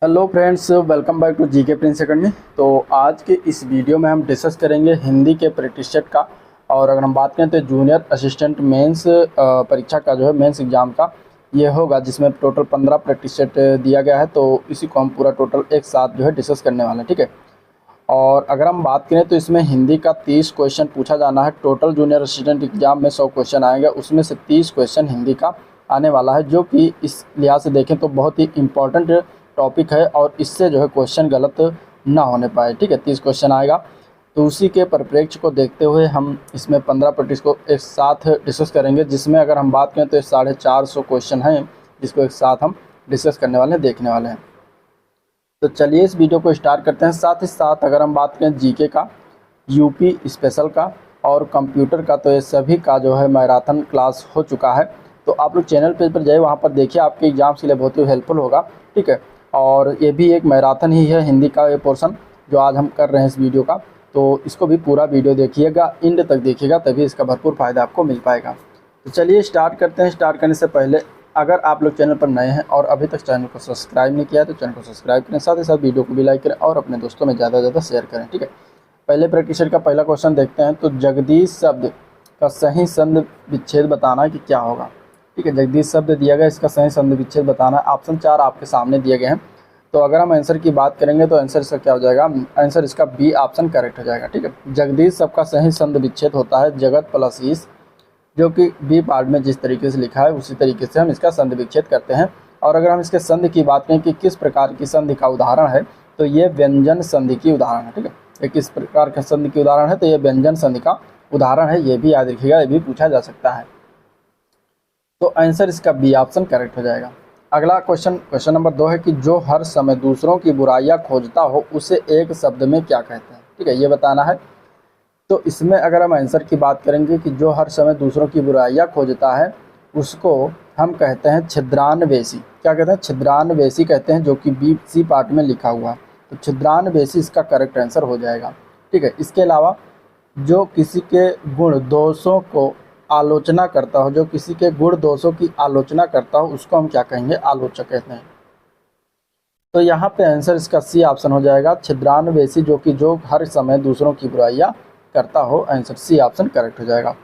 Hello friends, welcome back to GK Prince Academy. तो आज के इस वीडियो में हम डिस्कस करेंगे हिंदी के प्रतिशत का। और अगर हम बात करें तो जूनियर असिस्टेंट मेंस परीक्षा का जो है मेंस एग्ज़ाम का ये होगा, जिसमें टोटल 15% दिया गया है। तो इसी को हम पूरा टोटल एक साथ जो है डिस्कस करने वाले हैं, ठीक है। और अगर हम बात करें तो इसमें हिंदी का 30 क्वेश्चन पूछा जाना है। टोटल जूनियर असिस्टेंट एग्जाम में 100 क्वेश्चन आएंगे, उसमें से 30 क्वेश्चन हिंदी का आने वाला है, जो कि इस लिहाज से देखें तो बहुत ही इम्पॉर्टेंट टॉपिक है और इससे जो है क्वेश्चन गलत ना होने पाए, ठीक है। 30 क्वेश्चन आएगा, तो उसी के परिप्रेक्ष्य को देखते हुए हम इसमें 15% को एक साथ डिस्कस करेंगे, जिसमें अगर हम बात करें तो 450 क्वेश्चन हैं, जिसको एक साथ हम डिस्कस करने वाले हैं, देखने वाले हैं। तो चलिए इस वीडियो को स्टार्ट करते हैं। साथ ही साथ अगर हम बात करें जीके का, यूपी स्पेशल का और कंप्यूटर का, तो ये सभी का जो है मैराथन क्लास हो चुका है। तो आप लोग चैनल पेज पर जाइए, वहाँ पर देखिए, आपके एग्जाम्स के लिए बहुत ही हेल्पफुल होगा, ठीक है। और ये भी एक मैराथन ही है, हिंदी का ये पोर्शन जो आज हम कर रहे हैं इस वीडियो का। तो इसको भी पूरा वीडियो देखिएगा, एंड तक देखिएगा, तभी इसका भरपूर फ़ायदा आपको मिल पाएगा। तो चलिए स्टार्ट करते हैं। स्टार्ट करने से पहले अगर आप लोग चैनल पर नए हैं और अभी तक चैनल को सब्सक्राइब नहीं किया है तो चैनल को सब्सक्राइब करें, साथ ही साथ वीडियो को भी लाइक करें और अपने दोस्तों में ज़्यादा से ज़्यादा शेयर करें, ठीक है। पहले प्रैक्टिस का पहला क्वेश्चन देखते हैं। तो जगदीश शब्द का सही संधि विच्छेद बताना है कि क्या होगा, ठीक है। जगदीश शब्द दिया गया, इसका सही संधि विच्छेद बताना है। ऑप्शन 4 आपके सामने दिए गए हैं। तो अगर हम आंसर की बात करेंगे तो आंसर इसका क्या हो जाएगा, आंसर इसका बी ऑप्शन करेक्ट हो जाएगा, ठीक है। जगदीश शब्द का सही संधि विच्छेद होता है जगत प्लस ईश, जो कि बी पार्ट में जिस तरीके से लिखा है उसी तरीके से हम इसका संधि विच्छेद करते हैं। और अगर हम इसके संधि की बात करें कि किस प्रकार की संधि का उदाहरण है, तो ये व्यंजन संधि की उदाहरण है, ठीक है। ये किस प्रकार का संधि की उदाहरण है, तो ये व्यंजन संधि का उदाहरण है। ये भी याद रखिएगा, ये भी पूछा जा सकता है। तो आंसर इसका बी ऑप्शन करेक्ट हो जाएगा। अगला क्वेश्चन नंबर 2 है कि जो हर समय दूसरों की बुराइयां खोजता हो उसे एक शब्द में क्या कहते हैं, ठीक है, ये बताना है। तो इसमें अगर हम आंसर की बात करेंगे कि जो हर समय दूसरों की बुराइयां खोजता है उसको हम कहते हैं छिद्रान्वेषी। क्या कहते हैं? छिद्रान्वेषी कहते हैं, जो कि बी सी पार्ट में लिखा हुआ है। तो छिद्रान्वेषी इसका करेक्ट आंसर हो जाएगा, ठीक है। इसके अलावा जो किसी के गुण दोषों को आलोचना करता हो, जो किसी के गुण दोषों की आलोचना करता हो, उसको हम क्या कहेंगे? आलोचक कहते हैं। तो यहाँ पे आंसर इसका सी ऑप्शन हो जाएगा, छिद्रान्वेषी, जो कि जो हर समय दूसरों की बुराइयां करता हो। आंसर सी ऑप्शन करेक्ट हो जाएगा।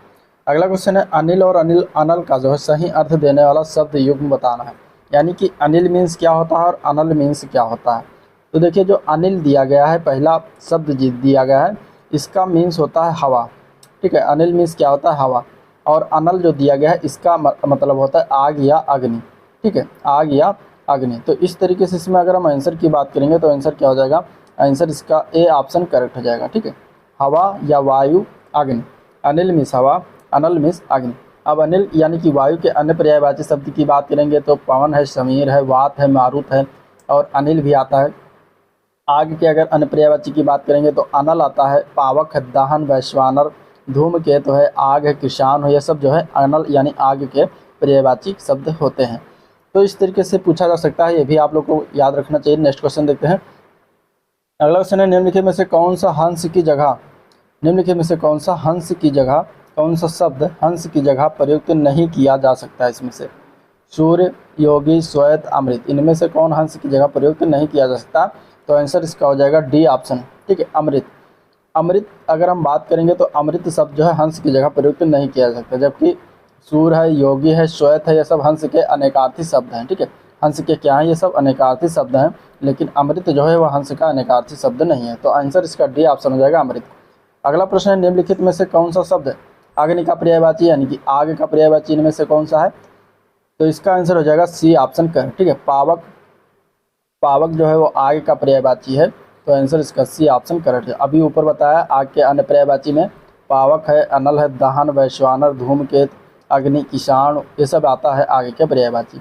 अगला क्वेश्चन है अनिल और अनल का जो है सही अर्थ देने वाला शब्द युग्म बताना है। यानी कि अनिल मीन्स क्या होता है और अनल मीन्स क्या होता है। तो देखिए, जो अनिल दिया गया है, पहला शब्द दिया गया है, इसका मीन्स होता है हवा, ठीक है। अनिल मीन्स क्या होता है? हवा। और अनल जो दिया गया है, इसका मतलब होता है आग या अग्नि, ठीक है, आग या अग्नि। तो इस तरीके से इसमें अगर हम आंसर की बात करेंगे तो आंसर क्या हो जाएगा? आंसर इसका ए ऑप्शन करेक्ट हो जाएगा, ठीक है। हवा या वायु, अग्नि। अनिल मीन्स हवा, अनल मीन्स अग्नि। अब अनिल यानी कि वायु के अन्य पर्यायवाची शब्द की बात करेंगे तो पवन है, समीर है, वात है, मारुत है और अनिल भी आता है। आग के अगर अन्य पर्यायवाची की बात करेंगे तो अनल आता है, पावक है, दहन, वैश्वानर, धूमकेतु है, आग है, किसान हो, यह सब जो है अनल यानी आग के पर्यायवाची शब्द होते हैं। तो इस तरीके से पूछा जा सकता है, ये भी आप लोग को याद रखना चाहिए। नेक्स्ट क्वेश्चन देखते हैं। अगला क्वेश्चन है निम्नलिखित में से कौन सा हंस की जगह, निम्नलिखित में से कौन सा हंस की जगह, कौन सा शब्द हंस की जगह प्रयुक्त नहीं किया जा सकता है? इसमें से सूर्य, योगी, श्वेत, अमृत, इनमें से कौन हंस की जगह प्रयुक्त नहीं किया जा सकता? तो आंसर इसका हो जाएगा डी ऑप्शन, ठीक है, अमृत। अमृत अगर हम बात करेंगे तो अमृत शब्द जो है हंस की जगह प्रयुक्त नहीं किया जा सकता, जबकि सूर्य है, योगी है, श्वेत है, ये सब हंस के अनेकार्थी शब्द हैं, ठीक है। हंस के क्या हैं? ये सब अनेकार्थी शब्द हैं, लेकिन अमृत जो है वह हंस का अनेकार्थी शब्द नहीं है। तो आंसर इसका डी ऑप्शन हो जाएगा, अमृत। अगला प्रश्न है निम्नलिखित में से कौन सा शब्द अग्नि का पर्यायवाची यानी कि आग का पर्यायवाची इनमें से कौन सा है? तो इसका आंसर हो जाएगा सी ऑप्शन करेक्ट, ठीक है। पावक, पावक जो है वो आग का पर्यायवाची है, तो आंसर इसका सी ऑप्शन करेक्ट है। अभी ऊपर बताया आग के अन्य पर्यायवाची में पावक है, अनल है, दहन, वैश्वानर, धूमकेत, अग्नि, किसान, ये सब आता है आग के पर्यायवाची।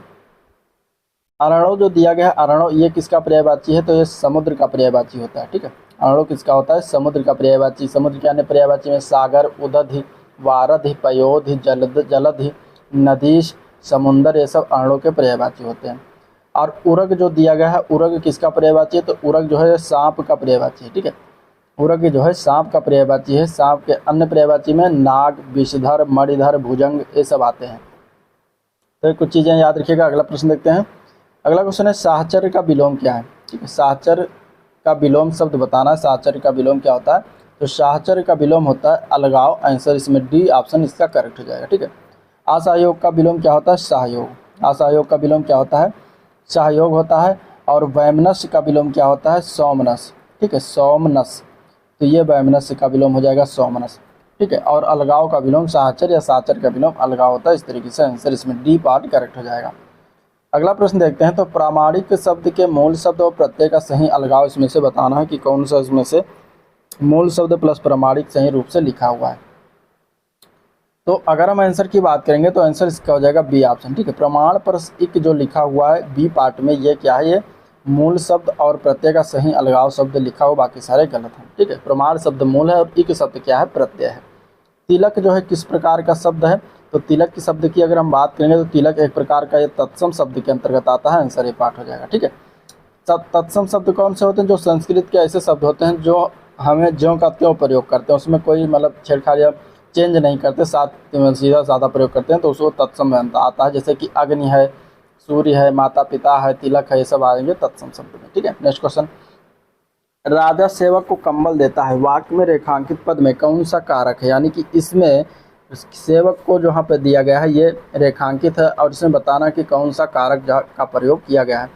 अरणो जो दिया गया है, अरणो ये किसका पर्यायवाची है? तो ये समुद्र का पर्यायवाची होता है, ठीक है। अरणो किसका होता है? समुद्र का पर्यायवाची। समुद्र के अन्य पर्यायवाची में सागर, उदधि, वारधि, पयोधि, जलधि, नदीश, समुंदर, ये सब अरणों के पर्यायवाची होते हैं। और उरग जो दिया गया है, उरग किसका पर्यायवाची है? तो उरग जो है सांप का पर्यायवाची है, ठीक है। उरग जो है सांप का पर्यायवाची है। सांप के अन्य पर्यायवाची में नाग, विषधर, मणिधर, भुजंग, ये सब आते हैं। तो कुछ चीज़ें याद रखिएगा। अगला प्रश्न देखते हैं। अगला क्वेश्चन है साहचर्य का विलोम क्या है? ठीक है, साहचर्य का विलोम शब्द बताना है। साहचर्य का विलोम क्या होता है? तो साहचर्य का विलोम होता है अलगाव। आंसर इसमें डी ऑप्शन इसका करेक्ट हो जाएगा। ठीक है, असहयोग का विलोम क्या होता है? सहयोग। असहयोग का विलोम क्या होता है? सहयोग होता है। और वैमनस्य का विलोम क्या होता है? सोमनस्य। ठीक है, सोमनस्य, तो ये वैमनस्य का विलोम हो जाएगा सोमनस्य। ठीक है, और अलगाव का विलोम साहचर्य या साहचर्य का विलोम अलगाव होता है। इस तरीके से आंसर इसमें डी पार्ट करेक्ट हो जाएगा। अगला प्रश्न देखते हैं। तो प्रामाणिक शब्द के मूल शब्द और प्रत्यय का सही अलगाव इसमें से बताना है कि कौन सा इसमें से मूल शब्द प्लस प्रामाणिक सही रूप से लिखा हुआ है। तो अगर हम आंसर की बात करेंगे तो आंसर इसका हो जाएगा बी ऑप्शन। ठीक है, प्रमाण पर इक जो लिखा हुआ है बी पार्ट में, ये क्या है? ये मूल शब्द और प्रत्यय का सही अलगाव शब्द लिखा हुआ, बाकी सारे गलत हैं। ठीक है, प्रमाण शब्द मूल है और इक शब्द क्या है? प्रत्यय है। तिलक जो है किस प्रकार का शब्द है? तो तिलक की शब्द की अगर हम बात करेंगे तो तिलक एक प्रकार का ये तत्सम शब्द के अंतर्गत आता है। आंसर ये पार्ट हो जाएगा। ठीक है, तत्सम शब्द कौन से होते हैं? जो संस्कृत के ऐसे शब्द होते हैं जो हमें ज्यों का त्यों प्रयोग करते हैं, उसमें कोई मतलब छेड़छाड़ या चेंज नहीं करते, सीधा साधा प्रयोग करते हैं, तो उसको तत्सम में आता है। जैसे कि अग्नि है, सूर्य है, माता पिता है, तिलक है, ये सब आएंगे तत्सम शब्द में। ठीक है, नेक्स्ट क्वेश्चन। राजा सेवक को कंबल देता है, वाक्य में रेखांकित पद में कौन सा कारक है? यानी कि इसमें सेवक को जो यहाँ पे दिया गया है ये रेखांकित है और इसमें बताना कि कौन सा कारक का प्रयोग किया गया है।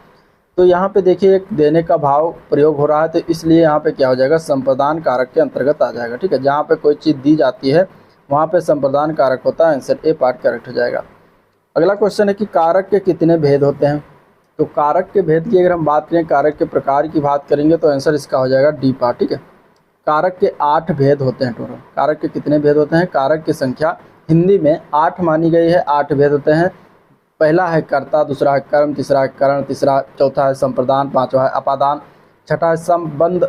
तो यहाँ पे देखिए एक देने का भाव प्रयोग हो रहा है, तो इसलिए यहाँ पे क्या हो जाएगा? संप्रदान कारक के अंतर्गत आ जाएगा। ठीक है, जहाँ पे कोई चीज़ दी जाती है वहाँ पे संप्रदान कारक होता है। आंसर ए पार्ट करेक्ट हो जाएगा। अगला क्वेश्चन है कि कारक के कितने भेद होते हैं? तो कारक के भेद की अगर हम बात करें, कारक के प्रकार की बात करेंगे तो आंसर इसका हो जाएगा डी पार्ट। ठीक है, कारक के 8 भेद होते हैं टोटल। कारक के कितने भेद होते हैं? कारक की संख्या हिंदी में 8 मानी गई है। 8 भेद होते हैं। पहला है कर्ता, दूसरा है कर्म, तीसरा है करण, तीसरा चौथा है संप्रदान, पांचवा है अपादान, छठा है संबंध,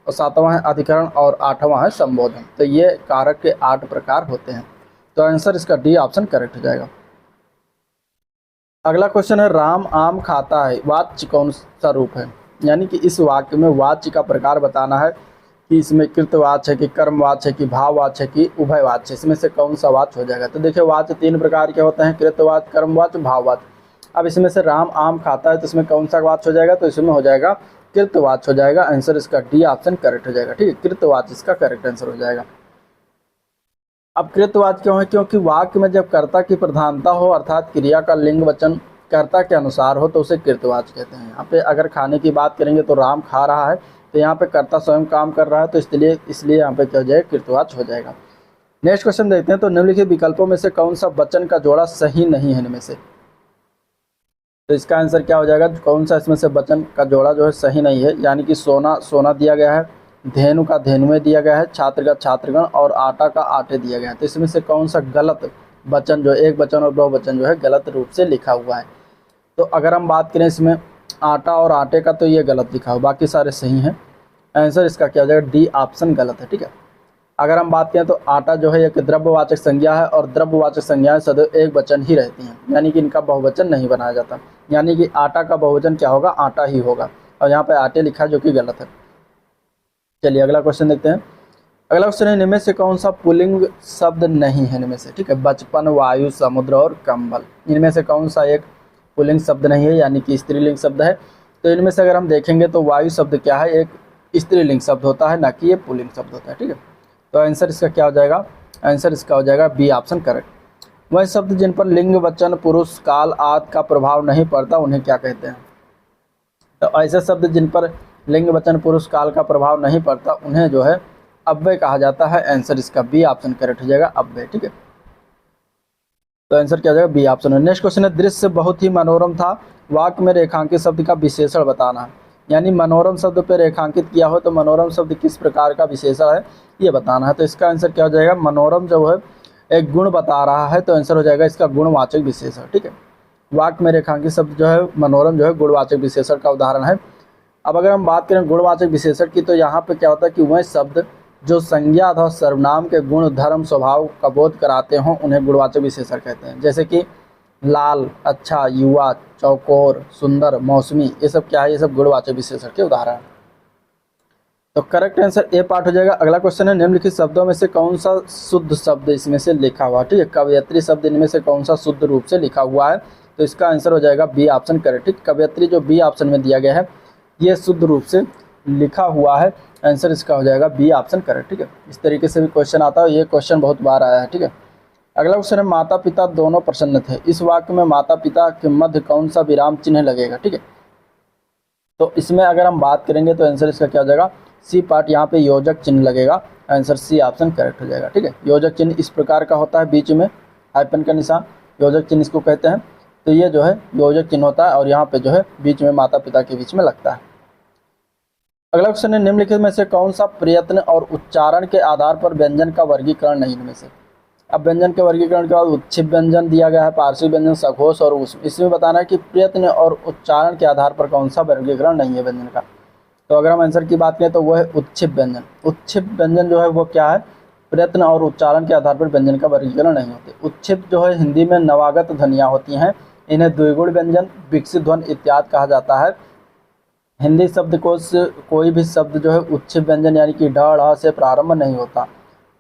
और सातवां है अधिकरण और आठवां है संबोधन। तो ये कारक के 8 प्रकार होते हैं। तो आंसर इसका डी ऑप्शन करेक्ट हो जाएगा। अगला क्वेश्चन है राम आम खाता है, वाच्य कौन सा रूप है? यानी कि इस वाक्य में वाच्य का प्रकार बताना है कि इसमें कृतवाच्य है कि कर्मवाच्य है कि भाववाच्य है कि उभयवाच्य, इसमें से कौन सा वाच्य हो जाएगा? तो देखिए वाच्य 3 प्रकार के होते हैं, कृतवाच्य, कर्मवाच्य, भाववाच्य। अब इसमें से राम आम खाता है तो इसमें कौन सा वाच्य हो जाएगा? तो इसमें हो जाएगा कृतवाच्य हो जाएगा। आंसर इसका डी ऑप्शन करेक्ट हो जाएगा। ठीक है, कृतवाच्य इसका करेक्ट आंसर हो जाएगा। अब कृतवाच्य क्यों है? क्योंकि वाक्य में जब कर्ता की प्रधानता हो अर्थात क्रिया का लिंग वचन कर्ता के अनुसार हो तो उसे कृतवाच्य कहते हैं। यहाँ पे अगर खाने की बात करेंगे तो राम खा रहा है, तो यहाँ पे कर्ता स्वयं काम कर रहा है, तो इसलिए यहाँ पे क्या हो जाएगा? कृतवाच्य हो जाएगा। नेक्स्ट क्वेश्चन देखते हैं। तो निम्नलिखित विकल्पों में से कौन सा वचन का जोड़ा सही नहीं है इनमें से? तो इसका आंसर क्या हो जाएगा? कौन सा इसमें से वचन का जोड़ा जो है सही नहीं है? यानी कि सोना सोना दिया गया है, धेनु का धेनुए दिया गया है, छात्र का छात्रगण और आटा का आटे दिया गया है। तो इसमें से कौन सा गलत वचन जो एक वचन और बहुवचन जो है गलत रूप से लिखा हुआ है? तो अगर हम बात करें इसमें आटा और आटे का, तो ये गलत लिखा हुआ, बाकी सारे सही हैं। आंसर इसका क्या हो जाएगा? डी ऑप्शन गलत है। ठीक है, अगर हम बात करें तो आटा जो है एक द्रव्यवाचक संज्ञा है और द्रव्यवाचक संज्ञाएं सदैव एक वचन ही रहती हैं, यानी कि इनका बहुवचन नहीं बनाया जाता। यानी कि आटा का बहुवचन क्या होगा? आटा ही होगा, और यहाँ पे आटे लिखा है जो कि गलत है। चलिए अगला क्वेश्चन देखते हैं। अगला क्वेश्चन है इनमें से कौन सा पुल्लिंग शब्द नहीं है इनमें से? ठीक है, बचपन, वायु, समुद्र और कंबल, इनमें से कौन सा एक पुल्लिंग शब्द नहीं है, यानी कि स्त्रीलिंग शब्द है? तो इनमें से अगर हम देखेंगे तो वायु शब्द क्या है? एक स्त्रीलिंग शब्द होता है, ना कि ये पुल्लिंग शब्द होता है। ठीक है, तो आंसर इसका क्या हो जाएगा? आंसर इसका हो जाएगा बी ऑप्शन करेक्ट। वह शब्द जिन पर लिंग वचन पुरुष काल आदि का प्रभाव नहीं पड़ता उन्हें क्या कहते हैं? तो ऐसे शब्द जिन पर लिंग वचन पुरुष काल का प्रभाव नहीं पड़ता उन्हें जो है अव्यय कहा जाता है। आंसर इसका बी ऑप्शन करेक्ट हो जाएगा, अव्यय। ठीक है, तो आंसर क्या हो जाएगा? बी ऑप्शन है। नेक्स्ट क्वेश्चन है दृश्य बहुत ही मनोरम था, वाक्य में रेखांकित शब्द का विशेषण बताना है। यानी मनोरम शब्द पे रेखांकित किया हो तो मनोरम शब्द किस प्रकार का विशेषण है ये बताना है। तो इसका आंसर क्या हो जाएगा? मनोरम जो है एक गुण बता रहा है, तो आंसर हो जाएगा इसका गुणवाचक विशेषण। ठीक है, वाक्य में रेखांकित शब्द जो है मनोरम जो है गुणवाचक विशेषण का उदाहरण है। अब अगर हम बात करें गुणवाचक विशेषण की, तो यहाँ पे क्या होता है कि वह शब्द जो संज्ञा अथवा सर्वनाम के गुण, धर्म, स्वभाव का बोध कराते हों उन्हें गुणवाचक विशेषण कहते हैं। जैसे कि लाल, अच्छा, युवा, चौकोर, सुंदर, मौसमी, ये सब क्या है? ये सब गुणवाचक विशेषण के उदाहरण हैं। तो करेक्ट आंसर ए पार्ट हो जाएगा। अगला क्वेश्चन है निम्नलिखित शब्दों में से कौन सा शुद्ध शब्द इसमें से लिखा हुआ? ठीक है, कवयत्री शब्द इनमें से कौन सा शुद्ध रूप से लिखा हुआ है? तो इसका आंसर हो जाएगा बी ऑप्शन करेक्ट। ठीक, कवयत्री जो बी ऑप्शन में दिया गया है ये शुद्ध रूप से लिखा हुआ है। आंसर इसका हो जाएगा बी ऑप्शन करेक्ट। ठीक है, इस तरीके से भी क्वेश्चन आता है, ये क्वेश्चन बहुत बार आया है। ठीक है, अगला क्वेश्चन है माता पिता दोनों प्रसन्न थे, इस वाक्य में माता पिता के मध्य कौन सा विराम चिन्ह लगेगा। ठीक है, तो इसमें अगर हम बात करेंगे तो आंसर इसका क्या हो जाएगा, सी पार्ट, यहाँ पे योजक चिन्ह लगेगा। आंसर सी ऑप्शन करेक्ट हो जाएगा। ठीक है, योजक चिन्ह इस प्रकार का होता है, बीच में हाइफन का निशान, योजक चिन्ह इसको कहते हैं। तो ये जो है योजक चिन्ह होता है और यहाँ पे जो है बीच में माता पिता के बीच में लगता है। अगला क्वेश्चन है निम्नलिखित में से कौन सा प्रयत्न और उच्चारण के आधार पर व्यंजन का वर्गीकरण नहीं इनमें से। अब व्यंजन के वर्गीकरण के बाद उत्क्षिप्त व्यंजन दिया गया है, पार्श्विक व्यंजन, सघोष और इसमें बताना है कि प्रयत्न और उच्चारण के आधार पर कौन सा वर्गीकरण नहीं है व्यंजन का। तो अगर हम आंसर की बात करें तो वो है उत्क्षिप्त व्यंजन। उत्क्षिप्त व्यंजन जो है वो क्या है, प्रयत्न और उच्चारण के आधार पर व्यंजन का वर्गीकरण नहीं होते। उत्क्षिप्त जो है हिंदी में नवागत ध्वनियाँ होती हैं, इन्हें द्विगुण व्यंजन, विकसित ध्वनि इत्यादि कहा जाता है। हिंदी शब्दकोश कोई भी शब्द जो है उत्क्षिप्त व्यंजन यानी कि ढ ढ़ से प्रारंभ नहीं होता।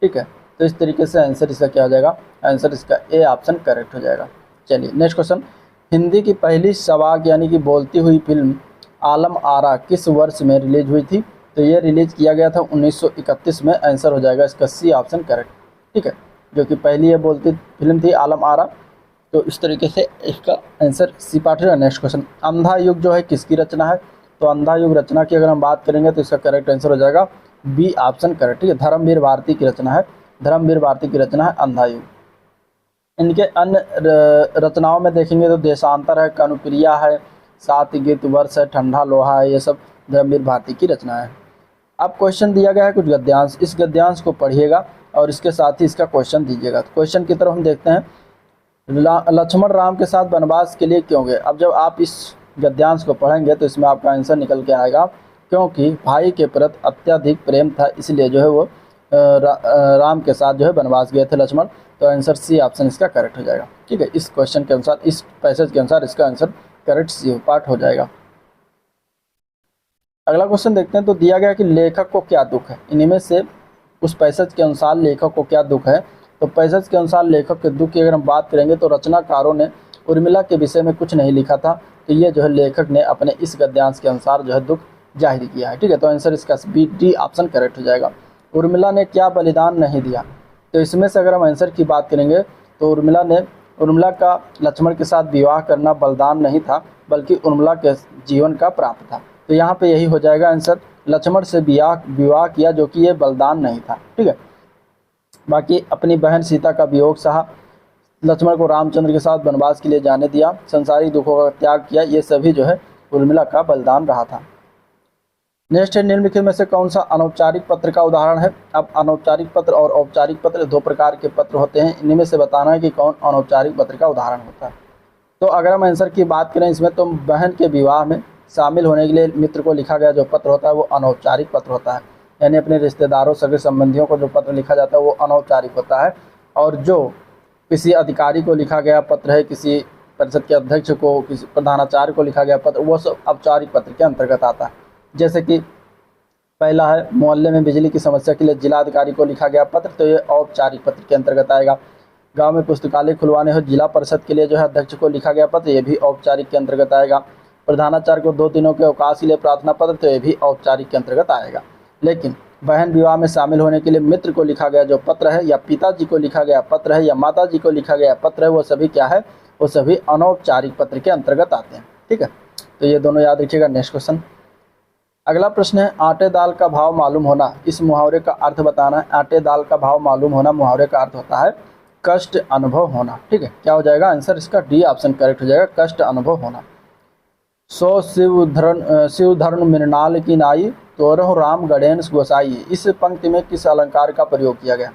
ठीक है, तो इस तरीके से आंसर इसका क्या हो जाएगा, आंसर इसका ए ऑप्शन करेक्ट हो जाएगा। चलिए नेक्स्ट क्वेश्चन, हिंदी की पहली सवाक यानी कि बोलती हुई फिल्म आलम आरा किस वर्ष में रिलीज हुई थी। तो ये रिलीज किया गया था 1931 में। आंसर हो जाएगा इसका सी ऑप्शन करेक्ट। ठीक है, जो कि पहली ये बोलती फिल्म थी आलम आरा। तो इस तरीके से इसका आंसर सी पार्ट है। नेक्स्ट क्वेश्चन, अंधा युग जो है किसकी रचना है। तो अंधा युग रचना की अगर हम बात करेंगे तो इसका करेक्ट आंसर हो जाएगा बी ऑप्शन करेक्ट। ठीक है, धर्मवीर भारती की रचना है, धर्मवीर भारती की रचना है अंधा युग। इनके अन्य रचनाओं में देखेंगे तो देशांतर है, कनुप्रिया है, सात गीत, वर्ष है, ठंडा लोहा है, ये सब धर्मवीर भारती की रचना है। अब क्वेश्चन दिया गया है कुछ गद्यांश, इस गद्यांश को पढ़िएगा और इसके साथ ही इसका क्वेश्चन दीजिएगा। तो क्वेश्चन की तरफ हम देखते हैं, लक्ष्मण राम के साथ वनवास के लिए क्यों गए। अब जब आप इस गद्यांश को पढ़ेंगे तो इसमें आपका आंसर निकल के आएगा, क्योंकि भाई के प्रति अत्यधिक प्रेम था, इसलिए जो है वो राम के साथ जो है वनवास गए थे लक्ष्मण। तो आंसर सी ऑप्शन इसका करेक्ट हो जाएगा। ठीक है, इस क्वेश्चन के अनुसार, इस पैसेज के अनुसार इसका आंसर करेक्ट सी पार्ट हो जाएगा। अगला क्वेश्चन देखते हैं, तो दिया गया कि लेखक को क्या दुख है। इनमें से उस पैसेज के अनुसार लेखक को क्या दुख है। तो पैसेज के अनुसार लेखक के दुख की अगर हम बात करेंगे तो रचनाकारों ने उर्मिला के विषय में कुछ नहीं लिखा था। तो ये जो है लेखक ने अपने इस गद्यांश के अनुसार जो है दुख जाहिर किया है। ठीक है, तो आंसर इसका बी डी ऑप्शन करेक्ट हो जाएगा। उर्मिला ने क्या बलिदान नहीं दिया। तो इसमें से अगर हम आंसर की बात करेंगे तो उर्मिला का लक्ष्मण के साथ विवाह करना बलिदान नहीं था, बल्कि उर्मिला के जीवन का प्राप्त था। तो यहाँ पे यही हो जाएगा आंसर, लक्ष्मण से विवाह किया जो कि ये बलिदान नहीं था। ठीक है, बाकी अपनी बहन सीता का वियोग सहा, लक्ष्मण को रामचंद्र के साथ वनवास के लिए जाने दिया, संसारी दुखों का त्याग किया, ये सभी जो है उर्मिला का बलिदान रहा था। नेक्स्ट है, निम्नलिखित में से कौन सा अनौपचारिक पत्र का उदाहरण है। अब अनौपचारिक पत्र और औपचारिक पत्र दो प्रकार के पत्र होते हैं, इनमें से बताना है कि कौन अनौपचारिक पत्र का उदाहरण होता है। तो अगर हम आंसर की बात करें इसमें, तो बहन के विवाह में शामिल होने के लिए मित्र को लिखा गया जो पत्र होता है वो अनौपचारिक पत्र होता है, यानी अपने रिश्तेदारों सगे संबंधियों को जो पत्र लिखा जाता है वो अनौपचारिक होता है। और जो किसी अधिकारी को लिखा गया पत्र है, किसी परिषद के अध्यक्ष को, किसी प्रधानाचार्य को लिखा गया पत्र, वो सब औपचारिक पत्र के अंतर्गत आता है। जैसे कि पहला है मोहल्ले में बिजली की समस्या के लिए जिलाधिकारी को लिखा गया पत्र, तो ये औपचारिक पत्र के अंतर्गत आएगा। गांव में पुस्तकालय खुलवाने हो जिला परिषद के लिए जो है अध्यक्ष को लिखा गया पत्र, ये भी औपचारिक के अंतर्गत आएगा। प्रधानाचार्य को 2 दिनों के अवकाश के लिए प्रार्थना पत्र, तो ये भी औपचारिक के अंतर्गत आएगा। लेकिन बहन विवाह में शामिल होने के लिए मित्र को लिखा गया जो पत्र है, या पिताजी को लिखा गया पत्र है, या माताजी को लिखा गया पत्र है, वो सभी क्या है, वो सभी अनौपचारिक पत्र के अंतर्गत आते हैं। ठीक है, तो ये दोनों याद रखिएगा। नेक्स्ट क्वेश्चन, अगला प्रश्न है, आटे दाल का भाव मालूम होना, इस मुहावरे का अर्थ बताना है। आटे दाल का भाव मालूम होना मुहावरे का अर्थ होता है कष्ट अनुभव होना। ठीक है, क्या हो जाएगा आंसर इसका डी ऑप्शन करेक्ट हो जाएगा, कष्ट अनुभव होना। सो शिव धर्म मृणाल की नाई, तोरहु राम गणेश गोसाई, इस पंक्ति में किस अलंकार का प्रयोग किया गया।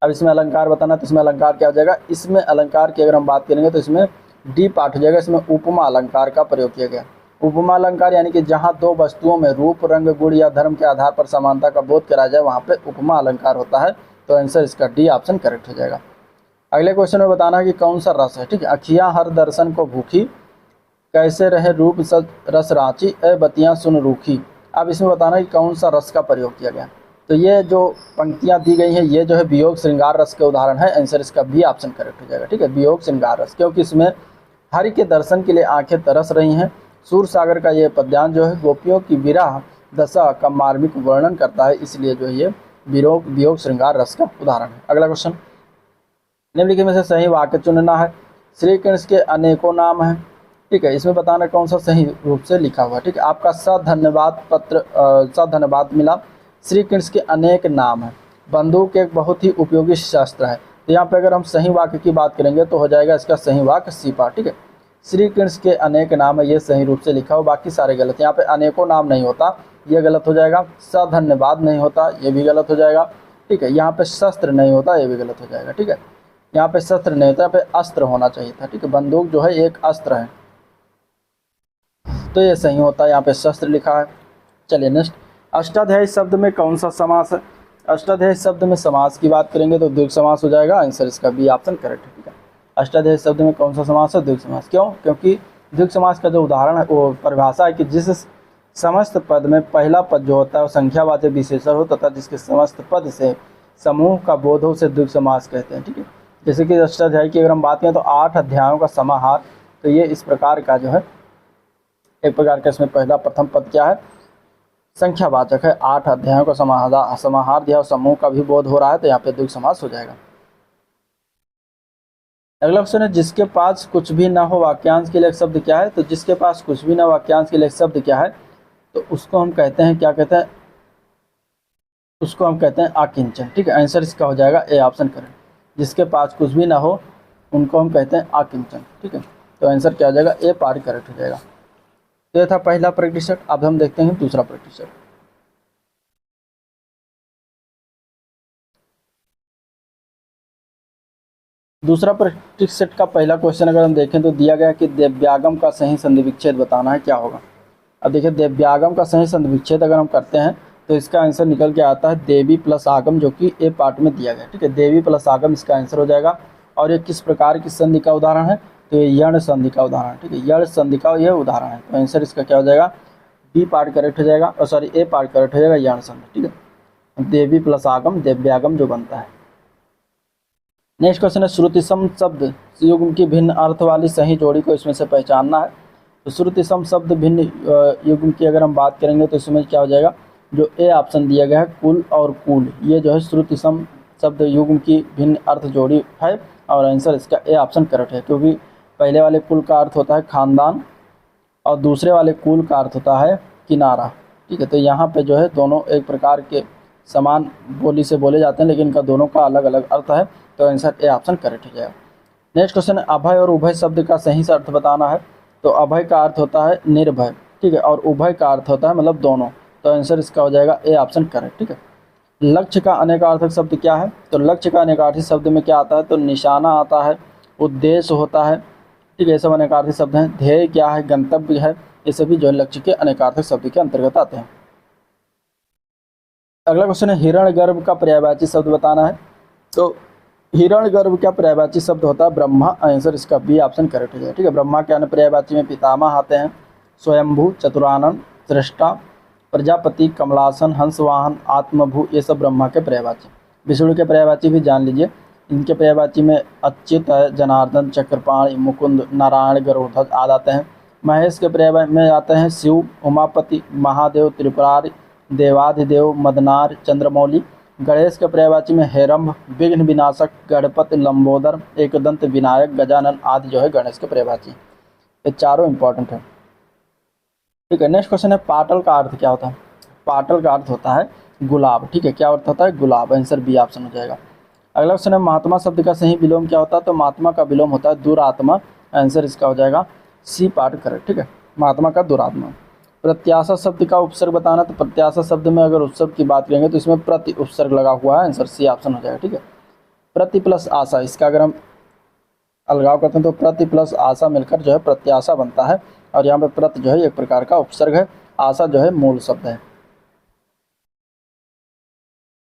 अब इसमें अलंकार बताना, तो इसमें अलंकार क्या हो जाएगा, इसमें अलंकार की अगर हम बात करेंगे तो इसमें डी पार्ट हो जाएगा, इसमें उपमा अलंकार का प्रयोग किया गया। उपमा अलंकार यानी कि जहाँ दो वस्तुओं में रूप, रंग, गुण या धर्म के आधार पर समानता का बोध कराया जाए, वहाँ पे उपमा अलंकार होता है। तो आंसर इसका डी ऑप्शन करेक्ट हो जाएगा। अगले क्वेश्चन में बताना है कि कौन सा रस है। ठीक है, अखियाँ हर दर्शन को भूखी, कैसे रहे रूप सच रस रांची, ए बतियाँ सुन रूखी। अब इसमें बताना है कि कौन सा रस का प्रयोग किया गया। तो ये जो पंक्तियाँ दी गई हैं ये जो है वियोग श्रृंगार रस के उदाहरण है। आंसर इसका बी ऑप्शन करेक्ट हो जाएगा। ठीक है, वियोग श्रृंगार रस, क्योंकि इसमें हरि के दर्शन के लिए आंखें तरस रही हैं सूर सागर का ये पद्यांश जो है गोपियों की विरह दशा का मार्मिक वर्णन करता है, इसलिए जो है ये वियोग श्रृंगार रस का उदाहरण है। अगला क्वेश्चन, निम्नलिखित में से सही वाक्य चुनना है। श्री कृष्ण के अनेकों नाम हैं, ठीक है, इसमें बताना कौन सा सही रूप से लिखा हुआ है। ठीक है, आपका धन्यवाद पत्र धन्यवाद मिला। श्री कृष्ण के अनेक नाम हैं। बंदूक एक बहुत ही उपयोगी शस्त्र है। तो यहाँ पे अगर हम सही वाक्य की बात करेंगे तो हो जाएगा इसका सही वाक्य सी पार्ट। ठीक है, श्री कृष्ण के अनेक नाम है, ये सही रूप से लिखा हो, बाकी सारे गलत। यहाँ पे अनेकों नाम नहीं होता, ये गलत हो जाएगा। धन्यवाद नहीं होता, ये भी गलत हो जाएगा। ठीक है, यहाँ पे शस्त्र नहीं होता, ये भी गलत हो जाएगा। ठीक है, यहाँ पे शस्त्र नहीं होता, यहाँ पे अस्त्र होना चाहिए था। ठीक है, बंदूक जो है एक अस्त्र है, तो ये सही होता है, यहाँ पे शस्त्र लिखा है। चलिए नेक्स्ट, अष्टाध्यायी शब्द में कौन सा समास है। अष्टाध्यायी शब्द में समास की बात करेंगे तो द्विगु समास हो जाएगा, आंसर इसका बी ऑप्शन करेक्ट है। ठीक है, अष्टाध्यायी शब्द में कौन सा समास है, द्विगु समास। क्यों? क्योंकि द्विगु समास का जो उदाहरण है वो परिभाषा है कि जिस समस्त पद में पहला पद जो होता है वो संख्यावाचक विशेषण हो तथा जिसके समस्त पद से समूह का बोध हो उसे द्विगु समास कहते हैं। ठीक है, जैसे कि अष्टाध्यायी की अगर हम बात करें तो 8 अध्यायों का समाहार, तो ये इस प्रकार का जो है एक प्रकार का, इसमें पहला प्रथम पद क्या है, संख्यावाचक है। 8 अध्यायों का समाहार दिया, समूह का भी बोध हो रहा है, तो यहाँ पे द्विगु समास हो जाएगा। अगला क्वेश्चन है, जिसके पास कुछ भी ना हो वाक्यांश के लिए एक शब्द क्या है। तो जिसके पास कुछ भी ना वाक्यांश के लिए एक शब्द क्या है, तो उसको हम कहते हैं, क्या कहते हैं, उसको हम कहते हैं अकिंचन। ठीक है, आंसर इसका हो जाएगा ए ऑप्शन करें। जिसके पास कुछ भी ना हो उनको हम कहते हैं अकिंचन। ठीक है, तो आंसर क्या हो जाएगा, ए पार्ट करेक्ट हो जाएगा। तो यह था पहला प्रतिशत। अब हम देखते हैं दूसरा प्रतिशत। दूसरा प्रतिशत का पहला क्वेश्चन अगर हम देखें तो दिया गया कि दिव्यागम का सही संधि विच्छेद बताना है, क्या होगा। अब देखिए, दिव्यागम का सही संधि विच्छेद अगर हम करते हैं तो इसका आंसर निकल के आता है देवी प्लस आगम, जो कि ए पार्ट में दिया गया। ठीक है, देवी प्लस आगम इसका आंसर हो जाएगा। और ये किस प्रकार की संधि का उदाहरण है, तो ये यण संधि का उदाहरण। ठीक है, यण संधि का यह उदाहरण है, तो आंसर इसका क्या हो जाएगा, बी पार्ट करेक्ट हो जाएगा, और सॉरी ए पार्ट करेक्ट हो जाएगा, यण संधि। ठीक है, देवी प्लस आगम दिव्यागम जो बनता है। नेक्स्ट क्वेश्चन है, श्रुतिसम शब्द युग्म की भिन्न अर्थ वाली सही जोड़ी को इसमें से पहचानना है। तो श्रुतिसम शब्द भिन्न युग्म की अगर हम बात करेंगे तो इसमें क्या हो जाएगा, जो ए ऑप्शन दिया गया है कुल और कुल, ये जो है श्रुतिसम शब्द युग्म की भिन्न अर्थ जोड़ी है, और आंसर इसका ए ऑप्शन करेक्ट है। क्योंकि पहले वाले कुल का अर्थ होता है खानदान और दूसरे वाले कुल का अर्थ होता है किनारा। ठीक है, तो यहाँ पे जो है दोनों एक प्रकार के समान बोली से बोले जाते हैं, लेकिन इनका दोनों का अलग अलग अर्थ है, तो आंसर ए ऑप्शन करेक्ट हो जाएगा। नेक्स्ट क्वेश्चन है, अभय और उभय शब्द का सही से अर्थ बताना है। तो अभय का अर्थ होता है निर्भय, ठीक है, और उभय का अर्थ होता है मतलब दोनों, तो आंसर इसका हो जाएगा ए ऑप्शन करेक्ट। ठीक है, लक्ष्य का अनेकार्थक शब्द क्या है। तो लक्ष्य का अनेकार्थक शब्द में क्या आता है, तो निशाना आता है, उद्देश्य होता है। ठीक है, ये सब अनेकार्थक शब्द हैं। ध्येय क्या है, गंतव्य है, ये सभी जो है लक्ष्य के अनेकार्थक शब्द के अंतर्गत आते हैं। अगला क्वेश्चन है, हिरण्यगर्भ का पर्यायवाची शब्द बताना है। तो हिरण्यगर्भ का पर्यायवाची शब्द होता है ब्रह्मा, आंसर इसका बी ऑप्शन करेक्ट हो जाएगा। ठीक है, ब्रह्मा के अन्य पर्यायवाची में पितामह आते हैं, स्वयंभू, चतुरानन, सृष्टा, प्रजापति, कमलासन, हंसवाहन, आत्मभू, ये सब ब्रह्मा के पर्यायवाची। विष्णु के पर्यायवाची भी जान लीजिए, इनके पर्यायवाची में अच्युत, जनार्दन, चक्रपाणि, मुकुंद, नारायण, गरुड़ध्वज आदि आते हैं। महेश के पर्यायवाची में आते हैं शिव, उमापति, महादेव, त्रिपुरारि, देवाधिदेव, मदनार, चंद्रमौली। गणेश के पर्यायवाची में हेरम्ब, विघ्न विनाशक, गणपति, लंबोदर, एकदंत विनायक, गजानन आदि जो है गणेश के पर्यायवाची। ये चारों इंपॉर्टेंट है। ठीक है, नेक्स्ट क्वेश्चन है, पाटल का अर्थ क्या होता है। पाटल का अर्थ होता है गुलाब। ठीक है, क्या अर्थ होता है, गुलाब, आंसर बी ऑप्शन हो जाएगा। अगला क्वेश्चन है, महात्मा शब्द का सही विलोम क्या होता है। तो महात्मा का विलोम होता है दुरात्मा, आंसर इसका हो जाएगा सी पार्ट करेक्ट। ठीक है, महात्मा का दुरात्मा। प्रत्याशा शब्द का उपसर्ग बताना। तो प्रत्याशा शब्द में अगर उपसर्ग की बात करेंगे तो इसमें प्रति उपसर्ग लगा हुआ है, आंसर सी ऑप्शन हो जाएगा। ठीक है, प्रति प्लस आशा, इसका अगर हम अलगाव करते हैं तो प्रति प्लस आशा मिलकर जो है प्रत्याशा बनता है, और यहाँ पे प्रति जो है एक प्रकार का उपसर्ग है, आशा जो है मूल शब्द है।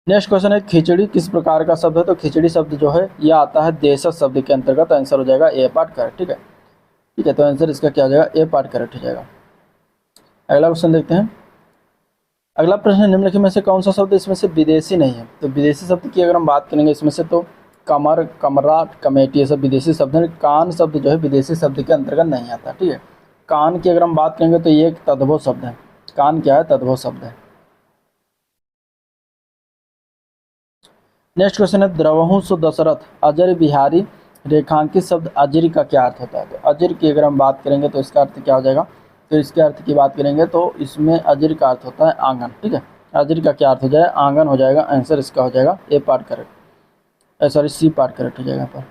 नेक्स्ट क्वेश्चन है, खिचड़ी किस प्रकार का शब्द है। तो खिचड़ी शब्द जो है यह आता है देशज शब्द के अंतर्गत, आंसर हो जाएगा ए पार्ट करेक्ट। ठीक है, ठीक है, तो आंसर इसका क्या हो जाएगा, ए पार्ट करेक्ट हो जाएगा। अगला क्वेश्चन देखते हैं। अगला प्रश्न, निम्नलिखित में से कौन सा शब्द इसमें से विदेशी नहीं है। तो विदेशी शब्द की अगर हम बात करेंगे इसमें से, तो कमर, कमरा, कमेटी, ये सब विदेशी शब्द हैं। कान शब्द जो है विदेशी शब्द के अंतर्गत नहीं आता। ठीक है, कान की अगर हम बात करेंगे तो ये एक तद्भव शब्द है। कान क्या है? तद्भव शब्द है। नेक्स्ट क्वेश्चन है द्रवहु सु दशरथ अजर बिहारी रेखांकित शब्द अजरी का क्या अर्थ होता है? तो अजर की अगर हम बात करेंगे तो इसका अर्थ क्या हो जाएगा? तो इसके अर्थ की बात करेंगे तो इसमें अजर का अर्थ होता है आंगन। ठीक है, अजर का क्या अर्थ हो जाएगा? आंगन हो जाएगा। आंसर इसका हो जाएगा A part correct, sorry C part correct हो जाएगा पर।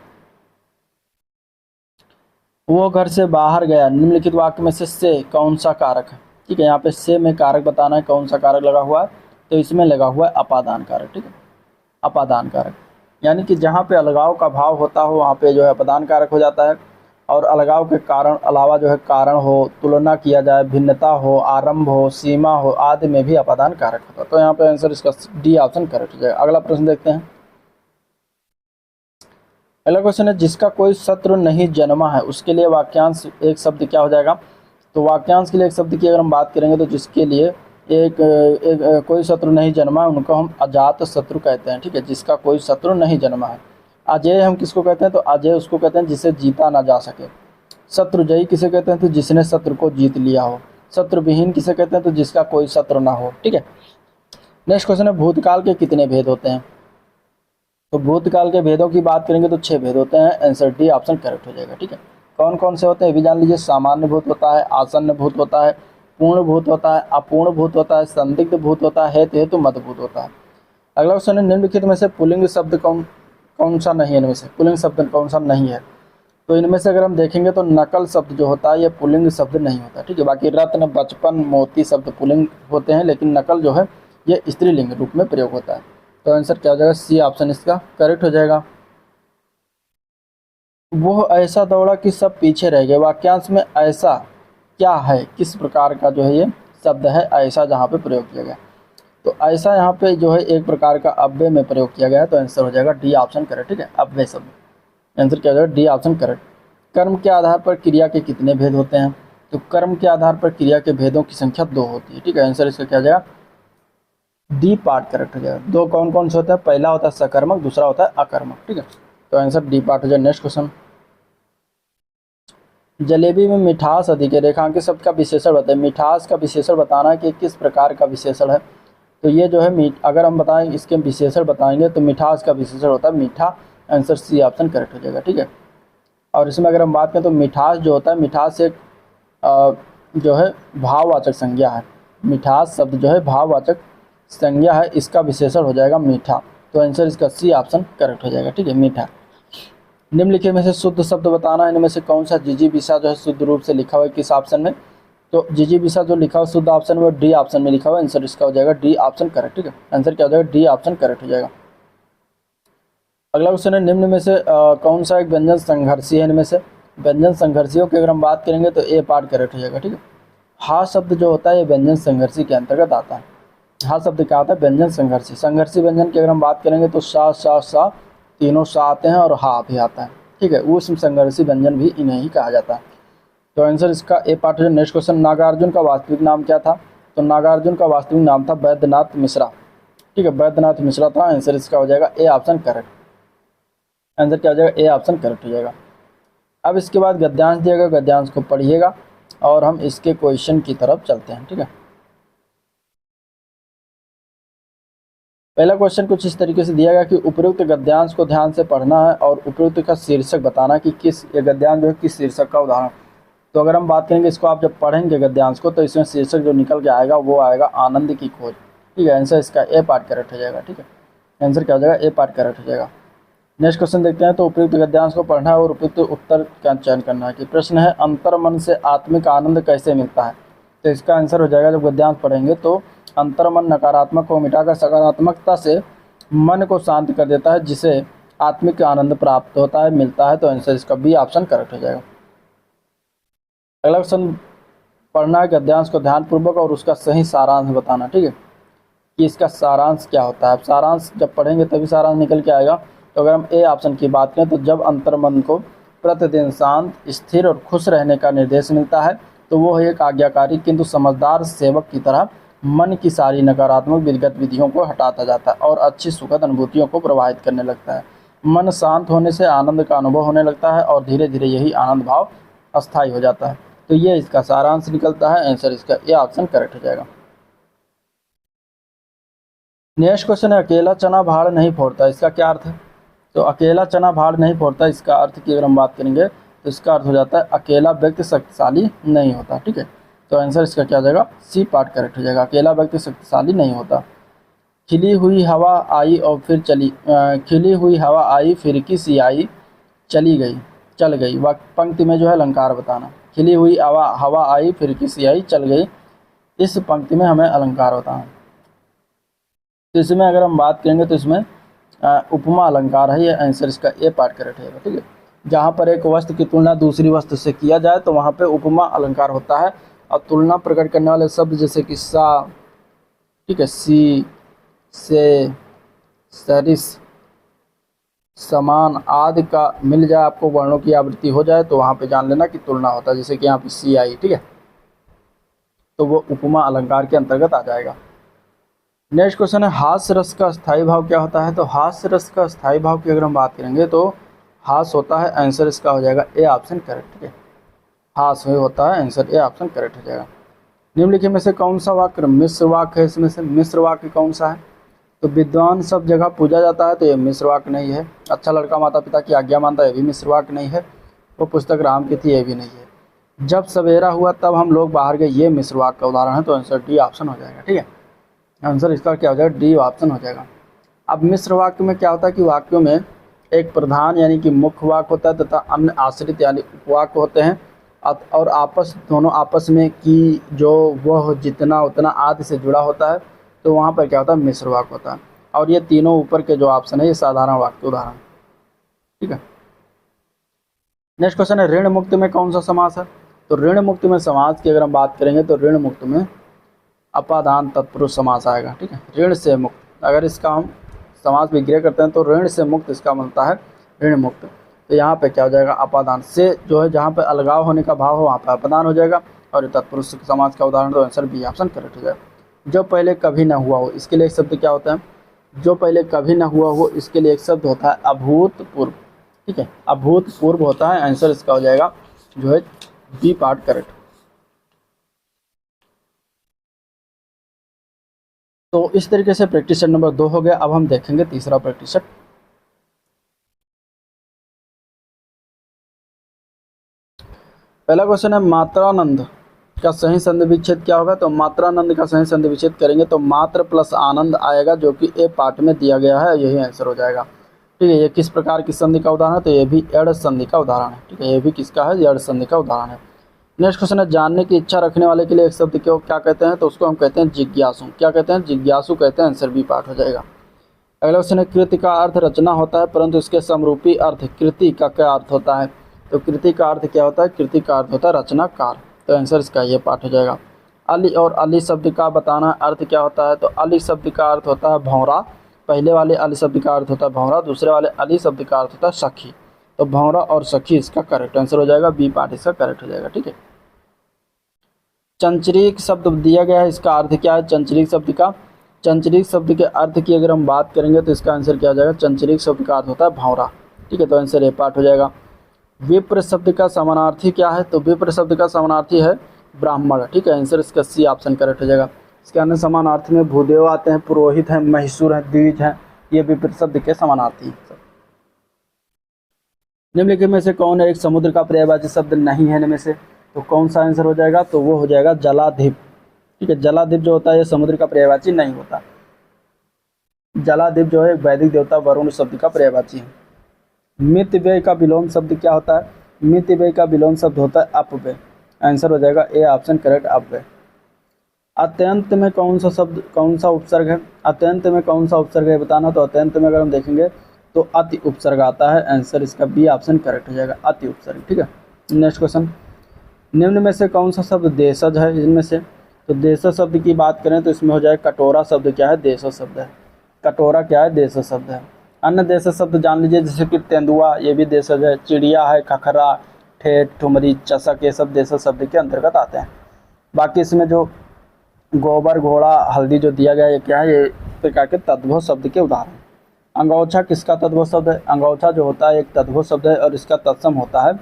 वो घर से बाहर गया, निम्नलिखित वाक्य में से कौन सा कारक है? ठीक है, यहाँ पे से में कारक बताना है, कौन सा कारक लगा हुआ है? तो इसमें लगा हुआ है अपादान कारक। ठीक है, अपादान कारक, यानी कि जहाँ पे अलगाव का भाव होता हो वहाँ पे जो है अपादान कारक हो जाता है। और अलगाव के कारण अलावा जो है कारण हो, तुलना किया जाए, भिन्नता हो, आरंभ हो, सीमा हो आदि में भी अपादान कारक होता है। तो यहाँ पे आंसर इसका डी ऑप्शन करेक्ट हो जाएगा। अगला प्रश्न देखते हैं। अगला क्वेश्चन है जिसका कोई शत्रु नहीं जन्मा है उसके लिए वाक्यांश एक शब्द क्या हो जाएगा? तो वाक्यांश के लिए एक शब्द की अगर हम बात करेंगे तो जिसके लिए एक कोई शत्रु नहीं जन्मा है उनको हम अजात शत्रु कहते हैं। ठीक है, जिसका कोई शत्रु नहीं जन्मा है। अजय हम किसको कहते हैं? तो अजय उसको कहते हैं जिसे जीता ना जा सके। शत्रुजयी किसे कहते हैं? तो जिसने शत्रु को जीत लिया हो। शत्रुविहीन किसे कहते हैं? तो जिसका कोई शत्रु ना हो। ठीक है, नेक्स्ट क्वेश्चन है भूतकाल के कितने भेद होते हैं? तो भूतकाल के भेदों की बात करेंगे तो 6 भेद होते हैं। आंसर डी ऑप्शन करेक्ट हो जाएगा। ठीक है, कौन कौन से होते हैं ये भी जान लीजिए। सामान्य भूत होता है, आसन्न भूत होता है, पूर्ण भूत होता है, अपूर्ण भूत होता है, संदिग्ध भूत होता है, हेतु मद भूत होता है। अगला क्वेश्चन है निम्नलिखित में से पुल्लिंग शब्द कौन सा नहीं है? इनमें से पुल्लिंग शब्द कौन सा नहीं है? तो इनमें से अगर हम देखेंगे तो नकल शब्द जो होता है ये पुल्लिंग शब्द नहीं होता। ठीक है, बाकी रत्न, बचपन, मोती शब्द पुल्लिंग होते हैं, लेकिन नकल जो है ये स्त्रीलिंग रूप में प्रयोग होता है। तो आंसर क्या हो जाएगा? सी ऑप्शन इसका करेक्ट हो जाएगा। वो ऐसा दौड़ा कि सब पीछे रह गए। वाक्यांश में ऐसा क्या है? किस प्रकार का जो है ये शब्द है ऐसा, जहाँ पे प्रयोग किया गया? तो ऐसा यहाँ पे जो है एक प्रकार का अव्यय में प्रयोग किया गया है। तो आंसर हो जाएगा डी ऑप्शन करेक्ट। ठीक है, अव्यय शब्द। आंसर क्या हो जाएगा? D option correct. कर्म के आधार पर क्रिया के कितने भेद होते हैं? तो कर्म के आधार पर क्रिया के भेदों की संख्या 2 होती है। ठीक है, आंसर इसका क्या हो जाएगा? डी पार्ट करेक्ट हो जाएगा। 2 कौन कौन से होते हैं? पहला होता है सकर्मक, दूसरा होता है अकर्मक। ठीक है, तो आंसर डी पार्ट हो जाएगा। नेक्स्ट क्वेश्चन, जलेबी में मिठास अधिक है, रेखांकित शब्द का विशेषण बताएं। मिठास का विशेषण बताना है कि किस प्रकार का विशेषण है? तो ये जो है अगर हम बताएं इसके विशेषण बताएंगे तो मिठास का विशेषण होता है मीठा। आंसर सी ऑप्शन करेक्ट हो जाएगा। ठीक है, और इसमें अगर हम बात करें तो मिठास जो होता है, मिठास एक जो है भाववाचक संज्ञा है। मिठास शब्द जो है भाववाचक संज्ञा है, इसका विशेषण हो जाएगा मीठा। तो आंसर इसका सी ऑप्शन करेक्ट हो जाएगा। ठीक है, मीठा। निम्नलिखित में से शुद्ध शब्द बताना है। इनमें से कौन सा जिजीविषा जो है शुद्ध रूप से लिखा हुआ है किस ऑप्शन में? तो जिजीविषा जो लिखा हुआ शुद्ध ऑप्शन में डी ऑप्शन में लिखा हुआ है। आंसर इसका हो जाएगा डी ऑप्शन करेक्ट। ठीक है, आंसर क्या हो जाएगा? डी ऑप्शन करेक्ट हो जाएगा। अगला क्वेश्चन है निम्न में से कौन सा एक व्यंजन संघर्षी है? इनमें से व्यंजन संघर्षियों की अगर हम बात करेंगे तो ए पार्ट करेक्ट हो जाएगा। ठीक है, हा शब्द जो होता है ये व्यंजन संघर्षी के अंतर्गत आता है। हा शब्द क्या आता है? व्यंजन संघर्षी। संघर्षी व्यंजन की अगर हम बात करेंगे तो सा तीनों सा आते हैं और हा भी आता है। ठीक है, उस संघर्षी व्यंजन भी इन्हें ही कहा जाता है। तो आंसर इसका ए पार्ट है। नेक्स्ट क्वेश्चन, नागार्जुन का वास्तविक नाम क्या था? तो नागार्जुन का वास्तविक नाम था वैद्यनाथ मिश्रा। ठीक है, वैद्यनाथ मिश्रा था। आंसर इसका हो जाएगा ए ऑप्शन करेक्ट। आंसर क्या हो जाएगा? ए ऑप्शन करेक्ट हो जाएगा। अब इसके बाद गद्यांश दिएगा, गद्यांश को पढ़िएगा और हम इसके क्वेश्चन की तरफ चलते हैं। ठीक है, पहला क्वेश्चन कुछ इस तरीके से दिया गया कि उपयुक्त गद्यांश को ध्यान से पढ़ना है और उपयुक्त का शीर्षक बताना कि किस ये गद्यांश जो है किस शीर्षक का उदाहरण। तो अगर हम बात करेंगे इसको, आप जब पढ़ेंगे गद्यांश को तो इसमें शीर्षक जो निकल के आएगा वो आएगा आनंद की खोज। ठीक है, आंसर इसका ए पार्ट करेक्ट हो जाएगा। ठीक है, आंसर क्या हो जाएगा? ए पार्ट करेक्ट हो जाएगा। नेक्स्ट क्वेश्चन देखते हैं। तो उपयुक्त गद्यांश को पढ़ना है और उपयुक्त उत्तर का चयन करना है। कि प्रश्न है अंतर्मन से आत्मिक आनंद कैसे मिलता है? तो इसका आंसर हो जाएगा जब गद्यांश पढ़ेंगे तो अंतर्मन नकारात्मक को मिटाकर सकारात्मकता से मन को शांत कर देता है, जिसे आत्मिक आनंद प्राप्त होता है, मिलता है। तो आंसर इसका बी ऑप्शन करेक्ट हो जाएगा। अगला क्वेश्चन पढ़ना है गद्यांश को ध्यानपूर्वक और उसका सही सारांश बताना। ठीक है, कि इसका सारांश क्या होता है? अब सारांश जब पढ़ेंगे तभी सारांश निकल के आएगा। तो अगर हम ए ऑप्शन की बात करें तो जब अंतर्मन को प्रतिदिन शांत, स्थिर और खुश रहने का निर्देश मिलता है तो वो एक आज्ञाकारी किंतु समझदार सेवक की तरह मन की सारी नकारात्मक गतिविधियों को हटाता जाता है और अच्छी सुखद अनुभूतियों को प्रवाहित करने लगता है। मन शांत होने से आनंद का अनुभव होने लगता है और धीरे धीरे यही आनंद भाव अस्थायी हो जाता है। तो ये इसका सारांश निकलता है। आंसर इसका ए ऑप्शन करेक्ट हो जाएगा। नेक्स्ट क्वेश्चन है अकेला चना भाड़ नहीं फोड़ता, इसका क्या अर्थ है? तो अकेला चना भाड़ नहीं फोड़ता, इसका अर्थ की अगर हम बात करेंगे तो इसका अर्थ हो जाता है अकेला व्यक्ति शक्तिशाली नहीं होता। ठीक है, तो आंसर इसका क्या हो जाएगा? सी पार्ट करेक्ट हो जाएगा। अकेला व्यक्ति शक्तिशाली नहीं होता। खिली हुई हवा आई और फिर चली, खिली हुई हवा आई फिरकी सी आई चली गई, चल गई। पंक्ति में जो है अलंकार बताना। खिली हुई हवा आई फिरकी सी आई चल गई, इस पंक्ति में हमें अलंकार बताना। तो इसमें अगर हम बात करेंगे तो इसमें उपमा अलंकार है, ये आंसर इसका ए पार्ट करेक्ट है। ठीक है, जहाँ पर एक वस्तु की तुलना दूसरी वस्तु से किया जाए तो वहाँ पे उपमा अलंकार होता है। और तुलना प्रकट करने वाले शब्द जैसे कि सा, ठीक है, सी, से, सरिस, समान आदि का मिल जाए, आपको वर्णों की आवृत्ति हो जाए तो वहाँ पे जान लेना कि तुलना होता है। जैसे कि यहाँ पे सी आई, ठीक है, तो वो उपमा अलंकार के अंतर्गत आ जाएगा। नेक्स्ट क्वेश्चन है हास्य रस का स्थायी भाव क्या होता है? तो हास्य रस का स्थायी भाव की अगर हम बात करेंगे तो हास होता है, आंसर इसका हो जाएगा ए ऑप्शन करेक्ट। ठीक है, हास होता है, आंसर ए ऑप्शन करेक्ट हो जाएगा। निम्नलिखित में से कौन सा वाक्य मिश्र वाक्य है? इसमें से मिश्र वाक्य कौन सा है? तो विद्वान सब जगह पूजा जाता है, तो ये मिश्र वाक्य नहीं है। अच्छा लड़का माता पिता की आज्ञा मानता है, ये भी मिश्र वाक्य नहीं है। वो पुस्तक राम की थी, ये भी नहीं है। जब सवेरा हुआ तब हम लोग बाहर गए, ये मिश्र वाक्य का उदाहरण है, तो आंसर डी ऑप्शन हो जाएगा। ठीक है, आंसर इसका क्या हो जाएगा? डी ऑप्शन हो जाएगा। अब मिश्र वाक्य में क्या होता है कि वाक्यों में एक प्रधान यानी कि मुख्य वाक्य होता है तथा अन्य आश्रित यानी उपवाक्य होते हैं, और दोनों आपस में की जो वह जितना उतना आदि से जुड़ा होता है, तो वहाँ पर क्या होता है? मिश्र वाक्य होता है। और ये तीनों ऊपर के जो ऑप्शन है ये साधारण वाक्य उदाहरण। ठीक है, नेक्स्ट क्वेश्चन है ऋण मुक्त में कौन सा समास है? तो ऋण मुक्त में समास की अगर हम बात करेंगे तो ऋण मुक्त में अपादान तत्पुरुष समास आएगा। ठीक है, ऋण से मुक्त, अगर इसका हम समास विग्रह करते हैं तो ऋण से मुक्त इसका बनता है ऋण मुक्त। तो यहाँ पे क्या हो जाएगा? अपादान से जो है जहाँ पे अलगाव होने का भाव हो वहाँ पे अपादान हो जाएगा। और तत्पुरुष समास का उदाहरण, तो आंसर बी ऑप्शन करेक्ट हो जाएगा। जो पहले कभी न हुआ हो, इसके लिए एक शब्द क्या होता है? जो पहले कभी न हुआ हो, इसके लिए एक शब्द होता है अभूतपूर्व। ठीक है, अभूतपूर्व होता है, आंसर इसका हो जाएगा जो है बी पार्ट करेक्ट। तो इस तरीके से प्रैक्टिस सेट नंबर 2 हो गया। अब हम देखेंगे तीसरा प्रैक्टिस सेट। पहला क्वेश्चन है मात्रानंद का सही संधि विच्छेद क्या होगा? तो मात्रानंद का सही संधि विच्छेद करेंगे तो मात्र प्लस आनंद आएगा, जो कि ए पार्ट में दिया गया है, यही आंसर हो जाएगा। ठीक है, ये किस प्रकार की संधि का उदाहरण है? तो ये भी एड़ संधि का उदाहरण है। ठीक है, ये भी किसका है? एड़ संधि का उदाहरण है। नेक्स्ट क्वेश्चन है जानने की इच्छा रखने वाले के लिए एक शब्द को क्या कहते हैं? तो उसको हम कहते हैं जिज्ञासु। क्या कहते हैं? जिज्ञासु कहते हैं, आंसर बी पार्ट हो जाएगा। अगला क्वेश्चन है कृति का अर्थ रचना होता है, परंतु इसके समरूपी अर्थ कृति का क्या अर्थ होता है? तो कृति का अर्थ क्या होता है? कृति का अर्थ होता है रचनाकार, तो आंसर इसका ये पार्ट हो जाएगा। अली और अली शब्द का बताना अर्थ क्या होता है? तो अली शब्द का अर्थ होता है भौरा। पहले वाले अली शब्द का अर्थ होता है भौरा, दूसरे वाले अली शब्द का अर्थ होता है सखी। तो भौरा और सखी इसका करेक्ट आंसर हो जाएगा, बी पार्ट इसका करेक्ट हो जाएगा। ठीक है, चंचरीक शब्द दिया गया है, इसका अर्थ क्या है? चंचरीक शब्द का, चंचरीक शब्द के अर्थ की अगर हम बात करेंगे तो इसका आंसर क्या हो जाएगा? चंचरीक शब्द का अर्थ होता है भौरा। ठीक है, तो आंसर ए पार्ट हो जाएगा। विप्र शब्द का समानार्थी क्या है? तो विप्र शब्द का समानार्थी है ब्राह्मण। ठीक है, आंसर इसका सी ऑप्शन करेक्ट हो जाएगा। इसके अन्य समानार्थी में भूदेव आते हैं, पुरोहित हैं, महिषूर हैं, द्विज हैं, ये विप्र शब्द के समानार्थी। निम्नलिखित में से कौन एक समुद्र का पर्यायवाची शब्द नहीं है? इनमें से तो कौन सा आंसर हो जाएगा? तो वो हो जाएगा जलाधिप। ठीक है, जलाधिप जो होता है ये समुद्र का पर्यायवाची नहीं होता। जलाधिप जो है वैदिक देवता वरुण शब्द का पर्यायवाची है। मित व्यय का विलोम शब्द क्या होता है? मित व्यय का विलोम शब्द होता है अपव्यय, आंसर हो जाएगा ए ऑप्शन करेक्ट, अपव्यय। अत्यंत में कौन सा शब्द, कौन सा उपसर्ग है? अत्यंत में कौन सा उपसर्ग है बताना। तो अत्यंत में अगर हम देखेंगे तो अति उपसर्ग आता है, आंसर इसका बी ऑप्शन करेक्ट हो जाएगा, अति उपसर्ग। ठीक है, नेक्स्ट क्वेश्चन, निम्न में से कौन सा शब्द देशज है? इनमें से तो देशज शब्द की बात करें तो इसमें हो जाए कटोरा शब्द क्या है? देशज शब्द है। कटोरा क्या है? देशज शब्द है। अन्य देशज शब्द जान लीजिए, जैसे कि तेंदुआ, ये भी देशज है। चिड़िया है, खखरा, ठेठ, ठुमरी, चषक, ये सब देशज शब्द के अंतर्गत आते हैं। बाकी इसमें जो गोबर, घोड़ा, हल्दी जो दिया गया है ये क्या है? ये प्रकार के तद्भव शब्द के उदाहरण। अंगौछा किसका तद्भव शब्द है? अंगौछा जो होता है एक तद्भव शब्द है और इसका तत्सम होता है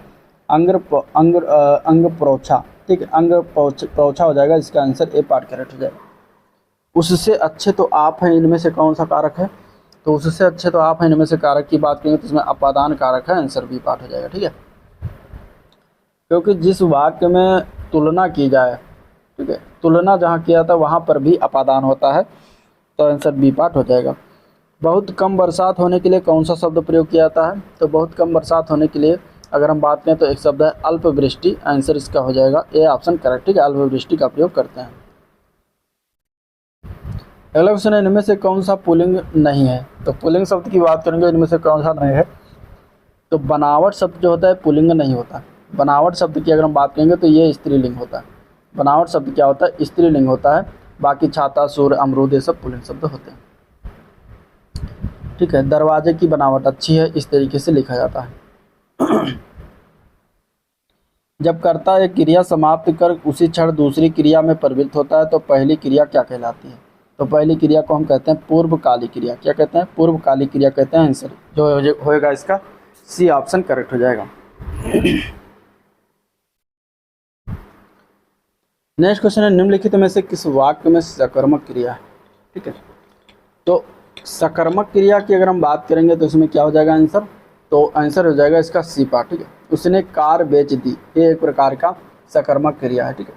अंग प्रोछा। ठीक है, अंग पौछा हो जाएगा। इसका आंसर ए पार्ट करेक्ट हो जाएगा। उससे अच्छे तो आप हैं इनमें से कौन सा कारक है? तो उससे अच्छे तो आप हैं इनमें से कारक की बात करेंगे तो इसमें अपादान कारक है, आंसर बी पार्ट हो जाएगा। ठीक है, क्योंकि जिस वाक्य में तुलना की जाए, ठीक है, तुलना जहाँ किया था वहाँ पर भी अपादान होता है, तो आंसर बी पार्ट हो जाएगा। बहुत कम बरसात होने के लिए कौन सा शब्द प्रयोग किया जाता है? तो बहुत कम बरसात होने के लिए अगर हम बात करें तो एक शब्द है अल्पवृष्टि, आंसर इसका हो जाएगा ए ऑप्शन करेक्ट। ठीक है, अल्पवृष्टि का प्रयोग करते हैं। अगला क्वेश्चन है, इनमें से कौन सा पुल्लिंग नहीं है? तो पुल्लिंग शब्द की बात करेंगे, इनमें से कौन सा नहीं है? तो बनावट शब्द जो होता है पुल्लिंग नहीं होता। बनावट शब्द की अगर हम बात करेंगे तो ये स्त्रीलिंग होता है। बनावट शब्द क्या होता है? स्त्रीलिंग होता है। बाकी छाता, सूर्य, अमरूद ये सब पुल्लिंग शब्द होते हैं। ठीक है, दरवाजे की बनावट अच्छी है, इस तरीके से लिखा जाता है। जब कर्ता एक क्रिया समाप्त कर उसी क्षण दूसरी क्रिया में परिवर्तित होता है तो पहली क्रिया क्या कहलाती है? तो पहली क्रिया को हम कहते हैं पूर्वकालिक क्रिया। क्या कहते हैं? पूर्वकालिक क्रिया कहते हैं। आंसर जो होएगा इसका सी ऑप्शन करेक्ट हो जाएगा। नेक्स्ट क्वेश्चन है, निम्नलिखित में से किस वाक्य में सकर्मक क्रिया है? ठीक है, तो सकर्मक क्रिया की अगर हम बात करेंगे तो इसमें क्या हो जाएगा आंसर? तो आंसर हो जाएगा इसका सी पार्ट। ठीक है, उसने कार बेच दी, ये एक प्रकार का सकर्मक क्रिया है। ठीक है,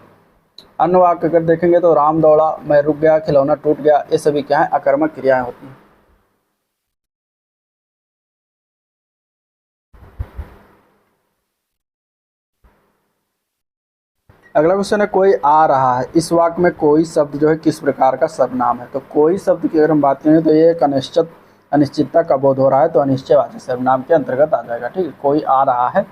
अन्य वाक्य अगर देखेंगे तो राम दौड़ा, मैं रुक गया, खिलौना टूट गया, ये सभी क्या है? अकर्मक क्रियाएं होती हैं। अगला क्वेश्चन है, कोई आ रहा है। इस वाक्य में कोई शब्द जो है किस प्रकार का सर्वनाम है? तो कोई शब्द की अगर हम बात करें तो ये एक अनिश्चितता का बोध हो रहा है, तो अनिश्चयवाची सर्वनाम के अंतर्गत आ जाएगा। ठीक है, कोई आ रहा है।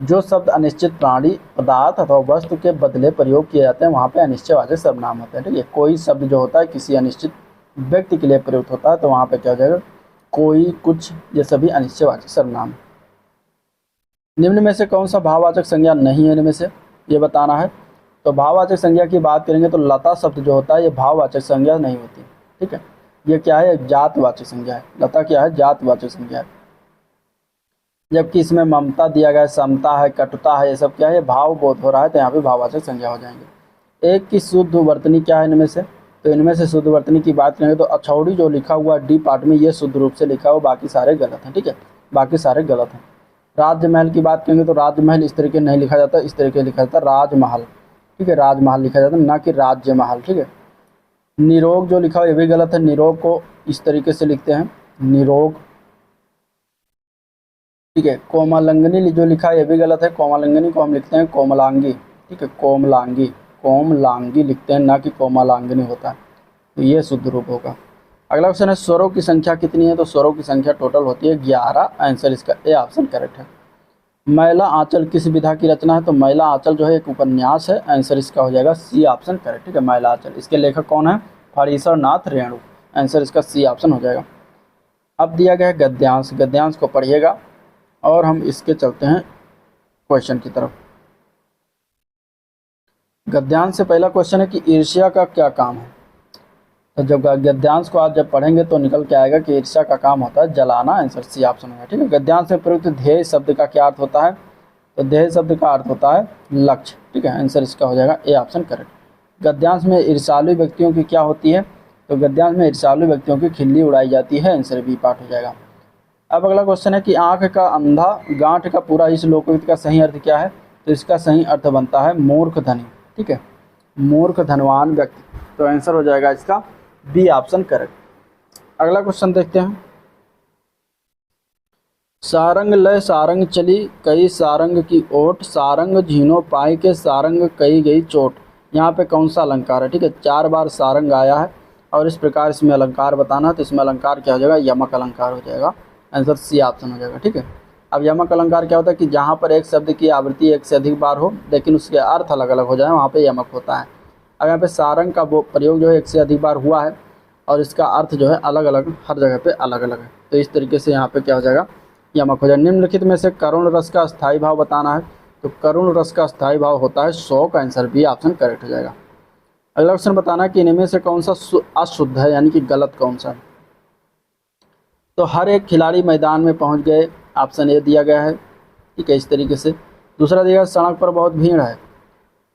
जो शब्द अनिश्चित प्राणी, पदार्थ अथवा वस्तु के बदले प्रयोग किए जाते हैं वहाँ पे अनिश्चयवाची सर्वनाम होते हैं। ठीक है, कोई शब्द जो होता है किसी अनिश्चित व्यक्ति के लिए प्रयुक्त होता है तो वहाँ पे क्या हो जाएगा? कोई, कुछ, ये सभी अनिश्चयवाची सर्वनाम। निम्न में से कौन सा भाववाचक संज्ञा नहीं है? इनमें से ये बताना है। तो भाववाचक संज्ञा की बात करेंगे तो लता शब्द जो होता है ये भाववाचक संज्ञा नहीं होती। ठीक है, ये क्या है? जातवाचक संज्ञा है। लता क्या है? जातवाचक संज्ञा है। जबकि इसमें ममता दिया गया है, समता है, कटुता है, ये सब क्या है? भाव बोध हो रहा है, तो यहाँ पे भाववाचक संज्ञा हो जाएंगे। एक की शुद्ध वर्तनी क्या है इनमें से? तो इनमें से शुद्ध वर्तनी की बात करेंगे तो अछौड़ी जो लिखा हुआ डी पार्ट में ये शुद्ध रूप से लिखा हुआ, बाकी सारे गलत हैं। ठीक है, बाकी सारे गलत हैं। राजमहल की बात करेंगे तो राजमहल इस तरीके नहीं लिखा जाता, इस तरीके लिखा जाता है राजमहल। ठीक है, राजमहल लिखा जाता है, ना कि राज्य महल। ठीक है, निरोग जो लिखा हुआ ये भी गलत है। निरोग को इस तरीके से लिखते हैं निरोग। ठीक है, कोमलांगिनी जो लिखा है ये भी गलत है। कोमलांगिनी को हम लिखते हैं कोमलांगी। ठीक है, कोमलांगी, कोमलांगी लिखते हैं, ना कि कोमलांगिनी होता है। तो ये शुद्ध रूप होगा। अगला क्वेश्चन है, स्वरों की संख्या कितनी है? तो स्वरों की संख्या टोटल होती है 11। आंसर इसका ए ऑप्शन करेक्ट है। मैला आंचल किस विधा की रचना है? तो मैला आंचल जो है एक उपन्यास है, आंसर इसका हो जाएगा सी ऑप्शन करेक्ट। ठीक है, मैला आंचल, इसके लेखक कौन है? फणीश्वर नाथ रेणु, आंसर इसका सी ऑप्शन हो जाएगा। अब दिया गया है गद्यांश, गद्यांश को पढ़िएगा और हम इसके चलते हैं क्वेश्चन की तरफ। गद्यांश से पहला क्वेश्चन है कि ईर्ष्या का क्या काम है? तो जब गद्यांश को आज जब पढ़ेंगे तो निकल के आएगा कि ईर्ष्या का काम होता है जलाना, आंसर सी ऑप्शन होगा। ठीक है, गद्यांश में प्रयुक्त ध्येय शब्द का क्या अर्थ होता है? तो ध्येय शब्द का अर्थ होता है लक्ष्य। ठीक है, आंसर इसका हो जाएगा ए ऑप्शन करेक्ट। गद्यांश में ईर्ष्यालु व्यक्तियों की क्या होती है? तो गद्यांश में ईर्ष्यालु व्यक्तियों की खिल्ली उड़ाई जाती है, आंसर बी पार्ट हो जाएगा। अब अगला क्वेश्चन है कि आंख का अंधा गांठ का पूरा इस लोकोक्ति का सही अर्थ क्या है? तो इसका सही अर्थ बनता है मूर्ख धनी। ठीक है, मूर्ख धनवान व्यक्ति, तो आंसर हो जाएगा इसका बी ऑप्शन करेक्ट। अगला क्वेश्चन देखते हैं, सारंग लय सारंग चली कई सारंग की ओट, सारंग झीनो पाई के सारंग कई गई चोट। यहाँ पे कौन सा अलंकार है? ठीक है, 4 बार सारंग आया है और इस प्रकार इसमें अलंकार बताना है, तो इसमें अलंकार क्या हो जाएगा? यमक अलंकार हो जाएगा, आंसर सी ऑप्शन हो जाएगा। ठीक है, अब यमक अलंकार क्या होता है कि जहाँ पर एक शब्द की आवृत्ति एक से अधिक बार हो लेकिन उसके अर्थ अलग अलग हो जाए, वहाँ पे यमक होता है। अब यहाँ पे सारंग का वो प्रयोग जो है एक से अधिक बार हुआ है और इसका अर्थ जो है अलग अलग, हर जगह पे अलग अलग है, तो इस तरीके से यहाँ पे क्या हो जाएगा? यमक हो जाएगा। निम्नलिखित में से करुण रस का स्थायी भाव बताना है, तो करुण रस का स्थायी भाव होता है शोक, आंसर बी ऑप्शन करेक्ट हो जाएगा। अगला क्वेश्चन बताना है कि इनमें से कौन सा अशुद्ध है, यानी कि गलत कौन सा है? तो हर एक खिलाड़ी मैदान में पहुंच गए, ऑप्शन ए दिया गया है। ठीक है, इस तरीके से। दूसरा दिया गया सड़क पर बहुत भीड़ है,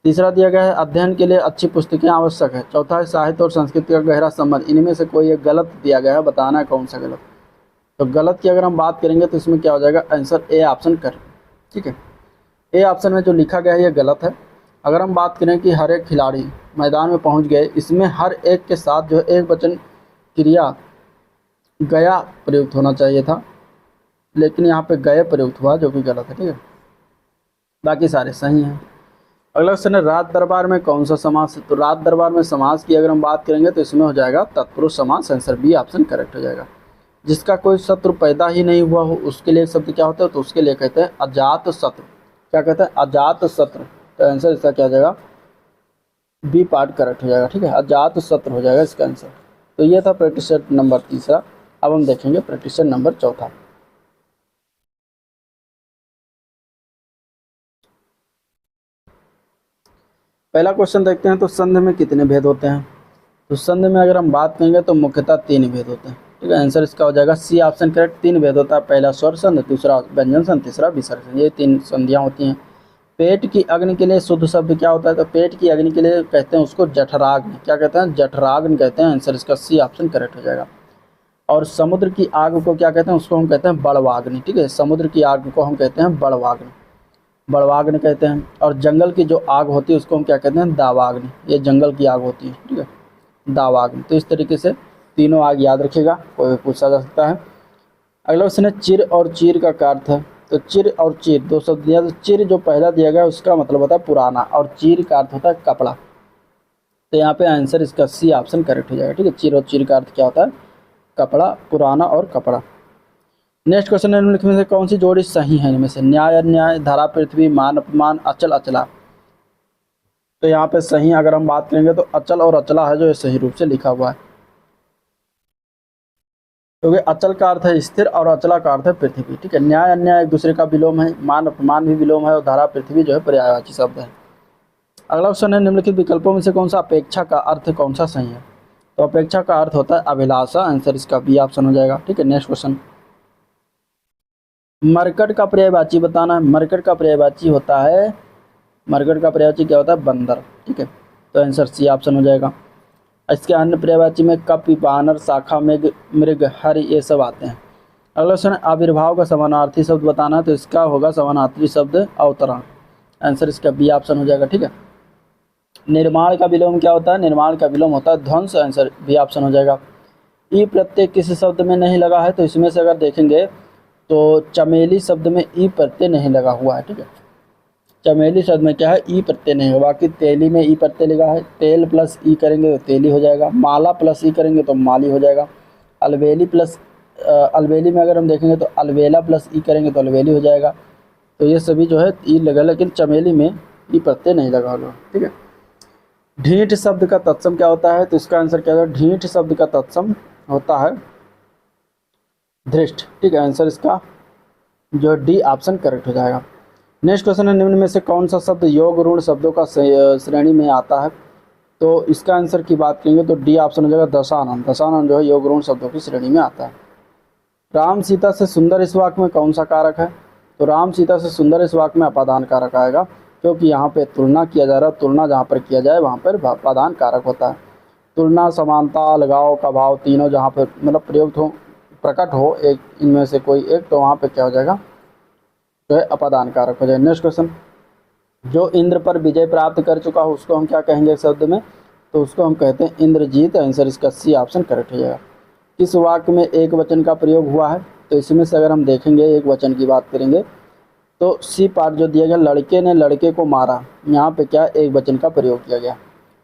तीसरा दिया गया है अध्ययन के लिए अच्छी पुस्तकें आवश्यक है। चौथा है साहित्य और संस्कृति का गहरा संबंध। इनमें से कोई एक गलत दिया गया है, बताना है कौन सा गलत। तो गलत की अगर हम बात करेंगे तो इसमें क्या हो जाएगा, आंसर ए ऑप्शन कर, ठीक है। ए ऑप्शन में जो लिखा गया है ये गलत है। अगर हम बात करें कि हर एक खिलाड़ी मैदान में पहुंच गए, इसमें हर एक के साथ जो एक वचन क्रिया गया प्रयुक्त होना चाहिए था, लेकिन यहाँ पे गए प्रयुक्त हुआ, जो कि गलत है, ठीक है। बाकी सारे सही हैं। अगला क्वेश्चन है राज दरबार में कौन सा समास है। तो राज दरबार में समास की अगर हम बात करेंगे तो इसमें हो जाएगा तत्पुरुष समास, आंसर बी ऑप्शन करेक्ट हो जाएगा। जिसका कोई शत्रु पैदा ही नहीं हुआ हो उसके लिए शब्द क्या होता है, तो उसके लिए कहते हैं अजात शत्रु। क्या कहते हैं, अजात शत्रु। तो आंसर इसका क्या हो जाएगा, बी पार्ट करेक्ट हो जाएगा, ठीक है, अजात शत्रु हो जाएगा इसका आंसर। तो ये था प्रैक्टिस सेट नंबर तीसरा। अब हम देखेंगे प्रैक्टिस सेट नंबर चौथा। पहला क्वेश्चन देखते हैं। तो संधि में कितने भेद होते हैं। तो संधि में अगर हम बात करेंगे तो मुख्यतः 3 भेद होते हैं, ठीक है। आंसर इसका हो जाएगा सी ऑप्शन करेक्ट। 3 भेद होता है, पहला स्वर संधि, दूसरा व्यंजन संधि, तीसरा विसर्ग संधि। ये 3 संधियाँ होती हैं। पेट की अग्नि के लिए शुद्ध शब्द क्या होता है। तो पेट की अग्नि के लिए कहते हैं उसको जठराग्नि। क्या कहते हैं, जठराग्नि कहते हैं। आंसर इसका सी ऑप्शन करेक्ट हो जाएगा। और समुद्र की आग को क्या कहते हैं, उसको हम कहते हैं बड़वाग्नि, ठीक है। समुद्र की आग को हम कहते हैं बड़वाग्नि, बड़वाग्नि कहते हैं। और जंगल की जो आग होती है उसको हम क्या कहते हैं, दावाग्नि। ये जंगल की आग होती है, ठीक है, दावाग्नि। तो इस तरीके से तीनों आग याद रखिएगा, कोई पूछा जा सकता है। अगला क्वेश्चन है चिर और चीर का क्या अर्थ है। तो चिर और चीर 2 शब्द दिया। तो चिर जो पहला दिया गया उसका मतलब होता है पुराना, और चीर का अर्थ होता है कपड़ा। तो यहाँ पे आंसर इसका सी ऑप्शन करेक्ट हो जाएगा, ठीक है। चिर और चीर का अर्थ क्या होता है, कपड़ा, पुराना और कपड़ा। नेक्स्ट क्वेश्चन है निम्नलिखित में से कौन सी जोड़ी सही है इनमें से। न्याय अन्याय, धरा पृथ्वी, मान अपमान, अचल अचला। तो यहाँ पे सही अगर हम बात करेंगे तो अचल और अचला है जो ये सही रूप से लिखा हुआ है, क्योंकि अचल का अर्थ है स्थिर और अचला का अर्थ है पृथ्वी, ठीक है। न्याय अन्याय एक दूसरे का विलोम है, मान अपमान भी विलोम है, और धारा पृथ्वी जो है पर्यायवाची शब्द है। अगला क्वेश्चन है निम्नलिखित विकल्पों में से कौन सा अपेक्षा का अर्थ कौन सा सही है। तो अपेक्षा का अर्थ होता है अभिलाषा, आंसर इसका बी ऑप्शन हो जाएगा, ठीक है। नेक्स्ट क्वेश्चन, मरकट का पर्यायवाची बताना है। मरकट का पर्यायवाची होता है, मरकट का पर्यायवाची क्या होता है, बंदर, ठीक है। तो आंसर सी ऑप्शन हो जाएगा। इसके अन्य पर्यायवाची में कप, वानर, शाखा, मेघ, मृग, हरि, ये सब आते हैं। अगला क्वेश्चन, आविर्भाव का समानार्थी शब्द बताना है। तो इसका होगा समानार्थी शब्द अवतरण, आंसर इसका बी ऑप्शन हो जाएगा, ठीक है। निर्माण का विलोम क्या होता है, निर्माण का विलोम होता है ध्वंस, आंसर बी ऑप्शन हो जाएगा। ई प्रत्यय किसी शब्द में नहीं लगा है। तो इसमें से अगर देखेंगे तो चमेली शब्द में ई प्रत्यय नहीं लगा हुआ है, ठीक है। चमेली शब्द में क्या है, ई प्रत्यय नहीं है। बाकी तेली में ई प्रत्यय लगा है, तेल प्लस ई करेंगे तो तेली हो जाएगा, माला प्लस ई करेंगे तो माली हो जाएगा, अलवेली प्लस अलवेली में अगर हम देखेंगे तो अलवेला प्लस ई करेंगे तो अलवेली हो जाएगा। तो ये सभी जो है ई लगा, लेकिन चमेली में ई प्रत्यय नहीं लगा हुआ, ठीक है। ढीठ शब्द का तत्सम क्या होता है। तो इसका आंसर क्या होगा, ढीठ शब्द का तत्सम होता है धृष्ट, ठीक है। आंसर इसका जो डी ऑप्शन करेक्ट हो जाएगा। नेक्स्ट क्वेश्चन है निम्न में से कौन सा शब्द योग ऋण शब्दों का श्रेणी में आता है। तो इसका आंसर की बात करेंगे तो डी ऑप्शन हो जाएगा दशानन। दशानन जो है योग ऋण शब्दों की श्रेणी में आता है। राम सीता से सुंदर इस वाक्य में कौन सा कारक है। तो राम सीता से सुंदर इस वाक्य में अपादान कारक आएगा, क्योंकि यहाँ पे तुलना किया जा रहा है। तुलना जहाँ पर किया जाए वहाँ पर अपादान कारक होता है। तुलना, समानता, अलगाव का भाव, तीनों जहाँ पर मतलब प्रयुक्त हो, प्रकट हो एक इनमें से कोई एक, तो वहाँ पे क्या हो जाएगा, जो है अपादान कारक हो जाएगा। नेक्स्ट क्वेश्चन, जो इंद्र पर विजय प्राप्त कर चुका हो उसको हम क्या कहेंगे शब्द में। तो उसको हम कहते हैं इंद्रजीत, आंसर इसका सी ऑप्शन करेक्ट हो जाएगा। किस वाक्य में एक वचन का प्रयोग हुआ है। तो इसमें से अगर हम देखेंगे एक वचन की बात करेंगे तो सी पार्ट जो दिया गया, लड़के ने लड़के को मारा, यहाँ पे क्या एक वचन का प्रयोग किया गया,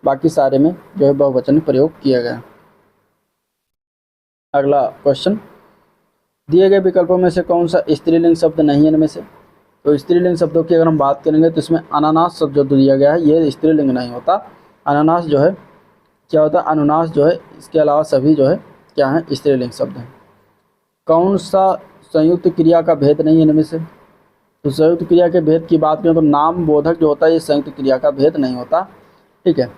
बाकी सारे में जो है बहुवचन प्रयोग किया गया। अगला क्वेश्चन, दिए गए विकल्पों में से कौन सा स्त्रीलिंग शब्द नहीं है इनमें से। तो स्त्रीलिंग शब्दों की अगर हम बात करेंगे तो इसमें अनानास शब्द जो दिया गया है ये स्त्रीलिंग नहीं होता। अनानास जो है क्या होता है, अनुनास जो है, इसके अलावा सभी जो है क्या है, स्त्रीलिंग शब्द हैं। कौन सा संयुक्त क्रिया का भेद नहीं है इनमें से। तो संयुक्त क्रिया के भेद की बात करें तो नाम बोधक जो होता है ये संयुक्त क्रिया का भेद नहीं होता, ठीक है।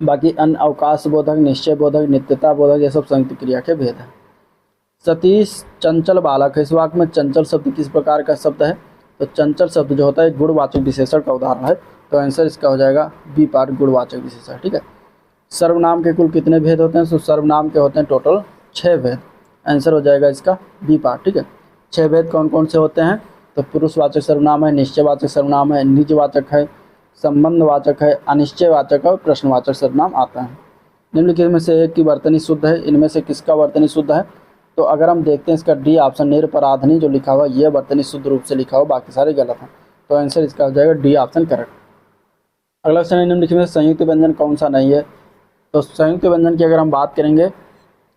बाकी अन्य अवकाश बोधक, निश्चय बोधक, नित्यता बोधक, ये सब संयुक्त क्रिया के भेद है। सतीश चंचल बालक है। इस वाक्य में चंचल शब्द किस प्रकार का शब्द है। तो चंचल शब्द जो होता है गुणवाचक विशेषण का उदाहरण है, तो आंसर इसका हो जाएगा बी पार्ट गुणवाचक विशेषण। ठीक है, सर्वनाम के कुल कितने भेद होते हैं? तो सर्वनाम के होते हैं टोटल 6 भेद। आंसर हो जाएगा इसका बी पार्ट। ठीक है, 6 भेद कौन कौन से होते हैं? तो पुरुषवाचक सर्वनाम है, निश्चयवाचक सर्वनाम है, निजवाचक है, संबंधवाचक है, अनिश्चयवाचक और प्रश्नवाचक सर्वनाम आता है। निम्नलिखित में से एक की वर्तनी शुद्ध है, इनमें से किसका वर्तनी शुद्ध है? तो अगर हम देखते हैं इसका डी ऑप्शन निरपराधनी जो लिखा हुआ ये वर्तनी शुद्ध रूप से लिखा हुआ, बाकी सारे गलत हैं। तो आंसर इसका हो जाएगा डी ऑप्शन करेक्ट। अगला क्वेश्चन है निम्नलिखित में संयुक्त व्यंजन कौन सा नहीं है? तो संयुक्त व्यंजन की अगर हम बात करेंगे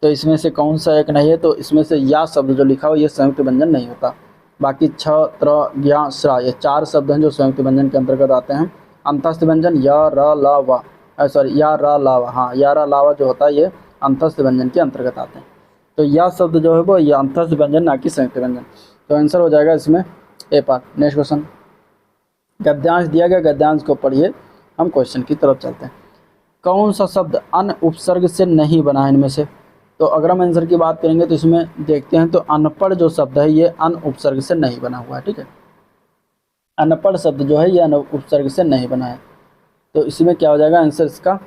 तो इसमें से कौन सा एक नहीं है? तो इसमें से या शब्द जो लिखा हो ये संयुक्त व्यंजन नहीं होता। बाकी छ, त्र, ज्ञ, श्रा ये 4 शब्द हैं जो संयुक्त व्यंजन के अंतर्गत आते हैं। अंतस्थ व्यंजन य, र, ल, व या र, ला, व, हाँ या र, ला, व जो होता है ये अंतस्थ व्यंजन के अंतर्गत आते हैं। तो यह शब्द जो है वो ये अंतस्थ व्यंजन ना कि संयुक्त व्यंजन। तो आंसर हो जाएगा इसमें ए पार्ट। नेक्स्ट क्वेश्चन, गद्यांश दिया गया, गद्यांश को पढ़िए, हम क्वेश्चन की तरफ चलते हैं। कौन सा शब्द अन उपसर्ग से नहीं बना है इनमें से? तो अगर हम आंसर की बात करेंगे तो इसमें देखते हैं तो अनपढ़ जो शब्द है ये अन उपसर्ग से नहीं बना हुआ है। ठीक है, अनपढ़ शब्द जो है ये अन उपसर्ग से नहीं बना है। तो इसमें क्या हो जाएगा? आंसर इसका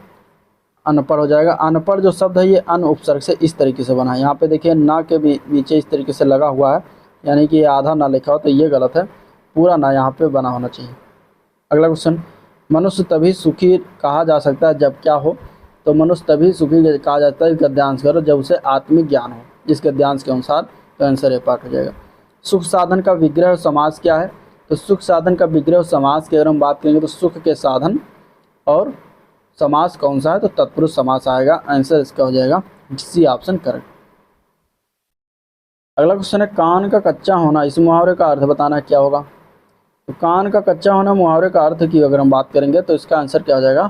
अनपढ़ हो जाएगा। अनपढ़ जो शब्द है ये अन उपसर्ग से इस तरीके से बना है। यहाँ पे देखिए ना के नीचे इस तरीके से लगा हुआ है, यानी कि ये आधा ना लिखा हो तो ये गलत है, पूरा ना यहाँ पे बना होना चाहिए। अगला क्वेश्चन, मनुष्य तभी सुखी कहा जा सकता है जब क्या हो? तो मनुष्य तभी सुखी कहा जाता है गद्यांश करो जब उसे आत्मिक ज्ञान हो, इस गद्यांश के अनुसार। तो आंसर ए पार्ट हो जाएगा। सुख साधन का विग्रह समास क्या है? तो सुख साधन का विग्रह समास की अगर हम बात करेंगे तो सुख के साधन और समास कौन सा है? तो तत्पुरुष समास आएगा। आंसर इसका हो जाएगा सी ऑप्शन करेक्ट। अगला क्वेश्चन है कान का कच्चा होना, इस मुहावरे का अर्थ बताना क्या होगा? तो कान का कच्चा होना मुहावरे का अर्थ की अगर हम बात करेंगे तो इसका आंसर क्या हो जाएगा?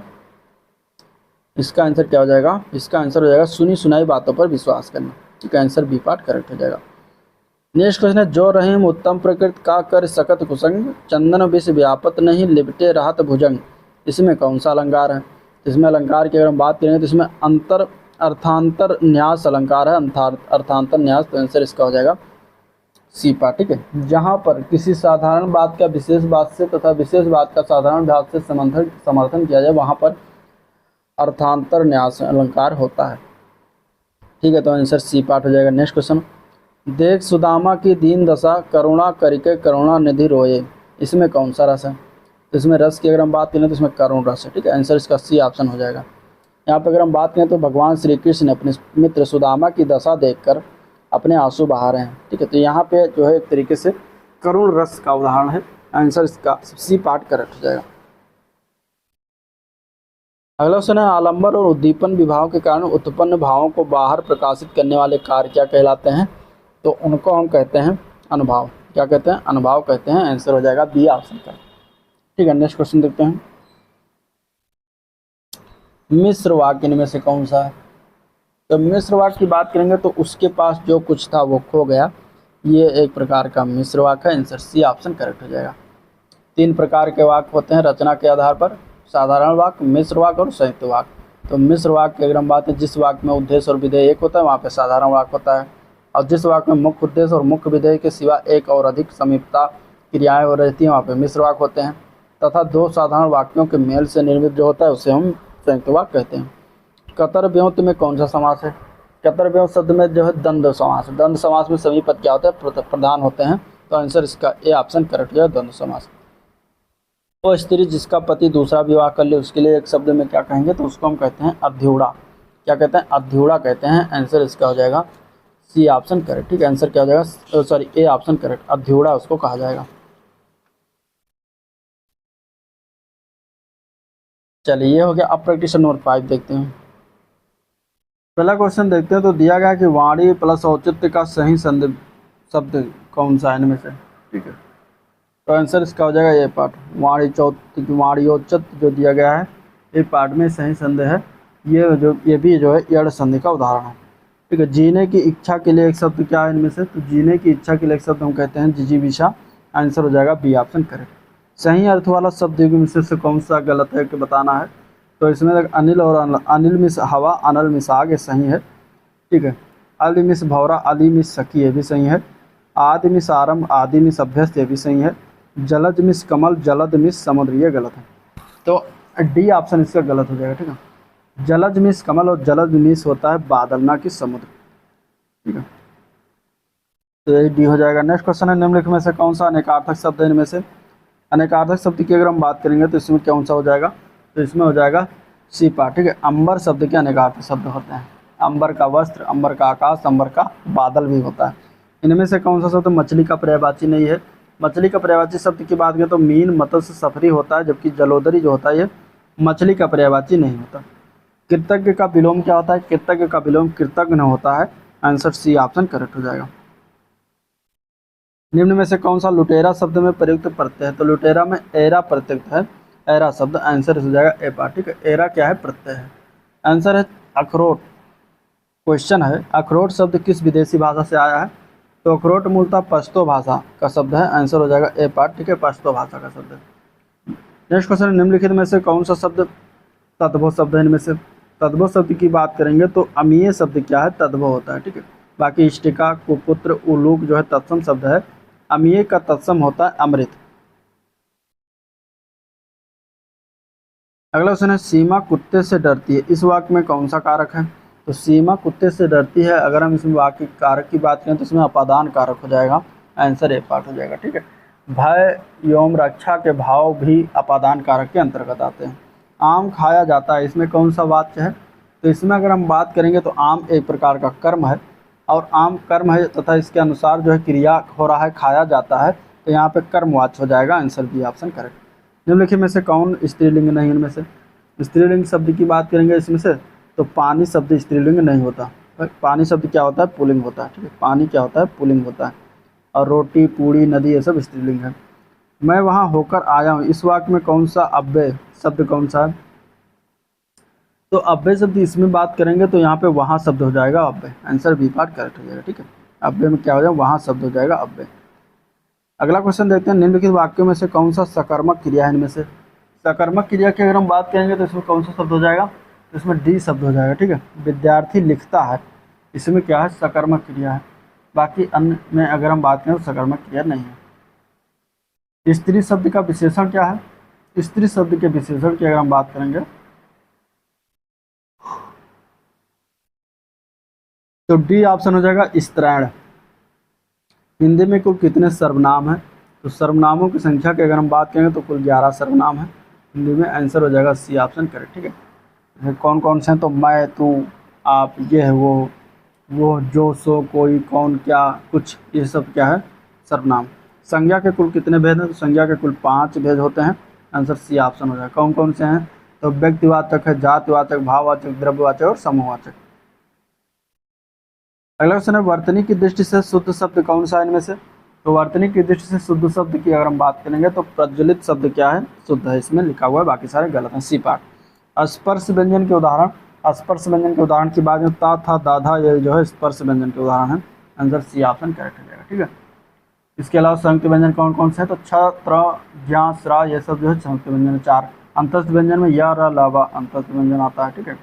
इसका आंसर क्या हो जाएगा? इसका आंसर हो जाएगा सुनी सुनाई बातों पर विश्वास करना। ठीक है, आंसर बी पार्ट करेक्ट हो जाएगा। नेक्स्ट क्वेश्चन है जो रहीम उत्तम प्रकृति का कर सकत कुसंग, चंदन विष व्यापत नहीं लिपटे राहत भुजंग, इसमें कौन सा अलंकार है? इसमें अलंकार की अगर हम बात करेंगे तो इसमें अर्थांतर न्यास अलंकार है, अर्थांतर न्यास। तो आंसर इसका हो जाएगा सी पार्ट। ठीक है, जहाँ पर किसी साधारण बात का विशेष बात से तथा विशेष बात का साधारण बात से समर्थन किया जाए वहाँ पर अर्थांतर न्यास अलंकार होता है। ठीक है, तो आंसर सी पार्ट हो जाएगा। नेक्स्ट क्वेश्चन, देख सुदामा की दीन दशा करुणा करके करुणा निधि रोए, इसमें कौन सा रस है? तो इसमें रस की अगर हम बात करें तो इसमें करुण रस है। ठीक है, आंसर इसका सी ऑप्शन हो जाएगा। यहाँ पर अगर हम बात करें तो भगवान श्री कृष्ण ने अपने मित्र सुदामा की दशा देखकर अपने आंसू बहा रहे हैं। ठीक है, तो यहाँ पे जो है एक तरीके से करुण रस का उदाहरण है। आंसर इसका सी पार्ट करेक्ट हो जाएगा। अगला क्वेश्चन है आलंबन और उद्दीपन विभाव के कारण उत्पन्न भावों को बाहर प्रकाशित करने वाले कार्य क्या कहलाते हैं? तो उनको हम कहते हैं अनुभाव। क्या कहते हैं? अनुभाव कहते हैं। आंसर हो जाएगा बी ऑप्शन का। ठीक है, नेक्स्ट क्वेश्चन देखते हैं। मिश्र वाक्य इनमें से कौन सा है? तो मिश्र वाक्य की बात करेंगे तो उसके पास जो कुछ था वो खो गया, ये एक प्रकार का मिश्र वाक्य है। आंसर सी ऑप्शन करेक्ट हो जाएगा। 3 प्रकार के वाक्य होते हैं रचना के आधार पर, साधारण वाक्य, मिश्र वाक्य और संयुक्त वाक्य। तो मिश्र वाक्य की अगर हम बात करें जिस वाक्य में उद्देश्य और विधेय एक होता है वहाँ पे साधारण वाक्य होता है, और जिस वाक्य में मुख्य उद्देश्य और मुख्य विधेय के सिवा एक और अधिक समीपता क्रियाएं हो रहती हैं वहाँ पे मिश्र वाक्य होते हैं। तथा 2 साधारण वाक्यों के मेल से निर्मित जो होता है उसे हम संयुक्त वाक्य कहते हैं। कतर व्योत में कौन सा समास है? कतर व्योत शब्द में जो है द्वंद्व समास। द्वंद्व समास में सभी पद क्या होते हैं? प्रधान होते हैं। तो आंसर इसका ए ऑप्शन करेक्ट हो जाए द्वंद्व समास। वो स्त्री जिसका पति दूसरा विवाह कर ले उसके लिए एक शब्द में क्या कहेंगे? तो उसको हम कहते हैं अध्यूढ़ा। क्या कहते हैं? अध्यूढ़ा कहते हैं। आंसर इसका हो जाएगा सी ऑप्शन करेक्ट। ठीक है, आंसर क्या हो जाएगा? सॉरी, ए ऑप्शन करेक्ट, अध्यूढ़ा उसको कहा जाएगा। चलिए ये हो गया। अब प्रैक्टिस नंबर 5 देखते हैं। पहला क्वेश्चन देखते हैं। तो दिया गया कि वाणी प्लस औचित्य का सही शब्द कौन सा है इनमें से? ठीक है, तो आंसर इसका हो जाएगा ये पार्ट। वाणियोचित्य जो दिया गया है ये पार्ट में सही संधि है। ये भी जो है यड़ संधि का उदाहरण है। ठीक है, जीने की इच्छा के लिए एक शब्द क्या है इनमें से? तो जीने की इच्छा के लिए एक शब्द हम कहते हैं जिजीविषा। आंसर हो जाएगा बी ऑप्शन करेक्ट। सही अर्थ वाला शब्द में से कौन सा गलत है कि बताना है। तो इसमें अनिल और अनिल मिस हवा, अनल मिस आग, ये सही है। ठीक है, अली मिस भौरा, अली मिस सखी, ये भी सही है। आदि मिस आरम्भ, आदि मिस अभ्यस्त, ये भी सही है। जलज मिस कमल, जलद मिस समुद्र, ये गलत है। तो डी ऑप्शन इसका गलत हो जाएगा, ठीक है। जलज मीन्स कमल और जलज मीन्स होता है बादल, ना कि समुद्र, ठीक है। तो यही डी हो जाएगा। नेक्स्ट क्वेश्चन है, निम्नलिखित में से कौन सा अनेकार्थक शब्द है इनमें से? अनेकार्थक शब्द की अगर हम बात करेंगे तो इसमें कौन सा हो जाएगा? तो इसमें हो जाएगा सी पार्ट, ठीक है। अंबर शब्द के अनेकार्थक शब्द होते हैं। अंबर का वस्त्र, अंबर का आकाश, अंबर का बादल भी होता है। इनमें से कौन सा शब्द मछली का पर्यायवाची नहीं है? मछली का पर्यायवाची शब्द की बात करें तो मीन, मत्स्य, सफरी होता है, जबकि जलोदरी जो होता है ये मछली का पर्यायवाची नहीं होता। कृतज्ञ का विलोम क्या होता है? कृतज्ञ का विलोम कृतज्ञ होता है। आंसर सी ऑप्शन करेक्ट हो जाएगा। निम्न में से कौन सा लुटेरा शब्द में प्रयुक्त प्रत्यय है? तो लुटेरा में एरा प्रत्ययुक्त है, एरा शब्द। आंसर हो जाएगा ए पार्ट, ठीक है। एरा क्या है? प्रत्यय है। आंसर है अखरोट। क्वेश्चन है, अखरोट शब्द किस विदेशी भाषा से आया है? तो अखरोट मूलतः पश्तो भाषा का शब्द है। आंसर हो जाएगा ए पार्ट, ठीक है। पश्तो भाषा का शब्द है। नेक्स्ट क्वेश्चन, निम्नलिखित में से कौन सा शब्द तद्भव शब्द है? इनमें से तद्भव शब्द की बात करेंगे तो अमीय शब्द क्या है? तद्भव होता है, ठीक है। बाकी इष्टिका, कुपुत्र, उलूक जो है तत्सम शब्द है। अमीय का तत्सम होता है अमृत। अगला क्वेश्चन है, सीमा कुत्ते से डरती है, इस वाक्य में कौन सा कारक है? तो सीमा कुत्ते से डरती है, अगर हम इसमें वाक्य कारक की बात करें तो इसमें अपादान कारक हो जाएगा। आंसर ए पार्ट हो जाएगा, ठीक है। भय एवं रक्षा के भाव भी अपादान कारक के अंतर्गत आते हैं। आम खाया जाता है, इसमें कौन सा वाक्य है? तो इसमें अगर हम बात करेंगे तो आम एक प्रकार का कर्म है, और आम कर्म है तथा इसके अनुसार जो है क्रिया हो रहा है, खाया जाता है, तो यहाँ पे कर्मवाच्य हो जाएगा। Answer B option correct. निम्नलिखित में से कौन स्त्रीलिंग नहीं? इनमें से स्त्रीलिंग शब्द की बात करेंगे इसमें से तो पानी शब्द स्त्रीलिंग नहीं होता। पानी शब्द क्या होता है? पुल्लिंग होता है, ठीक है। पानी क्या होता है? पुल्लिंग होता है। और रोटी, पूड़ी, नदी ये सब स्त्रीलिंग है। मैं वहाँ होकर आया हूँ, इस वाक्य में कौन सा अव्यय शब्द कौन सा है? तो अव्यय शब्द इसमें बात करेंगे तो यहाँ पे वहाँ शब्द हो जाएगा अव्यय। आंसर बी पार्ट करेक्ट हो जाएगा, ठीक है। अव्यय में क्या हो जाएगा? वहाँ शब्द हो जाएगा अव्यय। अगला क्वेश्चन देखते हैं, निम्नलिखित वाक्यों में से कौन सा सकर्मक क्रिया है? इनमें से सकर्मक क्रिया की अगर हम बात करेंगे तो इसमें कौन सा शब्द हो जाएगा? तो इसमें डी शब्द हो जाएगा, ठीक है। विद्यार्थी लिखता है, इसमें क्या है? सकर्मक क्रिया है। बाकी अन्य में अगर हम बात करें तो सकर्मक क्रिया नहीं है। स्त्री शब्द का विशेषण क्या है? स्त्री शब्द के विशेषण की अगर हम बात करेंगे तो डी ऑप्शन हो जाएगा स्त्रैण। हिंदी में कुल कितने सर्वनाम हैं? तो सर्वनामों की संख्या की अगर हम बात करेंगे तो कुल 11 सर्वनाम है हिंदी में। आंसर हो जाएगा सी ऑप्शन करेक्ट, ठीक है। कौन कौन से हैं? तो मैं, तू, आप, ये है, वो, जो, सो, कोई, कौन, क्या, कुछ, ये सब क्या है? सर्वनाम। संज्ञा के कुल कितने भेद हैं? तो संज्ञा के कुल 5 भेद होते हैं। आंसर सी ऑप्शन हो जाएगा। कौन कौन से हैं? तो व्यक्तिवाचक है, जातिवाचक, भाववाचक, द्रव्यवाचक और समूहवाचक। अगला क्वेश्चन है, वर्तनी की दृष्टि से शुद्ध शब्द कौन सा है इनमें से? तो वर्तनी की दृष्टि से शुद्ध शब्द की अगर हम बात करेंगे तो प्रज्वलित शब्द क्या है? शुद्ध है। इसमें लिखा हुआ है, बाकी सारे गलत हैं। C part. स्पर्श व्यंजन के उदाहरण, स्पर्श व्यंजन के उदाहरण की बात में ता, था, दाधा ये जो है स्पर्श व्यंजन के उदाहरण है। आंसर सी ऑप्शन करेक्ट हो जाएगा, ठीक है। इसके अलावा संयुक्त व्यंजन कौन कौन से हैं? तो छ, त्र, ज्ञ, श्रा ये सब जो है संयुक्त व्यंजन 4। अंतस्थ व्यंजन में य, र, ल, व अंतस्थ व्यंजन आता है, ठीक है।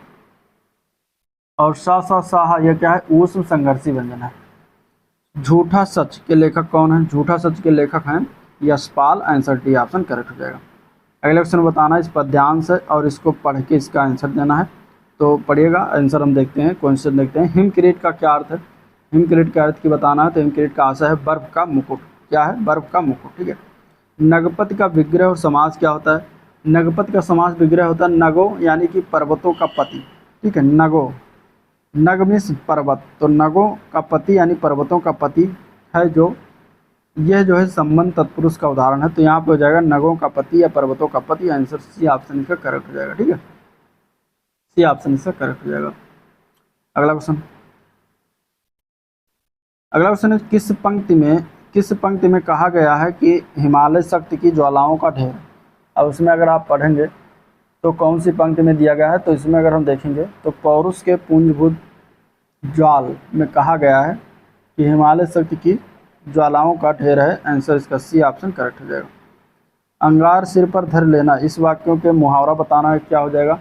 और सा, सा, साहा ये क्या है? ऊष्म संघर्षी व्यंजन है। झूठा सच के लेखक कौन है? झूठा सच के लेखक हैं Yashpal. Answer D option correct हो जाएगा। अगले क्वेश्चन बताना इस पद्यांश है और इसको पढ़ के इसका आंसर देना है, तो पढ़िएगा। आंसर हम देखते हैं, क्वेश्चन देखते हैं। हिमकिरीट का क्या अर्थ है? हिमकिरीट के अर्थ की बताना है तो हिमकिरीट का आशय है बर्फ का मुकुट। क्या है? बर्फ का मुकुट, ठीक है। नगपति का विग्रह और समास क्या होता है? नगपति का समास विग्रह होता है नगो यानी कि पर्वतों का पति, ठीक है। नगो, नग मीन्स पर्वत, तो नगों का पति यानी पर्वतों का पति है जो, यह जो है संबंध तत्पुरुष का उदाहरण है। तो यहाँ पे हो जाएगा नगों का पति या पर्वतों का पति। आंसर सी ऑप्शन इसका करेक्ट हो जाएगा, ठीक है। सी ऑप्शन इसका करेक्ट हो जाएगा। अगला क्वेश्चन है, किस पंक्ति में कहा गया है कि हिमालय शक्ति की ज्वालाओं का ढेर? अब उसमें अगर आप पढ़ेंगे तो कौन सी पंक्ति में दिया गया है? तो इसमें अगर हम देखेंगे तो पौरुष के पुंजभूत ज्वाल में कहा गया है कि हिमालय शक्ति की ज्वालाओं का ढेर है। आंसर इसका सी ऑप्शन करेक्ट हो जाएगा। अंगार सिर पर धर लेना, इस वाक्यों के मुहावरा बताना है, क्या हो जाएगा?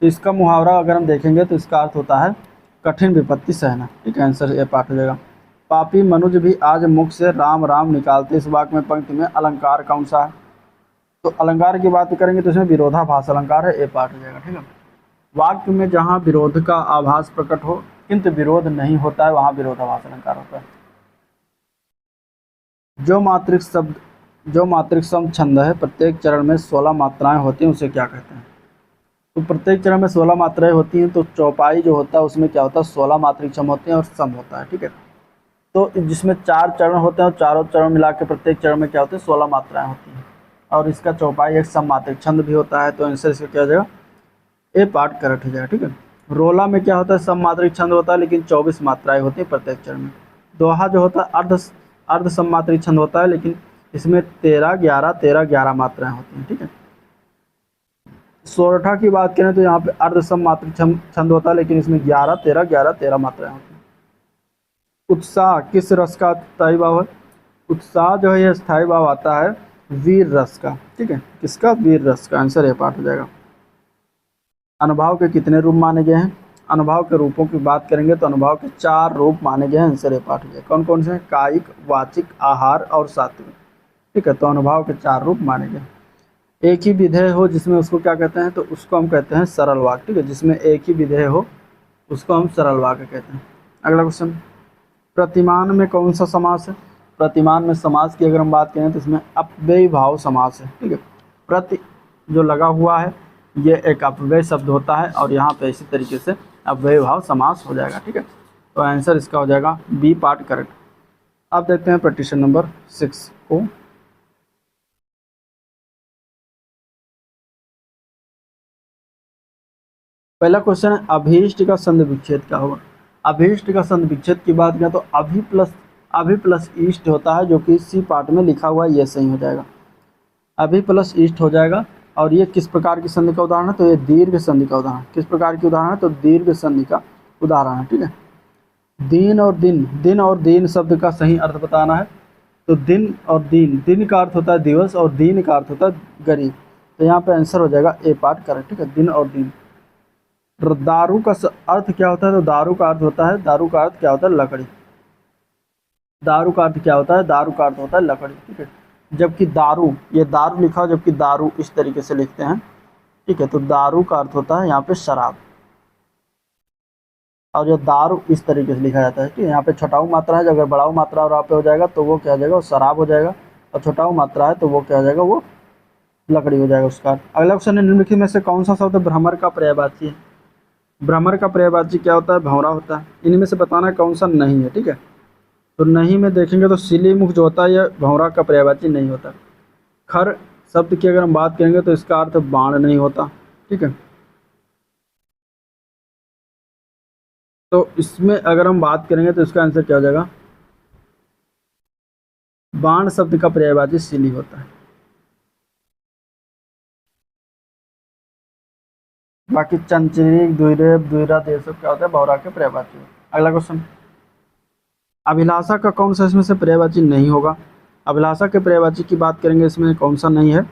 तो इसका मुहावरा अगर हम देखेंगे तो इसका अर्थ होता है कठिन विपत्ति सहना, ठीक है। आंसर ए पार्ट हो जाएगा। पापी मनुज भी आज मुख से राम राम निकालते, इस वाक्य में पंक्ति में अलंकार कौन सा है? तो अलंकार की बात करेंगे तो इसमें विरोधाभास अलंकार है, ए पार्ट हो जाएगा। ठीक है, वाक्य में जहाँ विरोध का आभास प्रकट हो किंतु विरोध नहीं होता है वहाँ विरोधाभास अलंकार होता है। जो मात्रिक सम छंद है प्रत्येक चरण में 16 मात्राएं होती हैं उसे क्या कहते हैं? तो प्रत्येक चरण में 16 मात्राएं होती हैं, तो चौपाई जो होता है उसमें क्या होता है 16 मात्रिक सम होते हैं और सम होता है। ठीक है, तो जिसमें 4 चरण होते हैं और चारों चरण मिला के प्रत्येक चरण में क्या होते हैं 16 मात्राएं होती हैं और इसका चौपाई एक सम मात्रिक छंद भी होता है। तो आंसर इसका क्या हो जाएगा? ए पार्ट करेक्ट हो जाएगा। ठीक है, रोला में क्या होता है सम मात्रिक छंद होता है लेकिन 24 मात्राएं होती हैं प्रत्येक चरण में। दोहा जो होता है अर्ध सम मात्रिक छंद होता है लेकिन इसमें 13 11 13 11 मात्राएं होती हैं। ठीक है, सोरठा की बात करें तो यहाँ पे अर्ध सम मात्रिक छंद होता है लेकिन इसमें 11 13 11 13 मात्राएं होती हैं। उत्साह किस रस का स्थायी भाव है? उत्साह जो है यह स्थायी भाव आता है वीर रस का। ठीक है, किसका? वीर रस का। आंसर ए पार्ट हो जाएगा। अनुभाव के कितने रूप माने गए हैं? अनुभाव के रूपों की बात करेंगे तो अनुभाव के 4 रूप माने गए हैं। आंसर ए पार्ट हो जाएगा। कौन कौन से हैं? कायिक, वाचिक, आहार और सात्विक। ठीक है, तो अनुभाव के 4 रूप माने गए। एक ही विधेय हो जिसमें उसको क्या कहते हैं? तो उसको हम कहते हैं सरल वाक्य। ठीक है, जिसमें एक ही विधेय हो उसको हम सरल वाक्य कहते हैं। अगला क्वेश्चन, प्रतिमान में कौन सा समास है? प्रतिमान में समास की अगर हम बात करें तो इसमें अपव्ययी भाव समास है। ठीक है, प्रति जो लगा हुआ है ये एक अपव्यय शब्द होता है और यहाँ पे इसी तरीके से अपव्ययी भाव समास हो जाएगा। ठीक है, तो आंसर इसका हो जाएगा बी पार्ट करेक्ट। अब देखते हैं प्रश्न नंबर 6 को। पहला क्वेश्चन है अभीष्ट का संधि विच्छेद क्या होगा? अभीष्ट का संधि विच्छेद की बात करें तो अभि प्लस ईष्ट होता है जो कि सी पार्ट में लिखा हुआ है, ये सही हो जाएगा। अभि प्लस ईष्ट हो जाएगा। और ये किस प्रकार की संधि का उदाहरण है? तो ये दीर्घ संधि का उदाहरण। किस प्रकार की उदाहरण है? तो दीर्घ संधि का उदाहरण है। ठीक है, दिन और दीन शब्द का सही अर्थ बताना है। तो दिन और दिन का अर्थ होता है दिवस और दीन का अर्थ होता है गरीब। तो यहाँ पे आंसर हो जाएगा ए पार्ट करेक्ट। ठीक है, दिन और दीन। दारू का अर्थ क्या होता है? तो दारू का अर्थ होता है, दारू का अर्थ क्या होता है? लकड़ी। दारू का अर्थ क्या होता है? दारू का अर्थ होता है लकड़ी। ठीक है, जबकि दारू, ये दारू लिखा हो जबकि दारू इस तरीके से लिखते हैं। ठीक है, तो दारू का अर्थ होता है यहाँ पे शराब और जो दारू इस तरीके से लिखा जाता है। ठीक है, यहाँ पे छोटाऊ मात्रा है, अगर बड़ाऊ मात्रा और यहाँ पे हो जाएगा तो वो क्या हो जाएगा? वो शराब हो जाएगा। और छोटाऊ मात्रा है तो वो क्या हो जाएगा? वो लकड़ी हो जाएगा उसका। अगला क्वेश्चन है निम्नलिखित में से कौन सा शब्द भ्रमर का पर्यायवाची है? भ्रमर का पर्यायवाची क्या होता है? भंवरा होता है। इनमें से बताना है कौन सा नहीं है। ठीक है, तो नहीं में देखेंगे तो सिली मुख जो होता है यह भंवरा का पर्यायवाची नहीं होता। खर शब्द की अगर हम बात करेंगे तो इसका अर्थ बाण नहीं होता। ठीक है, तो इसमें अगर हम बात करेंगे तो इसका आंसर क्या हो जाएगा? बाण शब्द का पर्यायवाची सिली होता है। बाकी चंचरीक, द्विरेफ, द्विरथ ये सब क्या होता है? भंवरा के पर्यायवाची। अगला क्वेश्चन, अभिलाषा का कौन सा इसमें से पर्यायवाची नहीं होगा? अभिलाषा के पर्यायवाची की बात करेंगे इसमें कौन सा नहीं है?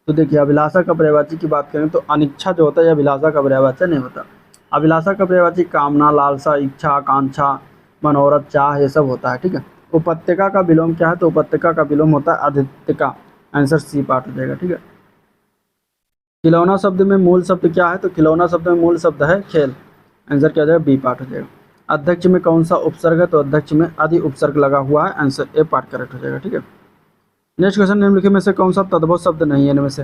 तो देखिए अभिलाषा का पर्यायवाची की बात करें तो अनिच्छा जो होता है यह अभिलाषा का पर्यायवाची नहीं होता। अभिलाषा का पर्यायवाची कामना, लालसा, इच्छा, आकांक्षा, मनोरथ, चाह ये सब होता है। ठीक है, उपत्यका का विलोम क्या है? तो उपत्यका का विलोम होता है अधित्यका। आंसर सी पार्ट हो जाएगा। ठीक है, खिलौना शब्द में मूल शब्द क्या है? तो खिलौना शब्द में मूल शब्द है खेल। आंसर क्या हो जाएगा? बी पार्ट हो जाएगा। अध्यक्ष में कौन सा उपसर्ग है? तो अध्यक्ष में अधि उपसर्ग लगा हुआ है। आंसर ए पार्ट करेक्ट हो जाएगा। ठीक है, नेक्स्ट क्वेश्चन, निम्नलिखित में से कौन सा तद्भव शब्द नहीं है? इनमें से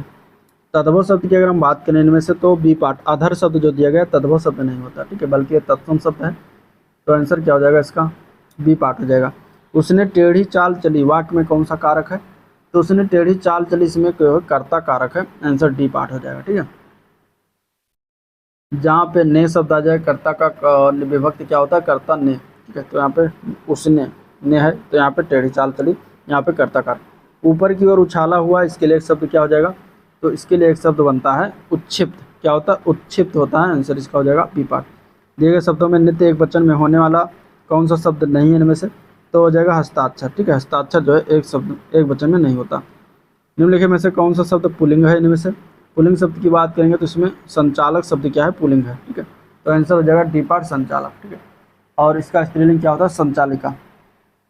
तद्भव शब्द की अगर हम बात करें इनमें से तो बी पार्ट अधर शब्द जो दिया गया तद्भव शब्द नहीं होता। ठीक है, बल्कि ये तत्सम शब्द है। तो आंसर क्या हो जाएगा इसका? बी पार्ट हो जाएगा। उसने टेढ़ी चाल चली वाक्य में कौन सा कारक है? तो उसने टेढ़ी चाल चली इसमें कर्ता कारक है। आंसर डी पार्ट हो जाएगा। ठीक है, जहाँ पे ने शब्द आ जाए कर्ता का विभक्ति क्या होता है? कर्ता ने। ठीक है, तो यहाँ पे उसने ने है तो यहाँ पे टेढ़ी चाल चली, यहाँ पे कर्ता कारक। ऊपर की ओर उछाला हुआ, इसके लिए एक शब्द क्या हो जाएगा? तो इसके लिए एक शब्द बनता है उत्क्षिप्त। क्या होता है? उत्क्षिप्त होता है। आंसर इसका हो जाएगा बी पार्ट। दिए गए शब्दों में नित्य एक वचन में होने वाला कौन सा शब्द नहीं है इनमें से? तो हो जाएगा हस्ताक्षर। ठीक है, हस्ताक्षर जो है एक शब्द एक वचन में नहीं होता। निम्नलिखित में से कौन सा शब्द पुल्लिंग है? इनमें से पुल्लिंग शब्द की बात करेंगे तो इसमें संचालक शब्द क्या है? पुल्लिंग है। ठीक है, तो आंसर हो जाएगा डी पार्ट संचालक। ठीक है, और इसका स्त्रीलिंग क्या होता है? संचालिका।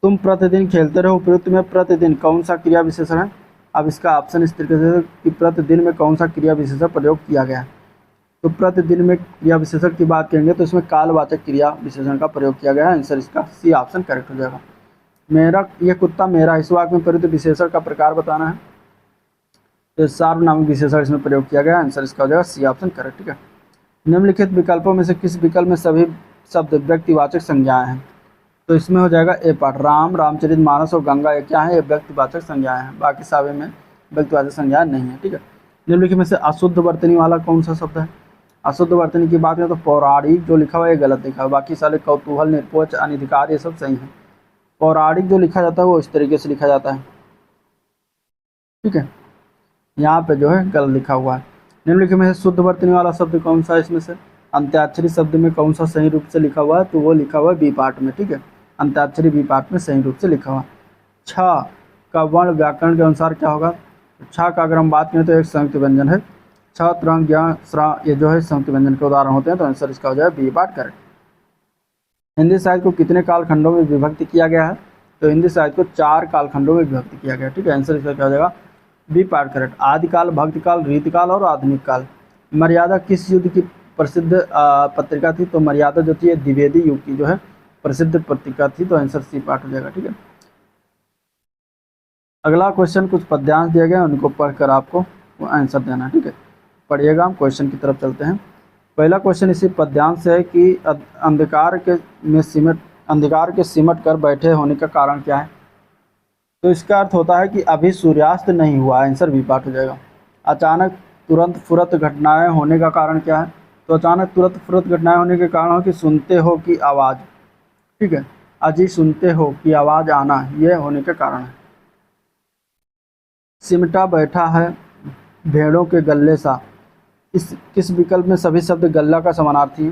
तुम प्रतिदिन खेलते रहो उपयुक्त में प्रतिदिन कौन सा क्रिया विशेषण है? अब इसका ऑप्शन इस तरीके से कि प्रतिदिन में कौन सा क्रिया विशेषण प्रयोग किया गया है। तो प्रतिदिन में क्रिया विशेषण की बात करेंगे तो इसमें कालवाचक क्रिया विशेषण का प्रयोग किया गया है। आंसर इसका सी ऑप्शन करेक्ट हो जाएगा। मेरा ये कुत्ता मेरा, इस वाक्य में प्रयुक्त विशेषण का प्रकार बताना है, तो सार्वनामिक विशेषण इसमें प्रयोग किया गया है। आंसर इसका हो जाएगा सी ऑप्शन करेक्ट। ठीक है, निम्नलिखित विकल्पों में से किस विकल्प में सभी शब्द व्यक्तिवाचक संज्ञाएं हैं। तो इसमें हो जाएगा ए पार्ट, राम, रामचरितमानस और गंगा ये क्या है, ये व्यक्तिवाचक संज्ञाएं हैं, बाकी सभी में व्यक्तिवाचक संज्ञाएं नहीं है। ठीक है, निम्नलिखित में से अशुद्ध वर्तनी वाला कौन सा शब्द है। अशुद्ध वर्तनी की बात करें तो पौराणिक जो लिखा हुआ है ये गलत लिखा हुआ है, बाकी सारे कौतूहल, निरपोच, अनधिकार ये सब सही है। पौराणिक जो लिखा जाता है वो इस तरीके से लिखा जाता है। ठीक है, यहाँ पे जो है गलत लिखा हुआ है। निम्नलिखित में से शुद्ध वर्तनी वाला शब्द कौन सा है, इसमें से अंत्याक्षरी शब्द में कौन सा सही रूप से लिखा हुआ है, तो वो लिखा हुआ है बी पार्ट में। ठीक है, अंत्याक्षरी बी पार्ट में सही रूप से लिखा हुआ। छ का वर्ण व्याकरण के अनुसार क्या होगा। छ का अगर हम बात करें तो एक संयुक्त व्यंजन है। छ, त्रंग, ज्ञ, स्रा ये जो है संयुक्त व्यंजन के उदाहरण होते हैं, तो आंसर इसका हो जाए बी पार्ट करेक्ट। हिंदी साहित्य को कितने कालखंडों में विभक्त किया गया है, तो हिंदी साहित्य को 4 कालखंडों में विभक्त किया गया है। ठीक है, आंसर इसका क्या हो जाएगा बी पार्ट करेक्ट। आदिकाल, भक्तकाल, रीतिकाल और आधुनिक काल। मर्यादा किस युद्ध की प्रसिद्ध पत्रिका थी, तो मर्यादा जो थी द्विवेदी युग की जो है प्रसिद्ध पत्रिका थी, तो आंसर सी पार्ट हो जाएगा। ठीक है, अगला क्वेश्चन कुछ पद्यांश दिए गए उनको पढ़कर आपको आंसर देना। ठीक है, पढ़िएगा, हम क्वेश्चन की तरफ चलते हैं। पहला क्वेश्चन इसी पद्यांश से है कि अंधकार के सिमट कर बैठे होने का कारण क्या है। तो इसका अर्थ होता है कि अभी सूर्यास्त नहीं हुआ, आंसर बी पार्ट हो जाएगा। अचानक तुरंत फुरत घटनाएं होने का कारण क्या है, तो अचानक तुरंत फुरत घटनाएं होने के कारण हो कि सुनते हो की आवाज़। ठीक है, अजी सुनते हो की आवाज़ आना, ये होने के कारण है। सिमटा बैठा है भेड़ों के गल्ले सा, इस किस विकल्प में सभी शब्द गल्ला का समानार्थी है।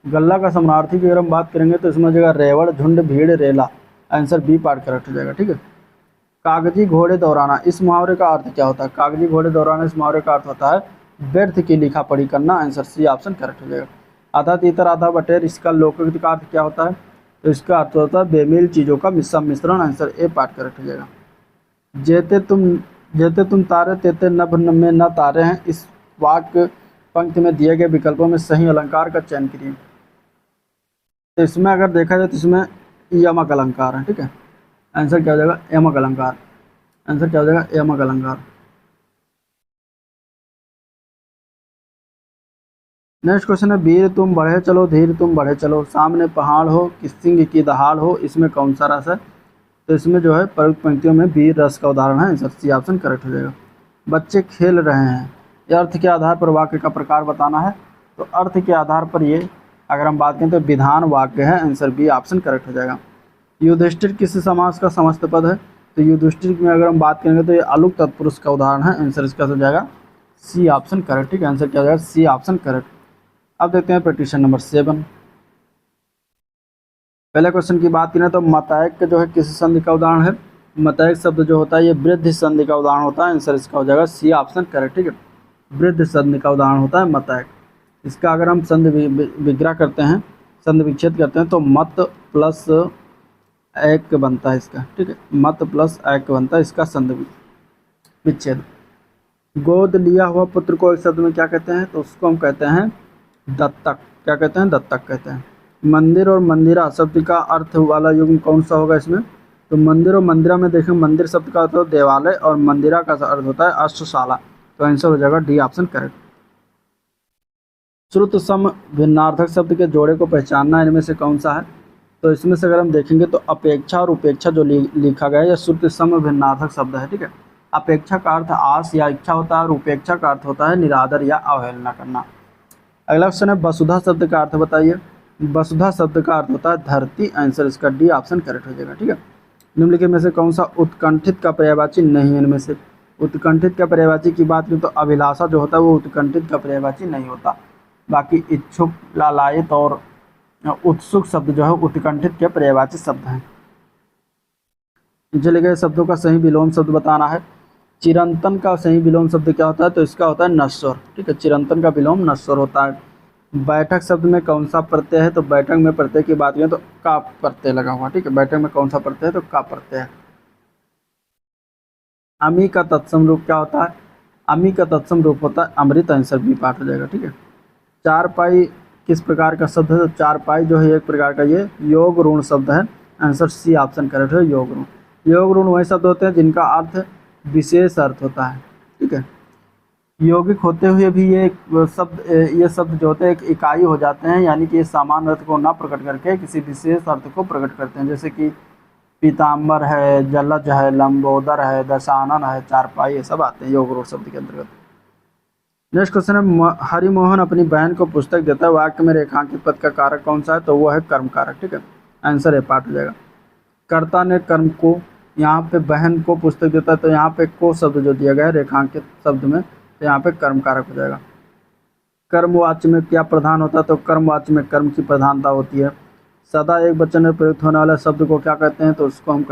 गल्ला का समानार्थी की अगर हम बात करेंगे तो इसमें हो जाएगा रेवड़, झुंड, भीड़, रेला, आंसर बी पार्ट करेक्ट हो जाएगा। ठीक है, कागजी घोड़े दौड़ाना, इस मुहावरे का अर्थ क्या होता है। कागजी घोड़े दौड़ाना इस मुहावरे का अर्थ होता है व्यर्थ की लिखा पढ़ी करना, आंसर सी ऑप्शन करेक्ट हो जाएगा। आधा तीतर आधा बटेर, इसका लौकिक का अर्थ क्या होता है, तो इसका अर्थ होता है बेमेल चीज़ों का मिश्रण, आंसर ए पार्ट करेक्ट हो जाएगा। जेते तुम तारे तेते नभ में न तारे हैं, इस वाक्य पंक्ति में दिए गए विकल्पों में सही अलंकार का चयन करिए। तो इसमें अगर देखा जाए तो इसमें यमक अलंकार है। ठीक है, आंसर क्या हो जाएगा यमक अलंकार, आंसर क्या हो जाएगा यमक अलंकार। नेक्स्ट क्वेश्चन है वीर तुम बढ़े चलो धीर तुम बढ़े चलो, सामने पहाड़ हो कि सिंह की दहाड़ हो, इसमें कौन सा रस है। तो इसमें जो है प्रयुक्त पंक्तियों में वीर रस का उदाहरण है, आंसर सी ऑप्शन करेक्ट हो जाएगा। बच्चे खेल रहे हैं, ये अर्थ के आधार पर वाक्य का प्रकार बताना है। तो अर्थ के आधार पर ये अगर हम बात करें तो विधान वाक्य है, आंसर बी ऑप्शन करेक्ट हो जाएगा। युधिष्ठिर किस समास का समस्त पद है, तो युधिष्ठिर में अगर हम बात करेंगे तो ये अलुक तत्पुरुष का उदाहरण है, आंसर इसका हो जाएगा सी ऑप्शन करेक्ट। ठीक है, आंसर क्या हो जाएगा सी ऑप्शन करेक्ट। अब देखते हैं प्रश्न नंबर 7। पहले क्वेश्चन की बात करें तो मतैक जो है किस संधि का उदाहरण है। मतैक शब्द जो होता है ये वृद्धि संधि का उदाहरण होता है, आंसर इसका हो जाएगा सी ऑप्शन करेक्ट। ठीक है, वृद्धि संधि का उदाहरण होता है मतैक। इसका अगर हम संधि विग्रह करते हैं, संधि विच्छेद करते हैं तो मत प्लस एक बनता है इसका। ठीक है, मत प्लस एक बनता है इसका संधि विच्छेद। गोद लिया हुआ पुत्र को एक शब्द में क्या कहते हैं, तो उसको हम कहते हैं दत्तक। क्या कहते हैं, दत्तक कहते हैं। मंदिर और मंदिरा शब्द का अर्थ वाला युग्म कौन सा होगा इसमें, तो मंदिर और मंदिरा में देखें मंदिर शब्द का अर्थ होता है देवालय और मंदिरा का अर्थ होता है अष्टशाला, तो आंसर हो जाएगा डी ऑप्शन करेक्ट। श्रुत सम भिन्नार्थक शब्द के जोड़े को पहचानना इनमें से कौन सा है, तो इसमें से अगर हम देखेंगे तो अपेक्षा और उपेक्षा जो लिखा गया है यह श्रुत सम भिन्नार्थक शब्द है। ठीक है, अपेक्षा का अर्थ आस या इच्छा होता है और उपेक्षा का अर्थ होता है निरादर या अवहेलना करना। अगला क्वेश्चन है वसुधा शब्द का अर्थ बताइए। वसुधा शब्द का अर्थ होता है धरती, आंसर इसका डी ऑप्शन करेक्ट हो जाएगा। ठीक है, निम्नलिखित में से कौन सा उत्कंठित का पर्यायवाची नहीं है। इनमें से उत्कंठित का पर्यायवाची की बात करें तो अभिलाषा जो होता है वो उत्कंठित का पर्यायवाची नहीं होता। बाकी इच्छुक, लालायित और उत्सुक शब्द जो है उत्कंठित के पर्यायवाची शब्द हैं। चले गए शब्दों का सही विलोम शब्द बताना है। चिरंतन का सही विलोम शब्द क्या होता है, तो इसका होता है नश्वर। ठीक है, चिरंतन का विलोम नश्वर होता है। बैठक शब्द में कौन सा प्रत्यय है, तो बैठक में प्रत्यय की बात करें तो का प्रत्यय लगा हुआ। ठीक है, बैठक में कौन सा प्रत्यय है, तो का प्रत्यय है। अमी का तत्सम रूप क्या होता है? अमी का तत्सम रूप होता है अमृत। आंसर बी पार्ट हो जाएगा। ठीक है। चारपाई किस प्रकार का शब्द है? तो चारपाई जो है एक प्रकार का ये योग ऋण शब्द है। आंसर सी ऑप्शन करेक्ट है, योग ऋण। योग ऋण वही शब्द होते हैं जिनका अर्थ विशेष अर्थ होता है। ठीक है। यौगिक होते हुए भी ये शब्द जो होते हैं एक इकाई हो जाते हैं, यानी कि ये सामान्य अर्थ को न प्रकट करके किसी विशेष अर्थ को प्रकट करते हैं। जैसे कि पीताम्बर है, जलज है, लंबोदर है, दशानन है, चारपाई, ये सब आते हैं योग ऋण शब्द के अंतर्गत। नेक्स्ट क्वेश्चन है, हरिमोहन अपनी बहन को पुस्तक देता है, वाक्य में रेखांकित पद का कारक कौन सा है? तो वो है कर्म कारक। ठीक है। आंसर ए पार्ट हो जाएगा। कर्ता ने कर्म को, यहाँ पे बहन को पुस्तक देता है, तो यहाँ पे को शब्द जो दिया गया है रेखांकित शब्द में, तो यहाँ पे कर्म कारक हो जाएगा। कर्मवाच्य में क्या प्रधान होता है? तो कर्मवाच्य में कर्म की प्रधानता होती है। सदा एक वचन में प्रयुक्त होने वाले शब्द को क्या कहते हैं? तो उसको हम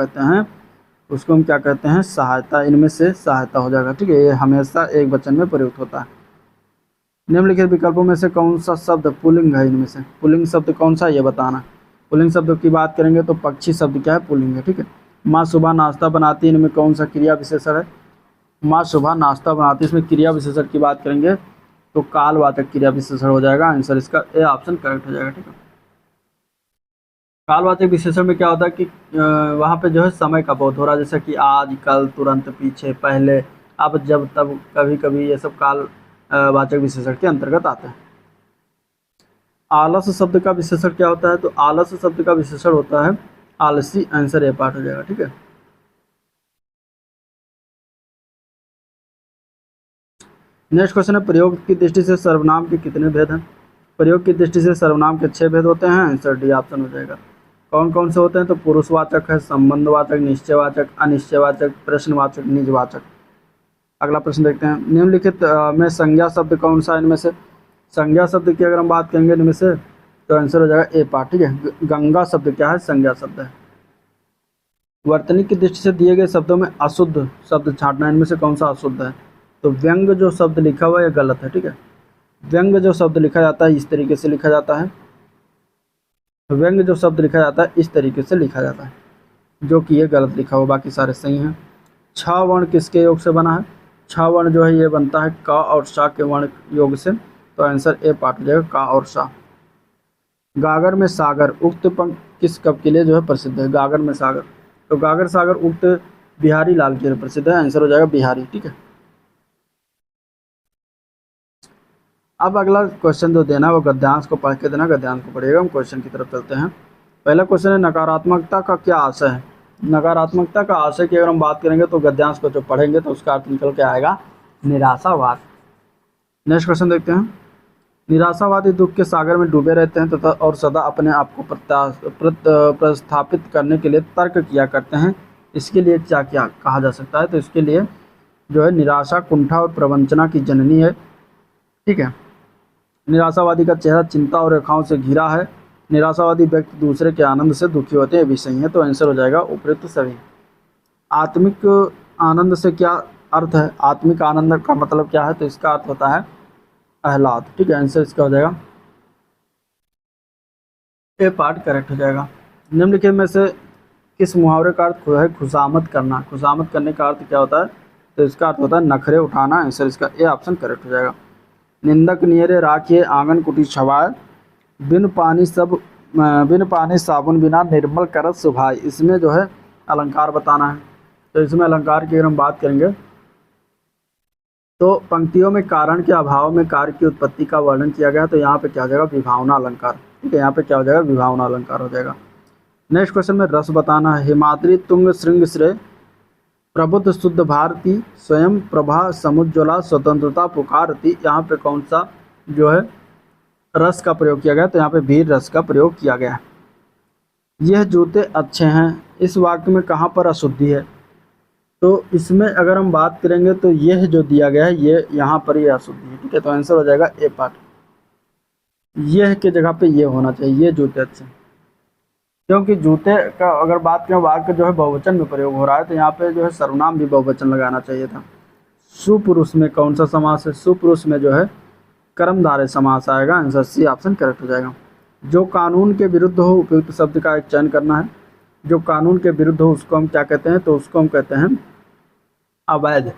क्या कहते हैं? सहायता। इनमें से सहायता हो जाएगा। ठीक है। ये हमेशा एक वचन में प्रयुक्त होता है। निम्नलिखित विकल्पों में से कौन सा शब्द पुल्लिंग है? इनमें से पुल्लिंग शब्द कौन सा है ये बताना। पुल्लिंग शब्द की बात करेंगे तो पक्षी शब्द क्या है? पुल्लिंग है। ठीक है। माँ सुबह नाश्ता बनाती है, इनमें कौन सा क्रिया विशेषण है? माँ सुबह नाश्ता बनाती है, इसमें क्रिया विशेषण की बात करेंगे तो कालवाचक क्रिया विशेषण हो जाएगा। आंसर इसका ए ऑप्शन करेक्ट हो जाएगा। ठीक है। कालवाचक विशेषण में क्या होता है कि वहाँ पे जो है समय का बोध हो रहा है, जैसे कि आज, कल, तुरंत, पीछे, पहले, अब, जब, तब, कभी कभी, ये सब काल वाचक विशेषण के अंतर्गत आते हैं। आलस शब्द का विशेषण क्या होता है? तो आलस शब्द का विशेषण होता है आलसी। आंसर ए पार्ट हो जाएगा। ठीक है। नेक्स्ट क्वेश्चन है, प्रयोग की दृष्टि से सर्वनाम के कितने भेद हैं? प्रयोग की दृष्टि से सर्वनाम के 6 भेद होते हैं। आंसर डी ऑप्शन हो जाएगा। कौन कौन से होते हैं? तो पुरुषवाचक है, संबंधवाचक, निश्चयवाचक, अनिश्चयवाचक, प्रश्नवाचक, निजवाचक। अगला प्रश्न देखते हैं, निम्नलिखित में संज्ञा शब्द कौन सा है? इनमें से संज्ञा शब्द की अगर हम बात करेंगे इनमें से, तो आंसर हो जाएगा ए पार्ट। ठीक है। गंगा शब्द क्या है? संज्ञा शब्द है। वर्तनी की दृष्टि से दिए गए शब्दों में अशुद्ध शब्द छांटना, इनमें से कौन सा अशुद्ध है? तो व्यंग जो शब्द लिखा हुआ है ये गलत है। ठीक है। व्यंग जो शब्द लिखा जाता है इस तरीके से लिखा जाता है, व्यंग जो शब्द लिखा जाता है इस तरीके से लिखा जाता है, जो कि ये गलत लिखा हुआ, बाकी सारे सही हैं। छ वर्ण किसके योग से बना है? छ वर्ण जो है ये बनता है क और श के वर्ण योग से, तो आंसर ए पार्ट हो जाएगा, क और श। गागर में सागर उक्त पंक्ति किस कवि के लिए जो है प्रसिद्ध है? गागर में सागर, तो गागर सागर उक्त बिहारी लाल के लिए प्रसिद्ध है। आंसर हो जाएगा बिहारी। ठीक है। अब अगला क्वेश्चन जो देना है वो गद्यांश को पढ़ के देना, गद्यांश को पढ़िएगा। हम क्वेश्चन की तरफ चलते हैं। पहला क्वेश्चन है, नकारात्मकता का क्या आशय है? नकारात्मकता का आशय की अगर हम बात करेंगे तो गद्यांश को जो पढ़ेंगे तो उसका अर्थ निकल के आएगा निराशावाद। नेक्स्ट क्वेश्चन देखते हैं, निराशावादी दुख के सागर में डूबे रहते हैं तथा और सदा अपने आप को प्रस्थापित करने के लिए तर्क किया करते हैं, इसके लिए क्या क्या कहा जा सकता है? तो इसके लिए जो है निराशा कुंठा और प्रवंचना की जननी है। ठीक है। निराशावादी का चेहरा चिंता और रेखाओं से घिरा है। निराशावादी व्यक्ति दूसरे के आनंद से दुखी होते हैं, ये भी सही है। तो आंसर हो जाएगा उपयुक्त सभी। आत्मिक आनंद से क्या अर्थ है? आत्मिक आनंद का मतलब क्या है? तो इसका अर्थ होता है आह्लाद। ठीक है। आंसर इसका हो जाएगा ए पार्ट करेक्ट हो जाएगा। निम्नलिखित में से किस मुहावरे का अर्थ है खुशामद करना? खुशामद करने का अर्थ क्या होता है? तो इसका अर्थ होता है नखरे उठाना। आंसर इसका ए ऑप्शन करेक्ट हो जाएगा। निंदक नियरे राखिए आंगन कुटी छवाए, बिन पानी साबुन बिना निर्मल करत सुभाई। इसमें जो है अलंकार बताना है। तो इसमें अलंकार की अगर हम बात करेंगे तो पंक्तियों में कारण के अभाव में कार्य की उत्पत्ति का वर्णन किया गया, तो यहाँ पे क्या हो जाएगा? विभावना अलंकार। ठीक है। यहाँ पे क्या हो जाएगा? विभावना अलंकार हो जाएगा। नेक्स्ट क्वेश्चन में रस बताना है, हिमाद्री तुंग श्रृंग श्रेय प्रबुद्ध शुद्ध भारती स्वयं प्रभा समुज्ज्वला स्वतंत्रता पुकारती, यहाँ पे कौन सा जो है रस का प्रयोग किया गया? तो यहाँ पे वीर रस का प्रयोग किया गया है। यह जूते अच्छे हैं, इस वाक्य में कहाँ पर अशुद्धि है? तो इसमें अगर हम बात करेंगे तो यह जो दिया गया है ये यहाँ पर ये अशुद्धि है। ठीक है। तो आंसर हो जाएगा ए पार्ट। यह के जगह पे ये होना चाहिए, ये जूते अच्छे, क्योंकि जूते का अगर बात करें वाक्य जो है बहुवचन में प्रयोग हो रहा है, तो यहाँ पे जो है सर्वनाम भी बहुवचन लगाना चाहिए था। सुपुरुष में कौन सा समास है? सुपुरुष में जो है कर्मधारय समास आएगा। आंसर सी ऑप्शन करेक्ट हो जाएगा। जो कानून के विरुद्ध हो उपयुक्त शब्द का एक चयन करना है। जो कानून के विरुद्ध हो उसको हम क्या कहते हैं? तो उसको हम कहते हैं अवैध,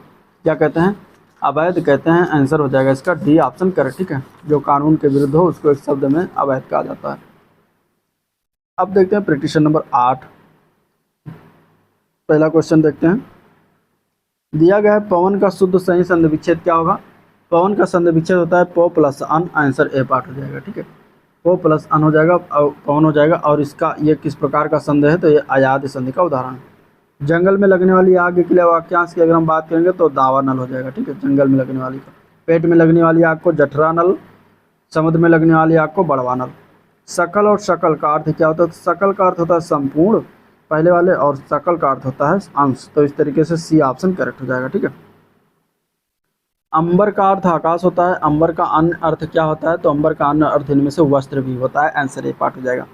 क्या कहते हैं, अवैध कहते हैं। आंसर हो जाएगा इसका डी ऑप्शन करेक्ट। ठीक है, जो कानून के विरुद्ध हो उसको एक शब्द में अवैध कहा जाता है। अब देखते हैं प्रश्न नंबर 8। पहला क्वेश्चन देखते हैं। दिया गया है पवन का शुद्ध सही संधि विच्छेद क्या होगा। पवन का संधि विच्छेद होता है प प्लस अन, आंसर ए पार्ट हो जाएगा। ठीक है, प प्लस अन हो जाएगा और पवन हो जाएगा। और इसका ये किस प्रकार का संधि है, तो ये अयाद संधि का उदाहरण है। जंगल में लगने वाली आग के लिए वाक्यांश की अगर हम बात करेंगे तो दावा नल हो जाएगा। ठीक है, जंगल में लगने वाली का। पेट में लगने वाली आग को जठरा नल, समुद्र में लगने वाली आग को बड़वा नल। सकल और शकल का अर्थ क्या होता है, सकल का अर्थ होता है संपूर्ण पहले वाले, और सकल का अर्थ होता है अंश। तो इस तरीके से सी ऑप्शन करेक्ट हो जाएगा। ठीक है, अंबर का अर्थ आकाश होता है। अंबर का अन्य अर्थ क्या होता है, तो अंबर का अन्य अर्थ इनमें से वस्त्र भी होता है, आंसर ए पार्ट हो जाएगा।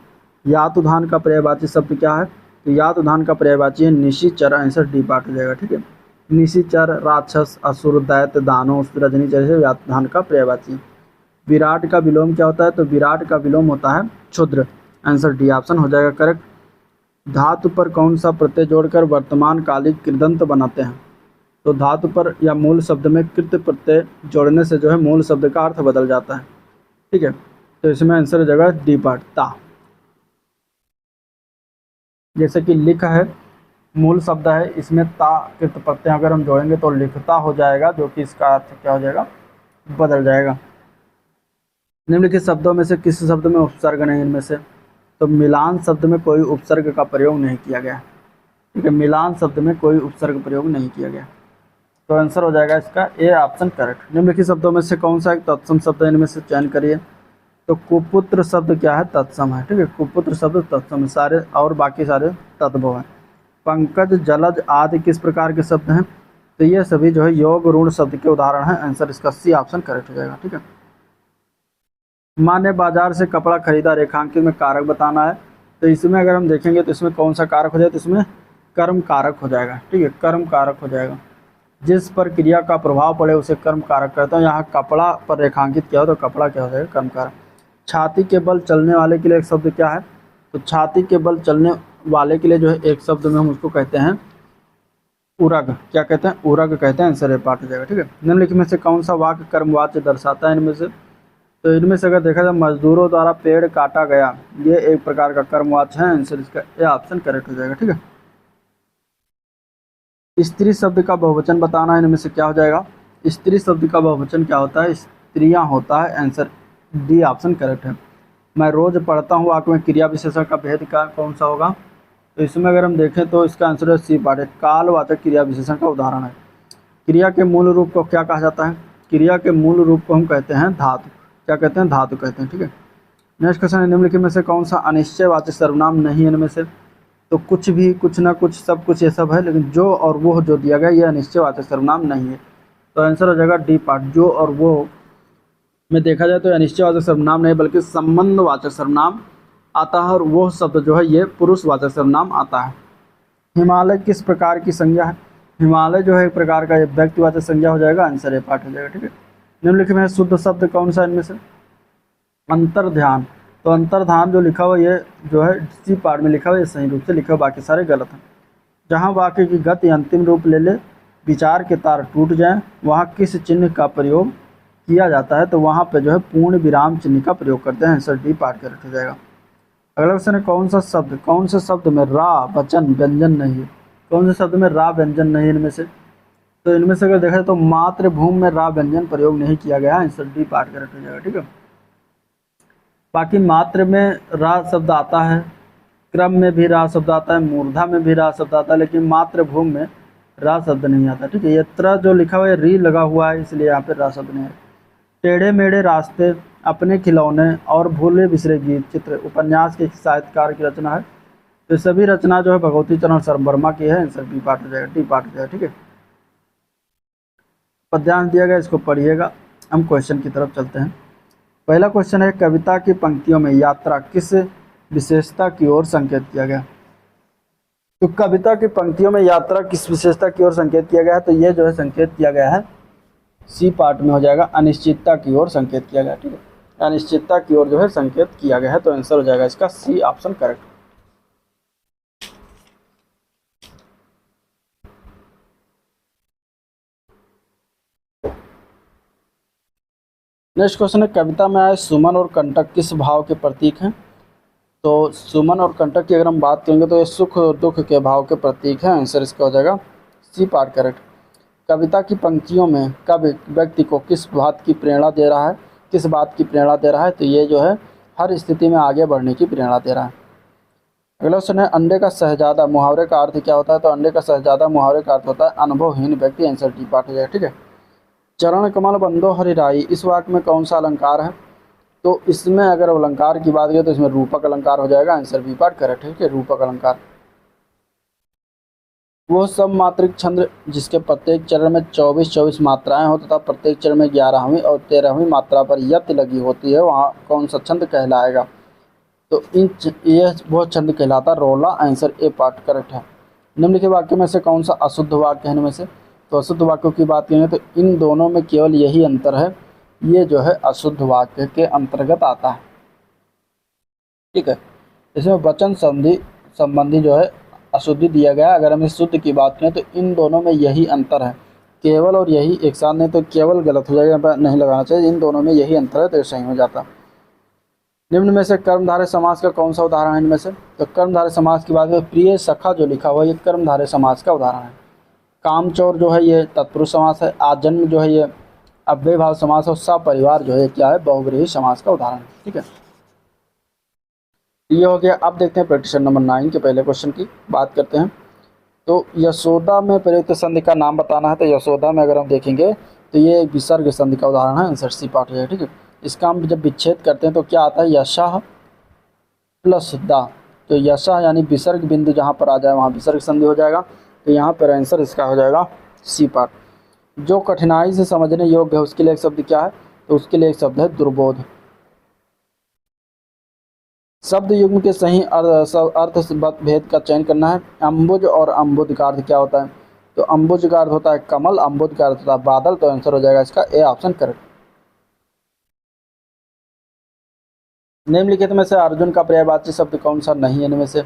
यातुधान का पर्यायवाची शब्द क्या है, तो यातुधान का पर्यायवाची है निशिचर, आंसर डी पार्ट हो जाएगा। ठीक है, निशिचर राक्षस, असुर, दैत्य, दानव, रजनी जैसे यातुधान का पर्यायवाची। विराट का विलोम क्या होता है, तो विराट का विलोम होता है क्षुद्र, आंसर डी ऑप्शन हो जाएगा करेक्ट। धातु पर कौन सा प्रत्यय जोड़कर वर्तमान कालिक कृदंत बनाते हैं, तो धातु पर या मूल शब्द में कृत प्रत्यय जोड़ने से जो है मूल शब्द का अर्थ बदल जाता है। ठीक है, तो इसमें आंसर हो जाएगा डी पार्ट ता। जैसे कि लिख है मूल शब्द है, इसमें ता कृत प्रत्यय अगर हम जोड़ेंगे तो लिखता हो जाएगा, जो कि इसका अर्थ क्या हो जाएगा, बदल जाएगा। निम्नलिखित शब्दों में से किस शब्द में उपसर्ग नहीं, इनमें से, तो मिलान शब्द में कोई उपसर्ग का प्रयोग नहीं किया गया। ठीक है, मिलान शब्द में कोई उपसर्ग प्रयोग नहीं किया गया, तो आंसर हो जाएगा इसका ए ऑप्शन करेक्ट। निम्नलिखित शब्दों में से कौन सा एक तत्सम शब्द है, इनमें से चयन करिए। तो कुपुत्र शब्द क्या है, तत्सम है। ठीक है, कुपुत्र शब्द तत्सम है, सारे और बाकी सारे तद्भव हैं। पंकज, जलज आदि किस प्रकार के शब्द हैं, तो ये सभी जो है योग ऋण शब्द के उदाहरण हैं, आंसर इसका सी ऑप्शन करेक्ट हो जाएगा। ठीक है, माँ ने बाजार से कपड़ा खरीदा, रेखांकित में कारक बताना है। तो इसमें अगर हम देखेंगे तो इसमें कौन सा कारक हो जाए, तो इसमें कर्म कारक हो जाएगा। ठीक है, कर्म कारक हो जाएगा। जिस पर क्रिया का प्रभाव पड़े उसे कर्म कारक कहते हैं। यहाँ कपड़ा पर रेखांकित किया हो तो कपड़ा क्या हो जाएगा, कर्म कारक। छाती के बल चलने वाले के लिए एक शब्द क्या है, तो छाती के बल चलने वाले के लिए जो है एक शब्द में हम उसको कहते हैं उरग, क्या कहते हैं, उरग कहते हैं, आंसर ए पार्ट हो जाएगा। ठीक है, निम्नलिखित में से कौन सा वाक्य कर्मवाच्य दर्शाता है इनमें से, तो इनमें से अगर देखा जाए मजदूरों द्वारा पेड़ काटा गया, ये एक प्रकार का कर्मवाच्य है, आंसर इसका ए ऑप्शन करेक्ट हो जाएगा। ठीक है, स्त्री शब्द का बहुवचन बताना है, इनमें से क्या हो जाएगा, स्त्री शब्द का बहुवचन क्या होता है, स्त्रियां होता है, आंसर डी ऑप्शन करेक्ट है। मैं रोज पढ़ता हूँ वाक्य में क्रिया विशेषण का भेद का कौन सा होगा, तो इसमें अगर हम देखें तो इसका आंसर है सी पार्ट है, कालवाचक क्रिया विशेषण का उदाहरण है। क्रिया के मूल रूप को क्या कहा जाता है, क्रिया के मूल रूप को हम कहते हैं धातु, क्या कहते हैं, धातु कहते हैं। ठीक है, नेक्स्ट क्वेश्चन है निम्नलिखित में से कौन सा अनिश्चयवाचक सर्वनाम नहीं है इनमें से, तो कुछ भी, कुछ ना कुछ, सब कुछ, ये सब है, लेकिन जो और वो जो दिया गया ये अनिश्चयवाचक सर्वनाम नहीं है, तो आंसर हो जाएगा डी पार्ट। जो और वो में देखा जाए तो अनिश्चयवाचक सर्वनाम नहीं बल्कि संबंधवाचक सर्वनाम आता है, और वो शब्द जो है ये पुरुषवाचक सर्वनाम आता है। हिमालय किस प्रकार की संज्ञा है, हिमालय जो है एक प्रकार का व्यक्तिवाचक संज्ञा हो जाएगा, आंसर ए पार्ट हो जाएगा। ठीक है, निम्नलिखित में शुद्ध शब्द कौन सा इनमें से, अंतर्ध्यान। तो अंतर्धान जो लिखा हुआ ये जो है सी पार्ट में लिखा हुआ, ये सही रूप से लिखा हुआ, बाकी सारे गलत हैं। जहाँ वाक्य की गति अंतिम रूप ले ले, विचार के तार टूट जाएं, वहाँ किस चिन्ह का प्रयोग किया जाता है, तो वहाँ पे जो है पूर्ण विराम चिन्ह का प्रयोग करते हैं, आंसर डी पार्ट करेक्ट हो जाएगा। अगला क्वेश्चन है कौन से शब्द में रा वचन व्यंजन नहीं है, कौन से शब्द में रा व्यंजन नहीं है इनमें से, तो इनमें से अगर देखा जाए तो मातृभूमि में रा व्यंजन प्रयोग नहीं किया गया है, आंसर डी पार्ट करेक्ट हो जाएगा। ठीक है, बाकी मात्र में रा शब्द आता है, क्रम में भी रा शब्द आता है, मूर्धा में भी रा शब्द आता है, लेकिन मातृभूमि में रा शब्द नहीं आता। ठीक है, यत्र जो लिखा हुआ है री लगा हुआ है, इसलिए यहाँ पे रा शब्द नहीं है। टेढ़े मेढ़े रास्ते, अपने खिलौने और भूले बिसरे गीत चित्र उपन्यास के साहित्यकार की रचना है, तो सभी रचना जो है भगवती चरण शर्मा की है, आंसर बी पार्ट हो जाएगा, डी पार्ट हो जाएगा। ठीक है, पद्यांश दिया गया, इसको पढ़िएगा। हम क्वेश्चन की तरफ चलते हैं। पहला क्वेश्चन है कविता की पंक्तियों में यात्रा किस विशेषता की ओर संकेत किया गया, तो कविता की पंक्तियों में यात्रा किस विशेषता की ओर संकेत किया गया है, तो ये जो है संकेत किया गया है सी पार्ट में हो जाएगा, अनिश्चितता की ओर संकेत किया गया। ठीक है, अनिश्चितता की ओर जो है संकेत किया गया है, तो आंसर हो जाएगा इसका C option correct. Next question है, कविता में आए सुमन और कंटक किस भाव के प्रतीक हैं? तो सुमन और कंटक की अगर हम बात करेंगे तो ये सुख और दुख के भाव के प्रतीक हैं। आंसर इसका हो जाएगा सी पार्ट करेक्ट। कविता की पंक्तियों में कवि व्यक्ति को किस बात की प्रेरणा दे रहा है? किस बात की प्रेरणा दे रहा है? तो ये जो है हर स्थिति में आगे बढ़ने की प्रेरणा दे रहा है। अगला क्वेश्चन है, अंडे का शहजादा मुहावरे का अर्थ क्या होता है? तो अंडे का शहजादा मुहावरे का अर्थ होता है अनुभवहीन व्यक्ति। आंसर डी पार्ट हो जाएगा। ठीक है। चरण कमल बंदो हरिराई, इस वाक्य में कौन सा अलंकार है? तो इसमें अगर अलंकार की बात करें तो इसमें रूपक अलंकार हो जाएगा। आंसर बी पार्ट करेक्ट है। ठीक है, रूपक अलंकार। वो सब मात्रिक छंद जिसके प्रत्येक चरण में 24 मात्राएं हो तथा प्रत्येक चरण में 11वीं और 13वीं मात्रा पर यत लगी होती है, वहाँ कौन सा छंद कहलाएगा? तो यह वह छंद कहलाता रोला। आंसर ए पार्ट करेक्ट है। निम्नलिखित वाक्य में से कौन सा अशुद्ध वाक्य है इनमें से? तो अशुद्ध वाक्यों की बात करेंगे तो इन दोनों में केवल यही अंतर है, ये जो है अशुद्ध वाक्य के अंतर्गत आता है। ठीक है, इसमें वचन संधि संबंधी जो है अशुद्धि दिया गया। अगर हम इस शुद्ध की बात करें तो इन दोनों में यही अंतर है, केवल और यही एक साथ नहीं तो केवल गलत हो जाएगा, नहीं लगाना चाहिए। इन दोनों में यही अंतर है तो सही हो जाता। निम्न में से कर्मधारय समास का कौन सा उदाहरण है इनमें से? तो कर्मधारय समास की बात करें, प्रिय सखा जो लिखा हुआ है ये कर्मधारय समास का उदाहरण है। कामचोर जो है ये तत्पुरुष समास है। आजन्म जो है ये अव्यय भाव समास और सपरिवार जो है क्या है? बहुव्रीहि समास का उदाहरण है। ठीक है, ये हो गया। अब देखते हैं प्रश्न नंबर 9 के पहले क्वेश्चन की बात करते हैं। तो यशोदा में प्रयुक्त संधि का नाम बताना है। तो यशोदा में अगर हम देखेंगे तो ये एक विसर्ग संधि का उदाहरण है। आंसर सी पार्ट हो जाएगा। ठीक है, इसका हम जब विच्छेद करते हैं तो क्या आता है? यशः प्लस दा। तो यशः यानी विसर्ग बिंदु जहाँ पर आ जाए वहाँ विसर्ग संधि हो जाएगा। तो यहाँ पर आंसर इसका हो जाएगा सी पार्ट। जो कठिनाई से समझने योग्य है उसके लिए एक शब्द क्या है? तो उसके लिए एक शब्द है दुर्बोध। शब्द युग्म के सही अर्थ भेद का चयन करना है। अम्बुज और अम्बुद का अर्थ क्या होता है? तो अम्बुज का अर्थ होता है कमल, अम्बुद का अर्थ होता है बादल। तो आंसर हो जाएगा इसका ए ऑप्शन करेक्ट। निम्नलिखित में से अर्जुन का पर्यायवाची शब्द कौन सा नहीं है इनमें से?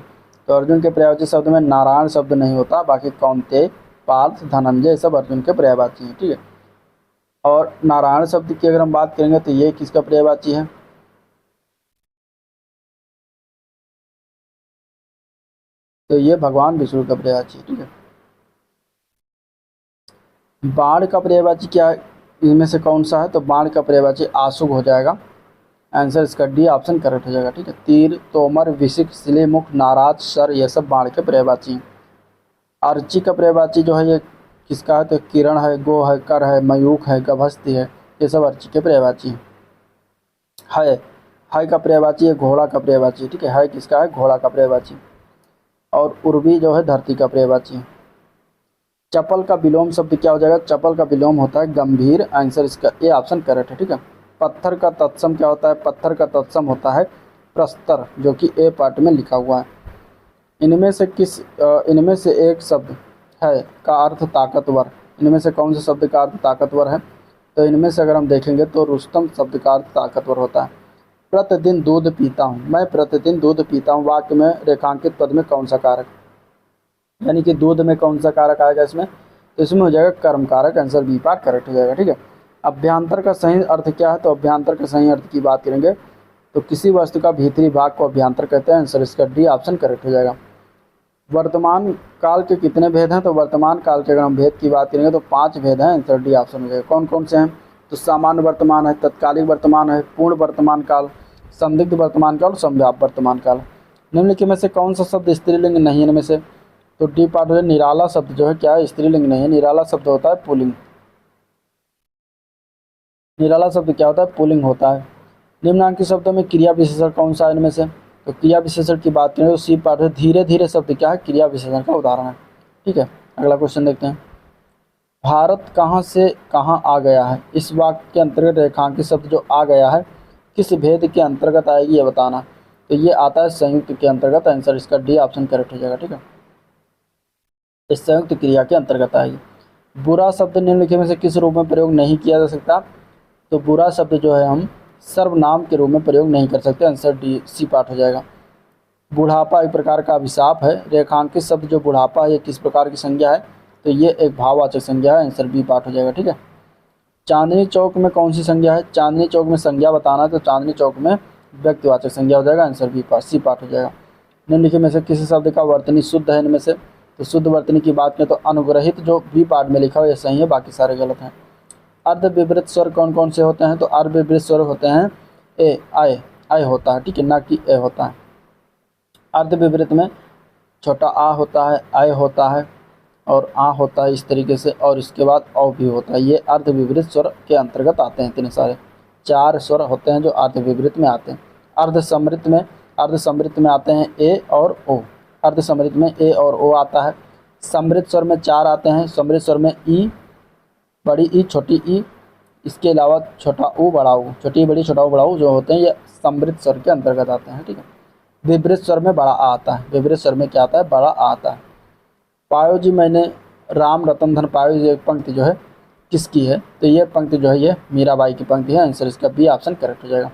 तो अर्जुन के पर्यायवाची शब्द में नारायण शब्द नहीं होता, बाकी कौन्तेय, पार्थ, धनंजय सब अर्जुन के पर्यायवाची हैं। ठीक है, और नारायण शब्द की अगर हम बात करेंगे तो ये किसका पर्यायवाची है? तो ये भगवान विष्णु का पर्यायवाची है। ठीक है, बाण का पर्यायवाची क्या है इनमें से कौन सा है? तो बाण का पर्यायवाची आशुभ हो जाएगा। आंसर इसका डी ऑप्शन करेक्ट हो जाएगा। ठीक है, तीर, तोमर, विशिक, सिले, मुख, नाराज, सर ये सब बाण के पर्यायवाची हैं। अर्ची का पर्यायवाची जो है ये किसका है? तो किरण है, गो है, कर है, मयूख है, गभस्ती है, ये सब अर्ची के पर्यायवाची हैं। है का पर्यायवाची है घोड़ा का पर्यायवाची। ठीक है किसका है? घोड़ा का पर्यायवाची। और उर्वी जो है धरती का पर्यायवाची है। चपल का विलोम शब्द क्या हो जाएगा? चपल का विलोम होता है गंभीर। आंसर इसका ए ऑप्शन करेक्ट है। ठीक है, पत्थर का तत्सम क्या होता है? पत्थर का तत्सम होता है प्रस्तर, जो कि ए पार्ट में लिखा हुआ है। इनमें से एक शब्द है का अर्थ ताकतवर। इनमें से कौन से शब्द का अर्थ ताकतवर है? तो इनमें से अगर हम देखेंगे तो रुस्तम शब्द का अर्थ ताकतवर होता है। प्रतिदिन दूध पीता हूँ, मैं प्रतिदिन दूध पीता हूँ वाक्य में रेखांकित पद में कौन सा कारक? यानी कि दूध में कौन सा कारक आएगा इसमें? तो इसमें हो जाएगा कर्म कारक। आंसर बी पार्ट करेक्ट हो जाएगा। ठीक है, अभ्यांतर का सही अर्थ क्या है? तो अभ्यांतर का सही अर्थ की बात करेंगे तो किसी वस्तु का भीतरी भाग को अभ्यांतर कहते हैं। आंसर इसका डी ऑप्शन करेक्ट हो जाएगा। वर्तमान काल के कितने भेद हैं? तो वर्तमान काल के अगर हम भेद की बात करेंगे तो 5 भेद हैं। आंसर डी ऑप्शन हो जाएगा। कौन कौन से हैं? तो सामान्य वर्तमान है, तत्कालिक वर्तमान है, पूर्ण वर्तमान काल, संदिग्ध वर्तमान काल और संभाव्य वर्तमान काल। निम्नलिखित में से कौन सा शब्द स्त्रीलिंग नहीं है इनमें से? तो डी पार्ट हो जाए निराला शब्द जो है क्या है? स्त्रीलिंग नहीं है। निराला शब्द होता है पुल्लिंग। निराला शब्द क्या होता है? पुल्लिंग होता है। निम्नांकित शब्दों में क्रिया विशेषण कौन सा है इनमें से? तो क्रिया विशेषण की बात करें तो सी पार्ट है धीरे धीरे शब्द क्या है? क्रिया विशेषण का उदाहरण है। ठीक है, अगला क्वेश्चन देखते हैं। भारत कहाँ से कहाँ आ गया है, इस वाक्य के अंतर्गत रेखांकित शब्द जो आ गया है किस भेद के अंतर्गत आएगी ये बताना। तो ये आता है संयुक्त के अंतर्गत। आंसर इसका डी ऑप्शन करेक्ट हो जाएगा। ठीक है, इस संयुक्त क्रिया के अंतर्गत आएगी। बुरा शब्द निम्नलिखित में से किस रूप में प्रयोग नहीं किया जा सकता? तो बुरा शब्द जो है हम सर्वनाम के रूप में प्रयोग नहीं कर सकते। आंसर डी सी पार्ट हो जाएगा। बुढ़ापा एक प्रकार का अभिशाप है। रेखांकित शब्द जो बुढ़ापा है ये किस प्रकार की संज्ञा है? तो ये एक भाववाचक संज्ञा है। आंसर बी पार्ट हो जाएगा। ठीक है, चांदनी चौक में कौन सी संज्ञा है? चांदनी चौक में संज्ञा बताना है तो चांदनी चौक में व्यक्तिवाचक संज्ञा हो जाएगा, answer B part, C part हो जाएगा। निम्नलिखित में से किसी शब्द का वर्तनी शुद्ध है? इनमें से तो शुद्ध वर्तनी की बात करें तो अनुग्रहित जो बी पार्ट में लिखा हो ये सही है, बाकी सारे गलत हैं। अर्ध विपरीत स्वर कौन कौन से होते हैं? तो अर्ध विपरीत स्वर होते हैं ए आय होता है, ठीक है, ना कि ए होता है। अर्ध विपरीत में छोटा आ होता है, आय होता है और आ होता है इस तरीके से, और इसके बाद औ भी होता है। ये अर्ध विपरीत स्वर के अंतर्गत आते हैं। इतने सारे 4 स्वर होते हैं जो अर्ध विपरीत में आते हैं। अर्ध समृद्ध में आते हैं ए और ओ। अर्ध समृद्ध में ए और ओ आता है। समृद्ध स्वर में 4 आते हैं। समृद्ध स्वर में ई, बड़ी ई, छोटी ई, इसके अलावा छोटा ऊ, बड़ा ऊ, छोटी बड़ी छोटा ऊ बड़ा ऊ जो होते हैं ये समृद्ध स्वर के अंतर्गत आते हैं, ठीक है। विपरीत स्वर में बड़ा आ आता है। विपरीत स्वर में क्या आता है? बड़ा आ आता है। पायो जी मैंने राम रतन धन पायो, ये पंक्ति जो है किसकी है? तो ये पंक्ति जो है ये मीराबाई की पंक्ति है। आंसर इसका बी ऑप्शन करेक्ट हो जाएगा।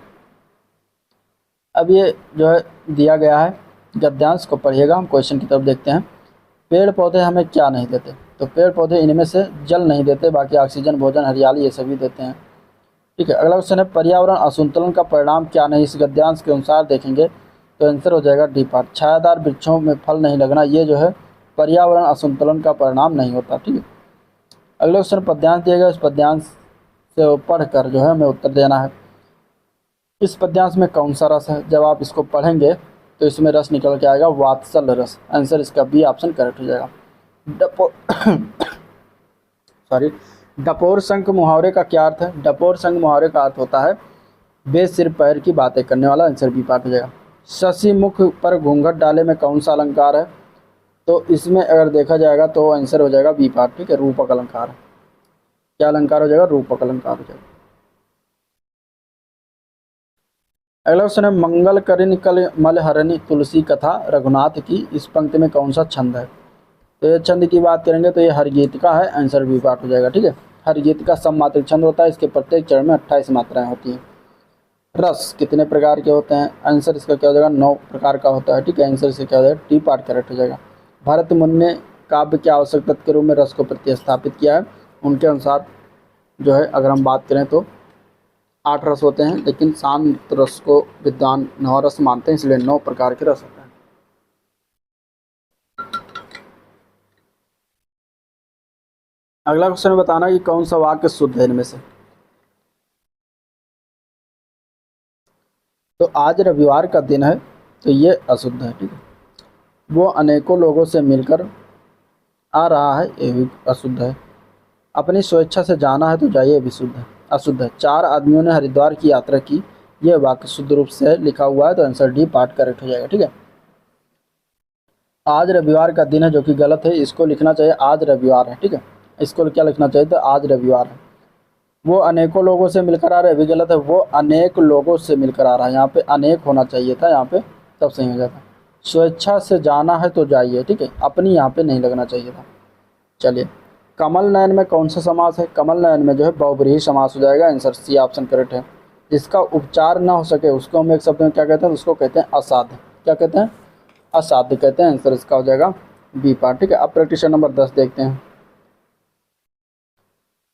अब ये जो है दिया गया है, गद्यांश को पढ़िएगा। हम क्वेश्चन की तरफ देखते हैं। पेड़ पौधे हमें क्या नहीं देते? तो पेड़ पौधे इनमें से जल नहीं देते, बाकी ऑक्सीजन, भोजन, हरियाली ये सभी देते हैं, ठीक है। अगला क्वेश्चन है पर्यावरण असंतुलन का परिणाम क्या नहीं? इस गद्यांश के अनुसार देखेंगे तो आंसर हो जाएगा डी पार्ट। छायादार वृक्षों में फल नहीं लगना, ये जो है पर्यावरण असंतुलन का परिणाम नहीं होता, ठीक है। अगले क्वेश्चन पद्यांश दिया गया, इस पद्यांश से पढ़कर जो है हमें उत्तर देना है। इस पद्यांश में कौन सा रस है? जब आप इसको पढ़ेंगे तो इसमें रस निकल के आएगा वात्सल रस। आंसर इसका बी ऑप्शन करेक्ट हो जाएगा। डपोर शंख मुहावरे का क्या अर्थ है? डपोर शंख मुहावरे का अर्थ होता है बेसिर पैर की बातें करने वाला। आंसर बी पार्ट हो जाएगा। शशि मुख पर घूंघट डाले में कौन सा अलंकार है? तो इसमें अगर देखा जाएगा तो आंसर हो जाएगा बी पार्ट, ठीक है, रूपक अलंकार। क्या अलंकार हो जाएगा? रूपक अलंकार हो जाएगा। अगला क्वेश्चन है मंगल करिन कल मलहरणी तुलसी कथा रघुनाथ की, इस पंक्ति में कौन सा छंद है? तो ये छंद की बात करेंगे तो ये हरगीत का है। आंसर बी पार्ट हो जाएगा, ठीक है। हरगीत का सममात्रिक छंद होता है। इसके प्रत्येक चरण में 28 मात्राएं होती हैं। रस कितने प्रकार के होते हैं? आंसर इसका क्या हो जाएगा? 9 प्रकार का होता है, ठीक है। आंसर से क्या हो जाएगा? टी पार्ट करेक्ट हो जाएगा। भरत मुनि ने काव्य के आवश्यक तत्व के रूप में रस को प्रतिस्थापित किया है। उनके अनुसार जो है अगर हम बात करें तो 8 रस होते हैं, लेकिन शांत रस को विद्वान 9 रस मानते हैं, इसलिए 9 प्रकार के रस होते हैं। अगला क्वेश्चन बताना कि कौन सा वाक्य शुद्ध है इनमें से। तो आज रविवार का दिन है तो ये अशुद्ध है, ठीक है। वो अनेकों लोगों से मिलकर आ रहा है, ये भी अशुद्ध है। अपनी स्वेच्छा से जाना है तो जाइए, ये भी शुद्ध है, अशुद्ध है। 4 आदमियों ने हरिद्वार की यात्रा की, यह वाक्य शुद्ध रूप से लिखा हुआ है तो आंसर डी पार्ट करेक्ट हो जाएगा, ठीक है। आज रविवार का दिन है जो कि गलत है, इसको लिखना चाहिए आज रविवार है, ठीक है। इसको क्या लिखना चाहिए? तो आज रविवार है। वो अनेकों लोगों से मिलकर आ रहा है, भी गलत है। वो अनेक लोगों से मिलकर आ रहा है, यहाँ पे अनेक होना चाहिए था, यहाँ पे तब सही हो जाता। स्वेच्छा से जाना है तो जाइए, ठीक है, अपनी यहाँ पे नहीं लगना चाहिए था। चलिए, कमल नयन में कौन सा समास है? कमल नयन में जो है बहुब्रीहि समास हो जाएगा। आंसर सी ऑप्शन करेक्ट है। जिसका उपचार ना हो सके उसको हम एक शब्द में क्या कहते हैं? उसको कहते हैं असाध्य। क्या कहते हैं? असाध्य कहते हैं। आंसर इसका हो जाएगा बी पार्ट, ठीक है। अब प्रैक्टिस नंबर 10 देखते हैं।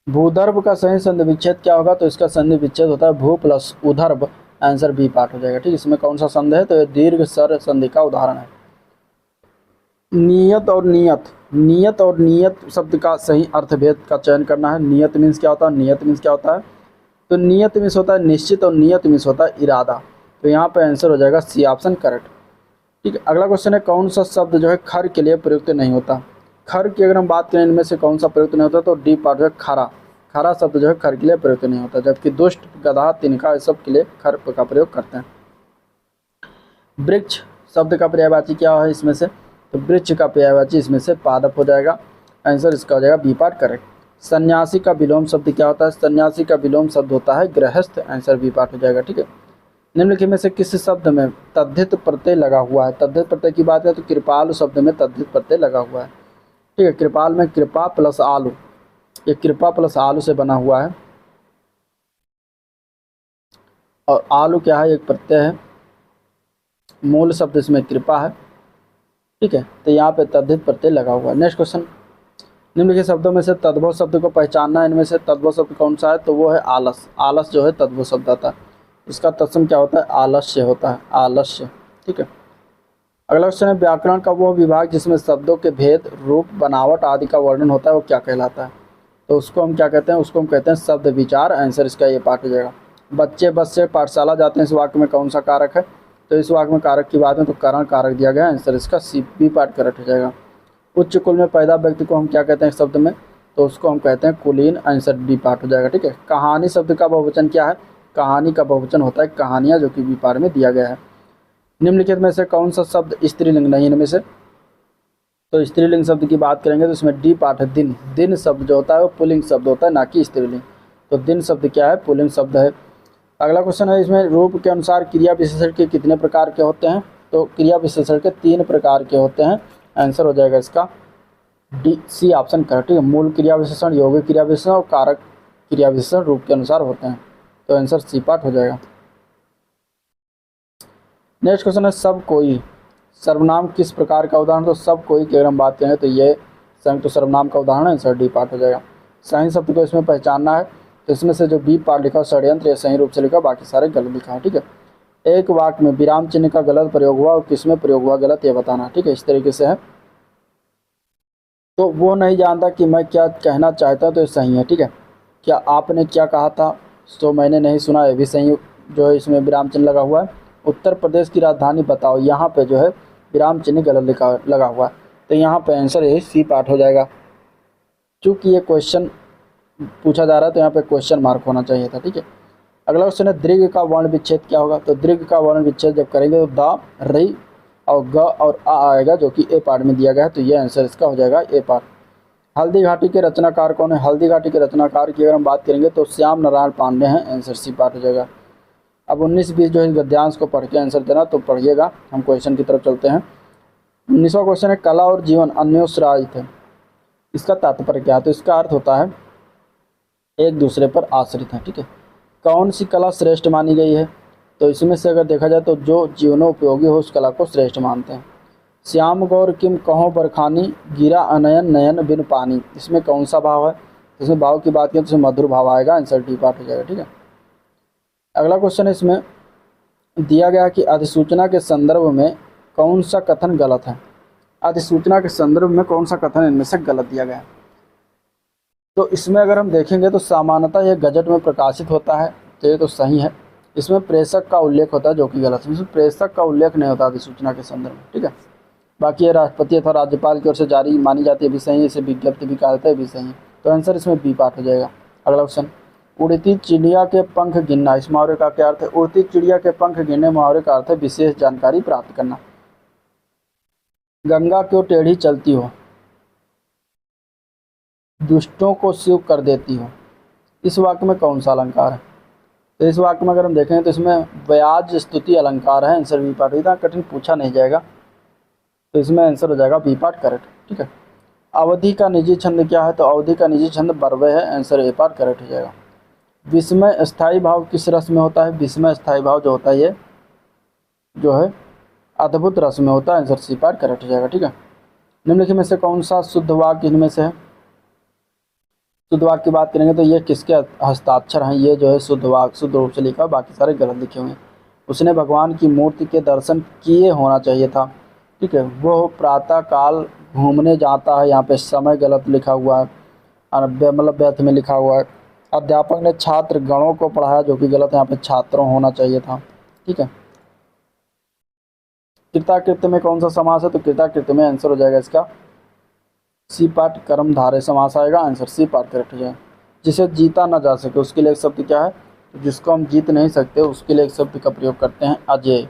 भूदर्भ का सही संधि विच्छेद क्या होगा? तो इसका संधि विच्छेद होता है भू प्लस उधर्भ। आंसर बी पार्ट हो जाएगा, ठीक। इसमें कौन सा संधि है? तो ये दीर्घ स्वर संधि का उदाहरण है। नियत और नियत, नियत और नियत शब्द का सही अर्थभेद का चयन करना है। नियत मीन्स क्या होता है? नियत मीन्स क्या होता है? तो नियत मीन्स होता है निश्चित और नियत मीन्स होता है इरादा। तो यहाँ पे आंसर हो जाएगा सी ऑप्शन करेक्ट, ठीक है। अगला क्वेश्चन है कौन सा शब्द जो है खर के लिए प्रयुक्त नहीं होता? खर की अगर हम बात करें इनमें से कौन सा प्रयुक्त नहीं होता? तो डी पार्ट जो है खरा। खरा शब्द जो है खर के लिए प्रयुक्त नहीं होता, जबकि दुष्ट, गधा, तिनका इस सब के लिए खर का प्रयोग करते हैं। वृक्ष शब्द का पर्यायवाची क्या है इसमें से? तो वृक्ष का पर्यायवाची इसमें से पादप हो जाएगा। आंसर इसका हो जाएगा बी पार्ट करेक्ट। सन्यासी का विलोम शब्द क्या होता है? सन्यासी का विलोम शब्द होता है गृहस्थ। आंसर बी पार्ट हो जाएगा, ठीक है। निम्नलिखित में से किस शब्द में तद्धित प्रत्यय लगा हुआ है? तद्धित प्रत्यय की बात करें तो कृपालु शब्द में तद्धित प्रत्यय लगा हुआ है, ठीक है। कृपाल में कृपा प्लस आलू, ये कृपा प्लस आलू से बना हुआ है, और आलू क्या है? एक प्रत्यय है। मूल शब्द इसमें कृपा है, ठीक है। तो यहाँ पे तद्धित प्रत्यय लगा हुआ है। नेक्स्ट क्वेश्चन, निम्नलिखित शब्दों में से तद्भव शब्द को पहचानना है। इनमें से तद्भव शब्द कौन सा है, तो वो है आलस। आलस जो है तद्भव शब्द आता है। इसका तत्सम क्या होता है, आलस्य होता है, आलस्य। ठीक है। अगला क्वेश्चन है, व्याकरण का वो विभाग जिसमें शब्दों के भेद, रूप, बनावट आदि का वर्णन होता है, वो क्या कहलाता है, तो उसको हम क्या कहते हैं, उसको हम कहते हैं शब्द विचार। आंसर इसका ये पार्ट हो जाएगा। बच्चे बस से पाठशाला जाते हैं, इस वाक्य में कौन सा कारक है, तो इस वाक्य में कारक की बात है तो करण कारक दिया गया है। आंसर इसका सी बी पार्ट करेक्ट हो जाएगा। उच्च कुल में पैदा व्यक्ति को हम क्या कहते हैं शब्द में, तो उसको हम कहते हैं कुलीन। आंसर डी पार्ट हो जाएगा। ठीक है। कहानी शब्द का बहुवचन क्या है, कहानी का बहुवचन होता है कहानियाँ, जो कि बी पार्ट में दिया गया है। निम्नलिखित में से कौन सा शब्द स्त्रीलिंग नहीं, इनमें से, तो स्त्रीलिंग शब्द की बात करेंगे तो इसमें डी पार्ट है दिन। दिन शब्द जो होता है वो पुल्लिंग शब्द होता है, ना कि स्त्रीलिंग। तो दिन शब्द क्या है, पुल्लिंग शब्द है। अगला क्वेश्चन है, इसमें रूप के अनुसार क्रिया विशेषण के कितने प्रकार के होते हैं, तो क्रिया विशेषण के 3 प्रकार के होते हैं। आंसर हो जाएगा इसका डी सी ऑप्शन करेक्ट। ठीक है। मूल क्रिया विशेषण, यौगिक क्रिया विशेषण और कारक क्रिया विशेषण रूप के अनुसार होते हैं, तो आंसर सी पार्ट हो जाएगा। नेक्स्ट क्वेश्चन है, सब कोई सर्वनाम किस प्रकार का उदाहरण, तो सब कोई की अगर हम बात करें तो ये संयुक्त सर्वनाम का उदाहरण है। आंसर डी पार्ट हो जाएगा। सही शब्द को इसमें पहचानना है, तो इसमें से जो बी पार्ट लिखा षड्यंत्र, ये सही रूप से लिखा, बाकी सारे गलत लिखा है। ठीक है। एक वाक्य में विराम चिन्ह का गलत प्रयोग हुआ और किसमें प्रयोग हुआ गलत, ये बताना। ठीक है। इस तरीके से है, तो वो नहीं जानता कि मैं क्या कहना चाहता, तो ये सही है। ठीक है। क्या आपने क्या कहा था, तो मैंने नहीं सुना, ये भी सही जो है, इसमें विराम चिन्ह लगा हुआ है। उत्तर प्रदेश की राजधानी बताओ, यहाँ पे जो है विराम चिन्ह गलत लगा हुआ है, तो यहाँ पे आंसर यही सी पार्ट हो जाएगा। चूँकि ये क्वेश्चन पूछा जा रहा है तो यहाँ पे क्वेश्चन मार्क होना चाहिए था। ठीक है। अगला क्वेश्चन है, दीर्घ का वर्ण विच्छेद क्या होगा, तो दीर्घ का वर्ण विच्छेद जब करेंगे तो द, री और ग और आ आएगा, जो कि ए पार्ट में दिया गया है, तो ये आंसर इसका हो जाएगा ए पार्ट। हल्दी घाटी के रचनाकार कौन है, हल्दी घाटी के रचनाकार की अगर हम बात करेंगे तो श्याम नारायण पांडे हैं। आंसर सी पार्ट हो जाएगा। अब 19-20 जो है गद्यांश को पढ़ के आंसर देना, तो पढ़िएगा। हम क्वेश्चन की तरफ चलते हैं। 19वां क्वेश्चन है, कला और जीवन अन्योश्रायित है, इसका तात्पर्य क्या है, तो इसका अर्थ होता है एक दूसरे पर आश्रित है। ठीक है। कौन सी कला श्रेष्ठ मानी गई है, तो इसमें से अगर देखा जाए तो जो जीवनोपयोगी हो उस कला को श्रेष्ठ मानते हैं। श्याम गौर किम कहो बरखानी, गिरा अनयन नयन बिन पानी, इसमें कौन सा भाव है, इसमें भाव की बात करें तो इसमें मधुर भाव आएगा। आंसर डी पार्ट हो जाएगा। ठीक है। अगला क्वेश्चन है, इसमें दिया गया कि अधिसूचना के संदर्भ में कौन सा कथन गलत है, अधिसूचना के संदर्भ में कौन सा कथन इनमें से गलत दिया गया है, तो इसमें अगर हम देखेंगे तो सामान्यतः यह गजट में प्रकाशित होता है, तो ये तो सही है। इसमें प्रेषक का उल्लेख होता है, जो कि गलत है। इसमें प्रेषक का उल्लेख नहीं होता अधिसूचना के संदर्भ में। ठीक है। बाकी ये राष्ट्रपति अथवा राज्यपाल की ओर से जारी मानी जाती है, भी सही है। इसे विज्ञप्ति भी कहा जाता है, भी सही है। तो आंसर इसमें बी पार्ट हो जाएगा। अगला क्वेश्चन, उड़ती चिड़िया के पंख गिनना, इस मुहावरे का क्या अर्थ है, उड़ती चिड़िया के पंख गिनने मुहावरे का अर्थ है विशेष जानकारी प्राप्त करना। गंगा क्यों टेढ़ी चलती हो, दुष्टों को शिव कर देती हो, इस वाक्य में कौन सा अलंकार है, तो इस वाक्य में अगर हम देखें तो इसमें व्याज स्तुति अलंकार है। Answer B part. इतना कठिन पूछा नहीं जाएगा, तो इसमें आंसर हो जाएगा बी पार्ट करेक्ट। ठीक है। अवधि का निजी छंद क्या है, तो अवधि का निजी छंद बरवे है। आंसर ए पार्ट करेक्ट हो जाएगा। विस्मय स्थायी भाव किस रस में होता है, विस्मय स्थायी भाव जो होता है ये जो है अद्भुत रस में होता है। आंसर सी पार्ट करेक्ट हो जाएगा। ठीक है। निम्नलिखित में से कौन सा शुद्ध वाक्य इनमें से है, शुद्ध वाक्य की बात करेंगे तो ये किसके हस्ताक्षर हैं, ये जो है शुद्ध वाक्य शुद्ध रूप से लिखा, बाकी सारे गलत लिखे हुए हैं। उसने भगवान की मूर्ति के दर्शन किए होना चाहिए था। ठीक है। वो प्रातः काल घूमने जाता है, यहाँ पे समय गलत लिखा हुआ है, मतलब व्यर्थ में लिखा हुआ है। अध्यापक ने छात्र गणों को पढ़ाया, जो कि गलत है, यहाँ पे छात्रों होना चाहिए था। ठीक है। कृताकृत्य में कौन सा समास है, तो कृताकृत्य में आंसर हो जाएगा इसका सी पार्ट कर्मधारय समास आएगा। आंसर सी पार्ट करेक्ट हो जाएगा। जिसे जीता ना जा सके उसके लिए एक शब्द क्या है, तो जिसको हम जीत नहीं सकते उसके लिए एक शब्द का प्रयोग करते हैं अजय।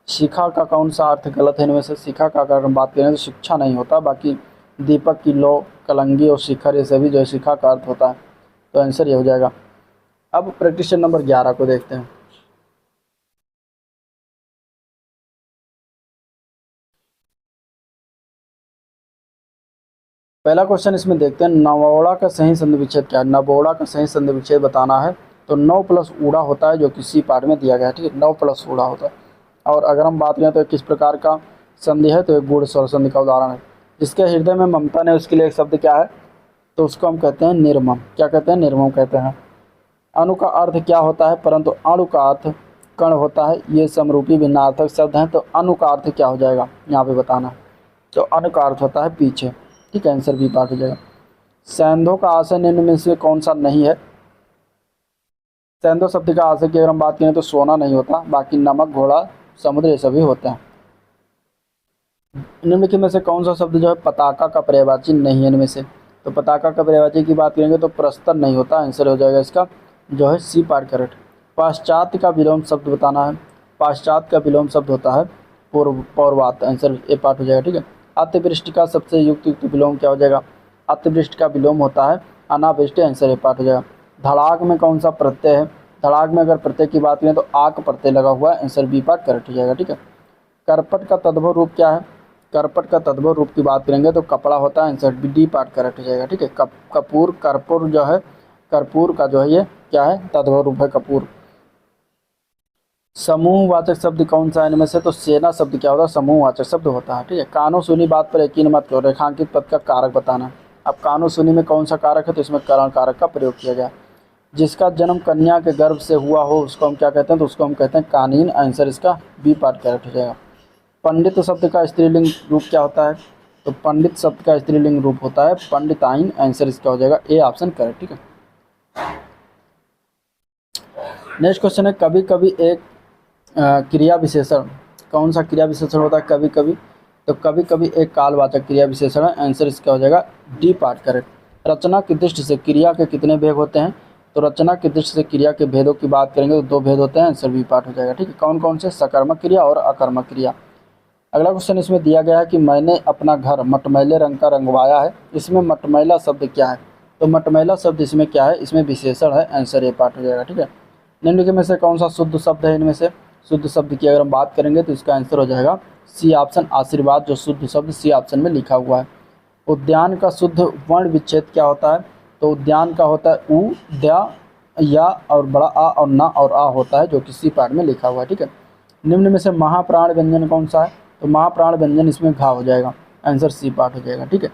शिखा का कौन सा अर्थ गलत है इनमें से, शिखा का अगर हम बात करें तो शिक्षा नहीं होता, बाकी दीपक की लो, कलंगी और शिखर ये सभी जो है शिखा का अर्थ होता है, तो आंसर ये हो जाएगा। अब प्रैक्टिस नंबर 11 को देखते हैं। पहला क्वेश्चन इसमें देखते हैं, नवोड़ा का सही संधि विच्छेद क्या है, नवोड़ा का सही संधि विच्छेद बताना है, तो 9 प्लस ऊड़ा होता है, जो कि सी पार्ट में दिया गया है। ठीक है। 9 प्लस ऊड़ा होता है। और अगर हम बात करें तो किस प्रकार का संधि है, तो एक गूढ़ स्वर संधि का उदाहरण है। जिसके हृदय में ममता ने, उसके लिए एक शब्द क्या है, तो उसको हम कहते हैं निर्मम। क्या कहते हैं? निर्मम कहते हैं। अणु का अर्थ क्या होता है? परंतु अणु का अर्थ कण होता है। ये समरूपी भिन्नार्थक शब्द हैं, तो अणु का अर्थ क्या हो जाएगा यहाँ पे बताना है। तो अणु का अर्थ होता है पीछे, ठीक है, आंसर बी पार्ट हो जाएगा। सैंधव का आशय निम्न में से कौन सा नहीं है? सैंधव शब्द का आशय की अगर हम बात करें तो सोना नहीं होता, बाकी नमक, घोड़ा, समुद्र ये सभी होते हैं। निम्नलिखित में से कौन सा शब्द जो है पताका का पर्यायवाची नहीं है इनमें से? तो पताका का पर्यायवाची की बात करेंगे तो प्रस्तर नहीं होता, आंसर हो जाएगा इसका जो है सी पार्ट करेक्ट। पाश्चात्य का विलोम शब्द बताना है। पाश्चात्य का विलोम शब्द होता है पौर्वात, आंसर ए पार्ट हो जाएगा, ठीक है। अतिवृष्टि का सबसे युक्त विलोम क्या हो जाएगा? अतिवृष्टि का विलोम होता है अनावृष्टि, आंसर ए पार्ट हो जाएगा। धड़ाक में कौन सा प्रत्यय है? धड़ाक में अगर प्रत्यय की बात करें तो आक प्रत्यय लगा हुआ है, आंसर बी पार्ट करेक्ट हो जाएगा, ठीक है। करपट का तद्भव रूप क्या है? करपट का तद्भव रूप की बात करेंगे तो कपड़ा होता है, आंसर डी पार्ट करेक्ट हो जाएगा, ठीक है। कपूर, कर्पूर जो है, कर्पूर का जो है ये क्या है? तद्भव रूप है कपूर। समूहवाचक शब्द कौन सा है इनमें से? तो सेना शब्द क्या होता है? समूहवाचक शब्द होता है, ठीक है। कानो सुनी बात पर यकीन मत करो, रेखांकित पद का कारक बताना। अब कानो सुनी में कौन सा कारक है? तो इसमें करण कारक का प्रयोग किया गया। जिसका जन्म कन्या के गर्भ से हुआ हो उसको हम क्या कहते हैं? तो उसको हम कहते हैं कानीन, आंसर इसका बी पार्ट करेक्ट हो जाएगा। पंडित शब्द का स्त्रीलिंग रूप क्या होता है? तो पंडित शब्द का स्त्रीलिंग रूप होता है पंडिताइन, आंसर इसका हो जाएगा ए ऑप्शन करेक्ट, ठीक है। नेक्स्ट क्वेश्चन है कभी कभी एक क्रिया विशेषण, कौन सा क्रिया विशेषण होता है कभी कभी? तो कभी कभी एक कालवाचक क्रिया विशेषण है, आंसर इसका हो जाएगा डी पार्ट करेक्ट। रचना की दृष्टि से क्रिया के कितने भेद होते हैं? तो रचना की दृष्टि से क्रिया के भेदों की बात करेंगे तो दो भेद होते हैं, आंसर बी पार्ट हो जाएगा, ठीक है। कौन कौन से? सकर्मक क्रिया और अकर्मक क्रिया। अगला क्वेश्चन इसमें दिया गया है कि मैंने अपना घर मटमैले रंग का रंगवाया है। इसमें मटमैला शब्द क्या है? तो मटमैला शब्द इसमें क्या है? इसमें विशेषण है, आंसर ए पार्ट हो जाएगा, ठीक है। निम्नलिखित में से कौन सा शुद्ध शब्द है इनमें से? शुद्ध शब्द की अगर हम बात करेंगे तो इसका आंसर हो जाएगा सी ऑप्शन आशीर्वाद, जो शुद्ध शब्द सी ऑप्शन में लिखा हुआ है। उद्यान का शुद्ध वर्ण विच्छेद क्या होता है? तो उद्यान का होता है उ, द्या, या और बड़ा आ और ना और आ होता है, जो कि सी पार्ट में लिखा हुआ है, ठीक है। निम्न में से महाप्राण व्यंजन कौन सा है? तो महाप्राण व्यंजन इसमें घा हो जाएगा, आंसर सी पार्ट हो जाएगा, ठीक है।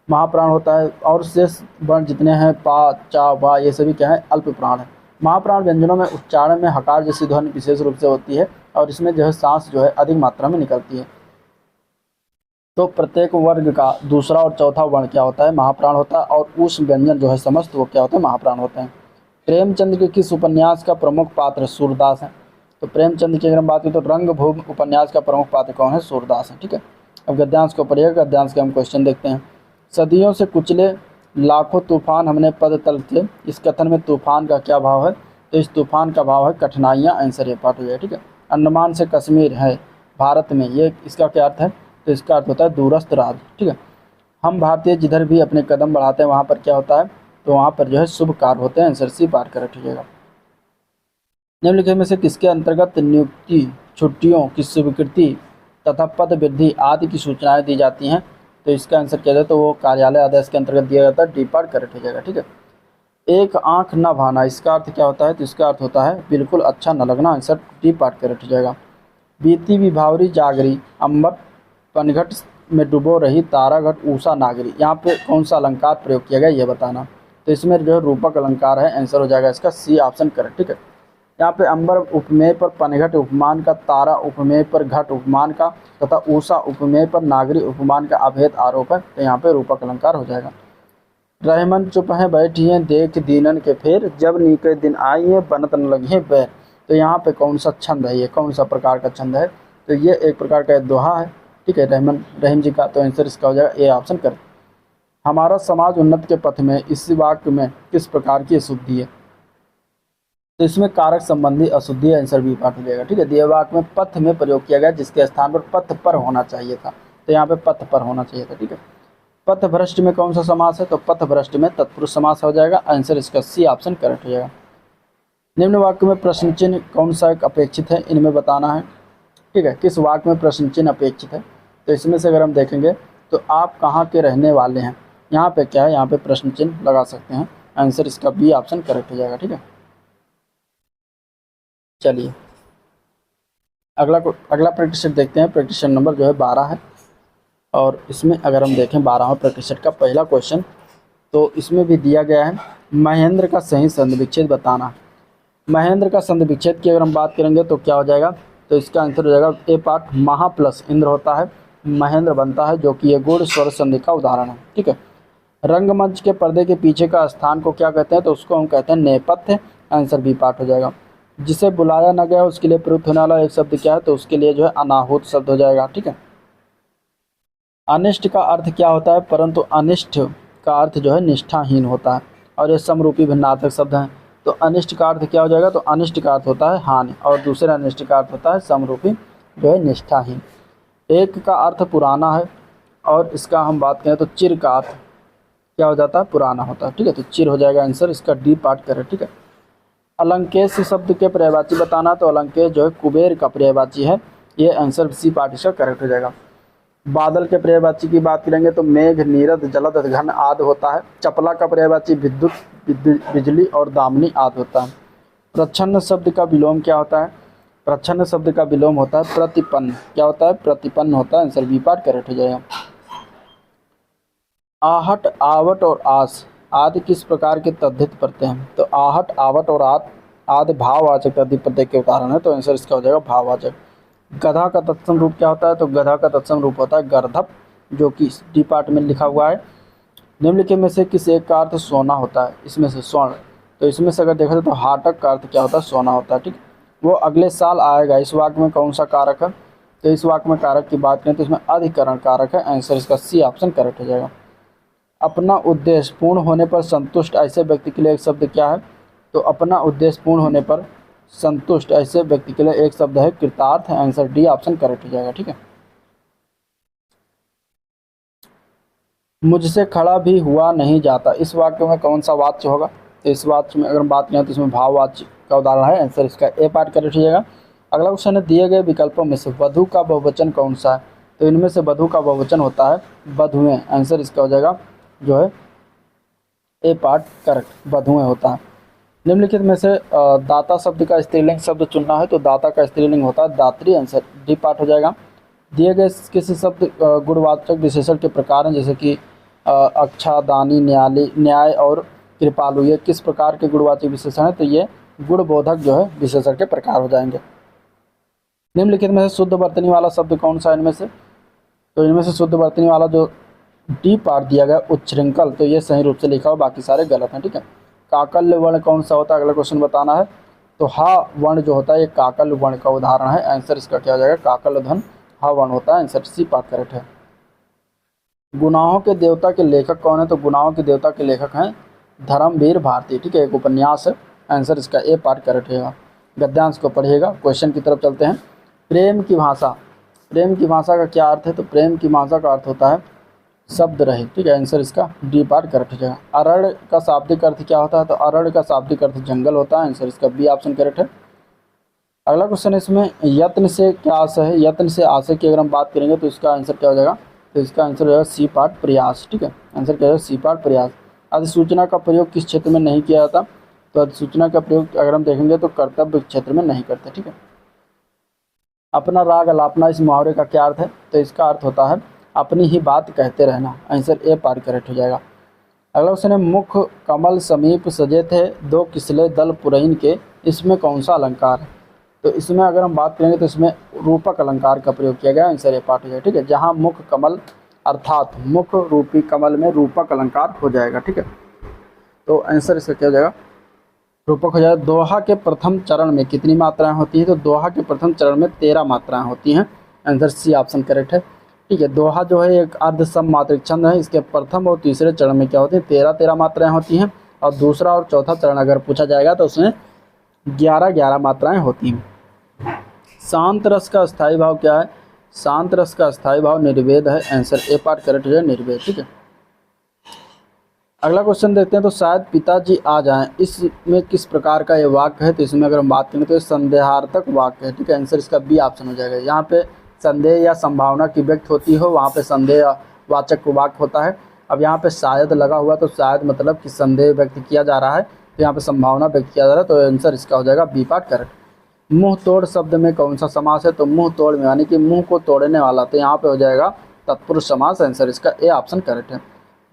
महाप्राण होता है और शेष वर्ण जितने हैं पा, चा, वा ये सभी क्या है? अल्प प्राण है। महाप्राण व्यंजनों में उच्चारण में हकार जैसी ध्वनि विशेष रूप से होती है और इसमें जो है सांस जो है अधिक मात्रा में निकलती है। तो प्रत्येक वर्ग का दूसरा और चौथा वर्ण क्या होता है? महाप्राण होता है, और उस व्यंजन जो है समस्त वो क्या होता है? महाप्राण होते हैं। प्रेमचंद के किस उपन्यास का प्रमुख पात्र सूरदास है? तो प्रेमचंद की अगर हम बात करें तो रंगभूमि उपन्यास का प्रमुख पात्र कौन है? सूरदास है, ठीक है। अब गद्यांश को पढ़िएगा, गद्यांश के हम क्वेश्चन देखते हैं। सदियों से कुचले लाखों तूफान हमने पद तल थे, इस कथन में तूफान का क्या भाव है? तो इस तूफान का भाव है कठिनाइयाँ, आंसर ए पार्ट हो जाएगा, ठीक है। अंडमान से कश्मीर है भारत में, ये इसका क्या अर्थ है? तो इसका अर्थ होता है दूरस्थ राज्य, ठीक है। हम भारतीय जिधर भी अपने कदम बढ़ाते हैं वहाँ पर क्या होता है? तो वहाँ पर जो है शुभ कार्य होते हैं, आंसर सी पार्ट करेक्ट हो जाएगा। निम्नलिखित में से किसके अंतर्गत नियुक्ति, छुट्टियों की स्वीकृति तथा पद वृद्धि आदि की सूचनाएं दी जाती हैं? तो इसका आंसर क्या है? तो वो कार्यालय आदेश के अंतर्गत दिया जाता है, डी पार्ट करेक्ट हो जाएगा, ठीक है। एक आंख न भाना, इसका अर्थ क्या होता है? तो इसका अर्थ होता है बिल्कुल अच्छा न लगना, आंसर डी पार्ट करेक्ट हो जाएगा। बीती विभावरी जागरी, अम्बर पनघट में डुबो रही ताराघट ऊषा नागरी, यहाँ पे कौन सा अलंकार प्रयोग किया गया ये बताना। तो इसमें जो है रूपक अलंकार है, आंसर हो जाएगा इसका सी ऑप्शन करेक्ट, ठीक है। यहाँ पे अंबर उपमेय पर पनघट उपमान का, तारा उपमेय पर घट उपमान का तथा ऊषा उपमेय पर नागरी उपमान का अभेद आरोप है, तो यहाँ पे रूपक अलंकार हो जाएगा। रहमन चुप है बैठी हैं देख दीनन के फेर, जब नीके दिन आई है बनत न लगी है बैर। तो यहाँ पे कौन सा छंद है? ये कौन सा प्रकार का छंद है? तो ये एक प्रकार का दोहा है, ठीक है, रहीम जी का। तो आंसर इसका हो जाएगा ए ऑप्शन कर। हमारा समाज उन्नति के पथ में, इस वाक्य में किस प्रकार की अशुद्धि है? तो इसमें कारक संबंधी अशुद्धि है, आंसर बी पार्ट हो जाएगा, ठीक है। दिए वाक्य में पथ में प्रयोग किया गया जिसके स्थान पर पथ पर होना चाहिए था, तो यहाँ पे पथ पर होना चाहिए था, ठीक है। पथ भ्रष्ट में कौन सा समास है? तो पथ भ्रष्ट में तत्पुरुष समास हो जाएगा, आंसर इसका सी ऑप्शन करेक्ट हो जाएगा। निम्न वाक्य में प्रश्न चिन्ह कौन सा एक अपेक्षित है, इनमें बताना है, ठीक है। किस वाक्य में प्रश्न चिन्ह अपेक्षित है? तो इसमें से अगर हम देखेंगे तो आप कहाँ के रहने वाले हैं, यहाँ पे क्या है? यहाँ पे प्रश्न चिन्ह लगा सकते हैं, आंसर इसका बी ऑप्शन करेक्ट हो जाएगा, ठीक है। चलिए अगला प्रैक्टिस सेट देखते हैं। प्रैक्टिस सेट नंबर जो है 12 है, और इसमें अगर हम देखें 12वां प्रैक्टिस सेट का पहला क्वेश्चन, तो इसमें भी दिया गया है महेंद्र का सही संधि विच्छेद बताना। महेंद्र का संधि विच्छेद की अगर हम बात करेंगे तो क्या हो जाएगा, तो इसका आंसर हो जाएगा ए पार्ट महा प्लस इंद्र होता है, महेंद्र बनता है, जो कि ये गुण स्वर संधि का उदाहरण है। ठीक है। रंगमंच के पर्दे के पीछे का स्थान को क्या कहते हैं, तो उसको हम कहते हैं नेपथ्य। आंसर बी पार्ट हो जाएगा। जिसे बुलाया न गया उसके लिए प्रयुक्त होने वाला एक शब्द क्या है, तो उसके लिए जो है अनाहुत शब्द हो जाएगा। ठीक है। अनिष्ट का अर्थ क्या होता है, परंतु अनिष्ट का अर्थ जो है निष्ठाहीन होता है, और ये समरूपी भिन्नार्थक शब्द हैं। तो अनिष्ट का अर्थ क्या हो जाएगा, तो अनिष्ट का अर्थ होता है हानि, और दूसरा अनिष्ट का अर्थ होता है समरूपी जो है निष्ठाहीन। एक का अर्थ पुराना है, और इसका हम बात करें तो चिर का अर्थ क्या हो जाता है, पुराना होता है। ठीक है। तो चिर हो जाएगा आंसर, इसका डी पार्ट करें। ठीक है। अलंकेश शब्द के पर्यायवाची बताना, तो अलंकेश जो है कुबेर का पर्यायवाची है, ये आंसर सी पार्ट इसका करेक्ट हो जाएगा। बादल के पर्यायवाची की बात करेंगे तो मेघ, नीरद, जलद, घन आदि होता है। चपला का पर्यायवाची विद्युत, बिजली और दामिनी आदि होता है। प्रच्छन्न शब्द का विलोम क्या होता है, प्रच्छन्न शब्द का विलोम होता है प्रतिपन्न। क्या होता है, प्रतिपन्न होता है। आंसर बी पार्ट करेक्ट हो जाएगा। आहट, आवट और आस आदि किस प्रकार के तद्धित प्रत्यय हैं, तो आहट, आवट और आदि भाववाचक तद्धित प्रत्यय के उदाहरण है, तो आंसर इसका हो जाएगा भाववाचक। गधा का तत्सम रूप क्या होता है, तो गधा का तत्सम रूप होता है गर्धप, जो कि डी पार्ट में लिखा हुआ है। निम्नलिखित में से किस एक का अर्थ सोना होता है, इसमें से स्वर्ण, तो इसमें से अगर देखा जाए तो हाटक का अर्थ क्या होता है, सोना होता है। ठीक, वो अगले साल आएगा, इस वाक्य में कौन सा कारक है, तो इस वाक्य में कारक की बात करें तो इसमें अधिकरण कारक है। आंसर इसका सी ऑप्शन करेक्ट हो जाएगा। अपना उद्देश्य पूर्ण होने पर संतुष्ट ऐसे व्यक्ति के लिए एक शब्द क्या है, तो अपना उद्देश्य पूर्ण होने पर संतुष्ट ऐसे व्यक्ति के लिए एक शब्द है कृतार्थ। आंसर डी ऑप्शन करेक्ट हो जाएगा। ठीक है। मुझसे खड़ा भी हुआ नहीं जाता, इस वाक्य में कौन सा वाच्य होगा, तो इस वाक्य में अगर हम बात करें तो इसमें भाववाच्य का उदाहरण है। आंसर इसका ए पार्ट करेक्ट हो जाएगा। अगला क्वेश्चन है, दिए गए विकल्पों में से वधु का बहुवचन कौन सा है, तो इनमें से वधु का बहुवचन होता है वधुएं। आंसर इसका हो जाएगा जो है ए पार्ट करेक्ट, वधुएं होता है। निम्नलिखित में से दाता शब्द का स्त्रीलिंग शब्द चुनना है, तो दाता का स्त्रीलिंग होता है दात्री। आंसर डी पार्ट हो जाएगा। दिए गए किसी शब्द गुणवाचक विशेषण के प्रकार हैं, जैसे कि अक्षा, दानी, न्याय और कृपालु, ये किस प्रकार के गुणवाचक विशेषण है, तो ये गुणबोधक जो है विशेषण के प्रकार हो जाएंगे। निम्नलिखित में से शुद्ध वर्तनी वाला शब्द कौन सा है इनमें से, तो इनमें से शुद्ध वर्तनी वाला जो डी पार्ट दिया गया उच्छृंखल, तो ये सही रूप से लिखा हो, बाकी सारे गलत हैं। ठीक है। काकल्य वर्ण कौन सा होता है, अगला क्वेश्चन बताना है, तो हा वर्ण जो होता है ये काकल्य वर्ण का उदाहरण है। आंसर इसका क्या हो जाएगा, काकल्य ध्वनि हा वर्ण होता है। आंसर सी पार्ट करेक्ट है। गुनाहों के देवता के लेखक कौन है, तो गुनाहों के देवता के लेखक हैं धर्मवीर भारती। ठीक है, एक उपन्यास है। आंसर इसका ए पार्ट करेक्ट रहेगा। गद्यांश को पढ़िएगा। क्वेश्चन की तरफ चलते हैं। प्रेम की भाषा, प्रेम की भाषा का क्या अर्थ है, तो प्रेम की भाषा का अर्थ होता है शब्द रहित। ठीक है, आंसर इसका डी पार्ट करेक्ट हो जाएगा। अरण्य का शाब्दिक अर्थ क्या होता है, तो अरण्य का शाब्दिक अर्थ जंगल होता है। आंसर इसका बी ऑप्शन करेक्ट है। अगला क्वेश्चन इसमें यत्न से क्या आशय है, यत्न से आशय की अगर हम बात करेंगे तो इसका आंसर क्या हो जाएगा, तो इसका आंसर हो जाएगा सी पार्ट प्रयास। ठीक है, आंसर क्या हो जाएगा सी पार्ट प्रयास। अधिसूचना का प्रयोग किस क्षेत्र में नहीं किया जाता, तो अधिसूचना का प्रयोग अगर हम देखेंगे तो कर्तव्य क्षेत्र में नहीं करते। ठीक है। अपना राग अलापना, इस मुहावरे का क्या अर्थ है, तो इसका अर्थ होता है अपनी ही बात कहते रहना। आंसर ए पार्ट करेक्ट हो जाएगा। अगला क्वेश्चन है, मुख कमल समीप सजे थे दो किसले दल पुरैन के, इसमें कौन सा अलंकार है, तो इसमें अगर हम बात करेंगे तो इसमें रूपक अलंकार का प्रयोग किया गया। आंसर ए पार्ट हो जाएगा। ठीक है, जहाँ मुख कमल अर्थात मुख रूपी कमल में रूपक अलंकार हो जाएगा। ठीक है, तो आंसर इसका क्या हो जाएगा, रूपक हो जाएगा। दोहा के प्रथम चरण में कितनी मात्राएं होती हैं, तो दोहा के प्रथम चरण में 13 मात्राएं होती हैं। आंसर सी ऑप्शन करेक्ट है। ठीक है, दोहा जो है एक अर्ध सम मात्रिक छंद है। इसके प्रथम और तीसरे चरण में क्या होती है, 13 मात्राएं होती हैं, और दूसरा और चौथा चरण अगर पूछा जाएगा तो उसमें 11 मात्राएं होती हैं। शांत रस का स्थायी भाव क्या है, शांत रस का स्थायी भाव निर्वेद है। आंसर ए पार्ट करेक्ट है, निर्वेद। ठीक है। अगला क्वेश्चन देखते हैं, तो शायद पिताजी आ जाएं, इसमें किस प्रकार का ये वाक्य है, तो इसमें अगर हम बात करें तो संदेहार्थक वाक्य है। ठीक है, आंसर इसका बी ऑप्शन हो जाएगा। यहाँ पे संदेह या संभावना की व्यक्त होती हो, वहाँ पे संदेह वाचक वाक्य होता है। अब यहाँ पे शायद लगा हुआ, तो शायद मतलब कि संदेह व्यक्त किया जा रहा है, तो यहाँ पे संभावना व्यक्त किया जा रहा है, तो आंसर इसका हो जाएगा बी पार्ट करेक्ट। मुंह तोड़ शब्द में कौन सा समास है, तो मुंह तोड़ में यानी कि मुंह को तोड़ने वाला, तो यहाँ पे हो जाएगा तत्पुरुष समास। आंसर इसका ए ऑप्शन करेक्ट है।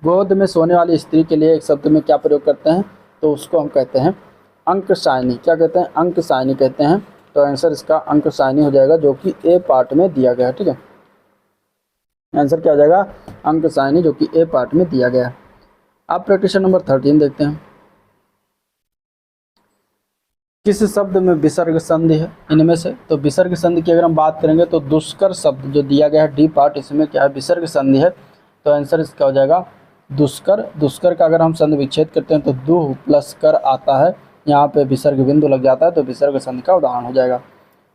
गोद में सोने वाली स्त्री के लिए एक शब्द में क्या प्रयोग करते हैं, तो उसको हम कहते हैं अंकशायनी। क्या कहते हैं, अंकशायनी कहते हैं। तो आंसर इसका अंकशायनी हो जाएगा, जो कि ए पार्ट में दिया गया है। ठीक है, आंसर क्या हो जाएगा, अंकशायनी, जो कि ए पार्ट में दिया गया है। अब प्रैक्टिशन नंबर 13 देखते हैं। किस शब्द में विसर्ग संधि है इनमें से, तो विसर्ग संधि की अगर हम बात करेंगे तो दुष्कर शब्द जो दिया गया है डी पार्ट, इसमें क्या है, विसर्ग संधि है। तो आंसर इसका हो जाएगा दुष्कर। दुष्कर का अगर हम संधि विच्छेद करते हैं तो दुह प्लस कर आता है, यहाँ पे विसर्ग बिंदु लग जाता है, तो विसर्ग संधि का उदाहरण हो जाएगा।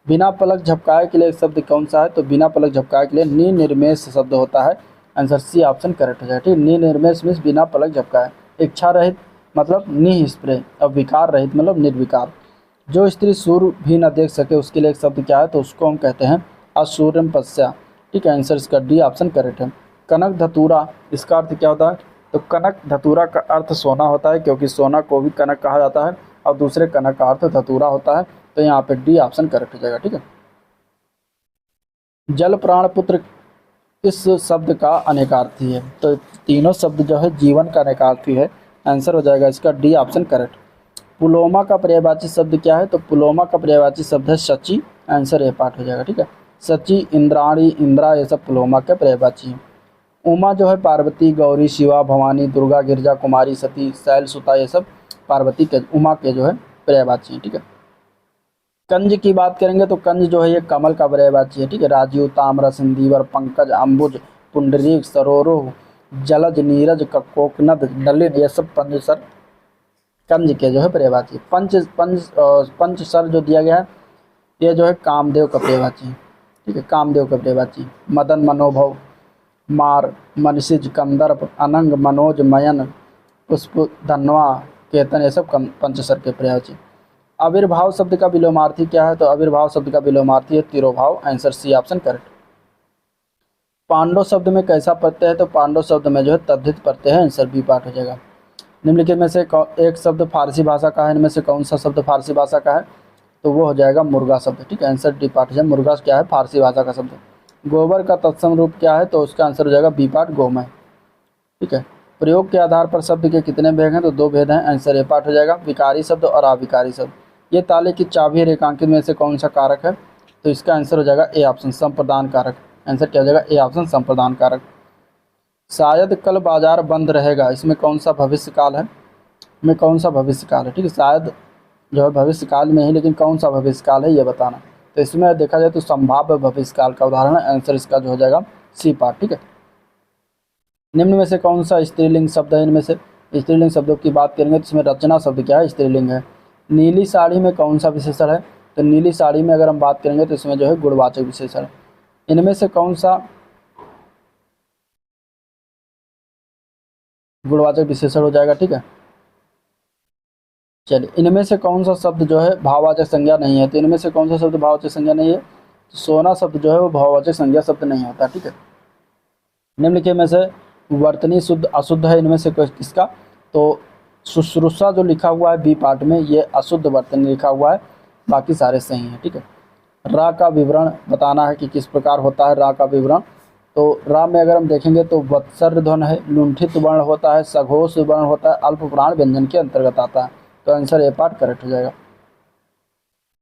बिना पलक झपकाए के लिए एक शब्द कौन सा है, तो बिना पलक झपकाए के लिए निनिर्मेष शब्द होता है। आंसर सी ऑप्शन करेक्ट हो जाएगा। ठीक, निनिर्मेष मीन्स बिना पलक झपकाए। इच्छा रहित मतलब निःस्पृह, और विकार रहित मतलब निर्विकार। जो स्त्री सूर्य भी न देख सके उसके लिए एक शब्द क्या है, तो उसको हम कहते हैं असूर्यम पश्या। ठीक है, आंसर इसका डी ऑप्शन करेक्ट है। कनक धतूरा, इसका अर्थ क्या होता है, तो कनक धतूरा का अर्थ सोना होता है, क्योंकि सोना को भी कनक कहा जाता है, और दूसरे कनक का अर्थ धतूरा होता है। तो यहाँ पे डी ऑप्शन करेक्ट हो जाएगा। ठीक है, जल प्राण पुत्र इस शब्द का अनेकार्थी है, तो तीनों शब्द जो है जीवन का अनेकार्थी है। आंसर हो जाएगा इसका डी ऑप्शन करेक्ट। पुलोमा का पर्यायवाची शब्द क्या है, तो पुलोमा का पर्यायवाची शब्द है शची। आंसर ए पार्ट हो जाएगा। ठीक है, शची, इंद्राणी, इंद्रा, ये सब पुलोमा के पर्यायवाची हैं। उमा जो है पार्वती, गौरी, शिवा, भवानी, दुर्गा, गिरजा, कुमारी, सती, शैल, सुता, ये सब पार्वती के, उमा के जो है पर्यायवाची हैं। ठीक है, कंज की बात करेंगे तो कंज जो है ये कमल का पर्यायवाची है। ठीक है, राजीव, ताम्र, सिंदीवर, पंकज, अम्बुज, पुंडरीक, सरोरुह, जलज, नीरज, कोकनद, नलिन, ये सब पंचसर कंज के जो है पर्यायवाची। पंचसर जो दिया गया है ये जो है कामदेव का पर्यायवाची है। ठीक है, कामदेव का पर्यायवाची। मदन, मनोभव, मार, मनसिज, कंदर्प, अनंग, मनोज, मयन, पुष्प, धनवा, केतन, ये सब पंचसर के पर्यायवाची। आविर्भाव शब्द का विलोमार्थी क्या है, तो आविर्भाव शब्द का विलोमार्थी है तिरोभाव। Answer C option correct. Pandav शब्द में कैसा प्रत्यय है, तो पांडव शब्द में जो है तद्धित प्रत्यय है। आंसर बी पार्ट हो जाएगा। निम्नलिखित में से एक शब्द फारसी भाषा का है, इनमें से कौन सा शब्द फारसी भाषा का है, तो वो हो जाएगा मुर्गा शब्द। ठीक है, आंसर डी पार्ट हो जाएगा। मुर्गा क्या है, फारसी भाषा का शब्द। गोबर का तत्सम रूप क्या है, तो उसका आंसर हो जाएगा बी पार्ट, गोमय। ठीक है, प्रयोग के आधार पर शब्द के कितने भेद हैं, तो दो भेद हैं। आंसर ए पार्ट हो जाएगा, विकारी शब्द और अविकारी शब्द। ये ताले की चाबी रेखांकित में से कौन सा कारक है, तो इसका आंसर हो जाएगा ए ऑप्शन, संप्रदान कारक। आंसर क्या हो जाएगा, ए ऑप्शन, संप्रदान कारक। शायद कल बाजार बंद रहेगा, इसमें कौन सा भविष्य काल है, में कौन सा भविष्य काल है। ठीक है, शायद जो है भविष्य काल में ही, लेकिन कौन सा भविष्य काल है ये बताना। तो इसमें देखा जाए तो संभाव्य भविष्य काल का उदाहरण है। आंसर इसका जो हो जाएगा सी पार्ट। ठीक है, निम्न में से कौन सा स्त्रीलिंग शब्द है, इनमें से स्त्रीलिंग शब्दों की बात करेंगे तो इसमें रचना शब्द क्या है, स्त्रीलिंग है। नीली साड़ी में कौन सा विशेषण है, तो नीली साड़ी में अगर हम बात करेंगे तो इसमें जो है गुणवाचक विशेषण है। इनमें से कौन सा गुणवाचक विशेषण हो जाएगा। ठीक है, चलिए, इनमें से कौन सा शब्द जो है भाववाचक संज्ञा नहीं है, तो इनमें से कौन सा शब्द भाववाचक संज्ञा नहीं है, तो सोना शब्द जो है वो भाववाचक संज्ञा शब्द नहीं होता। ठीक है, निम्नलिखित में से वर्तनी शुद्ध अशुद्ध है, इनमें से किसका, तो शुश्रूषा जो लिखा हुआ है बी पार्ट में ये अशुद्ध वर्तनी लिखा हुआ है, बाकी सारे सही हैं। ठीक है, रा का विवरण बताना है कि किस प्रकार होता है रा का विवरण। तो रा में अगर हम देखेंगे तो वत्सर्य ध्वनि है, लुंठित वर्ण होता है, सघोष वर्ण होता है, अल्प प्राण व्यंजन के अंतर्गत आता है। तो आंसर ए पार्ट करेक्ट हो जाएगा।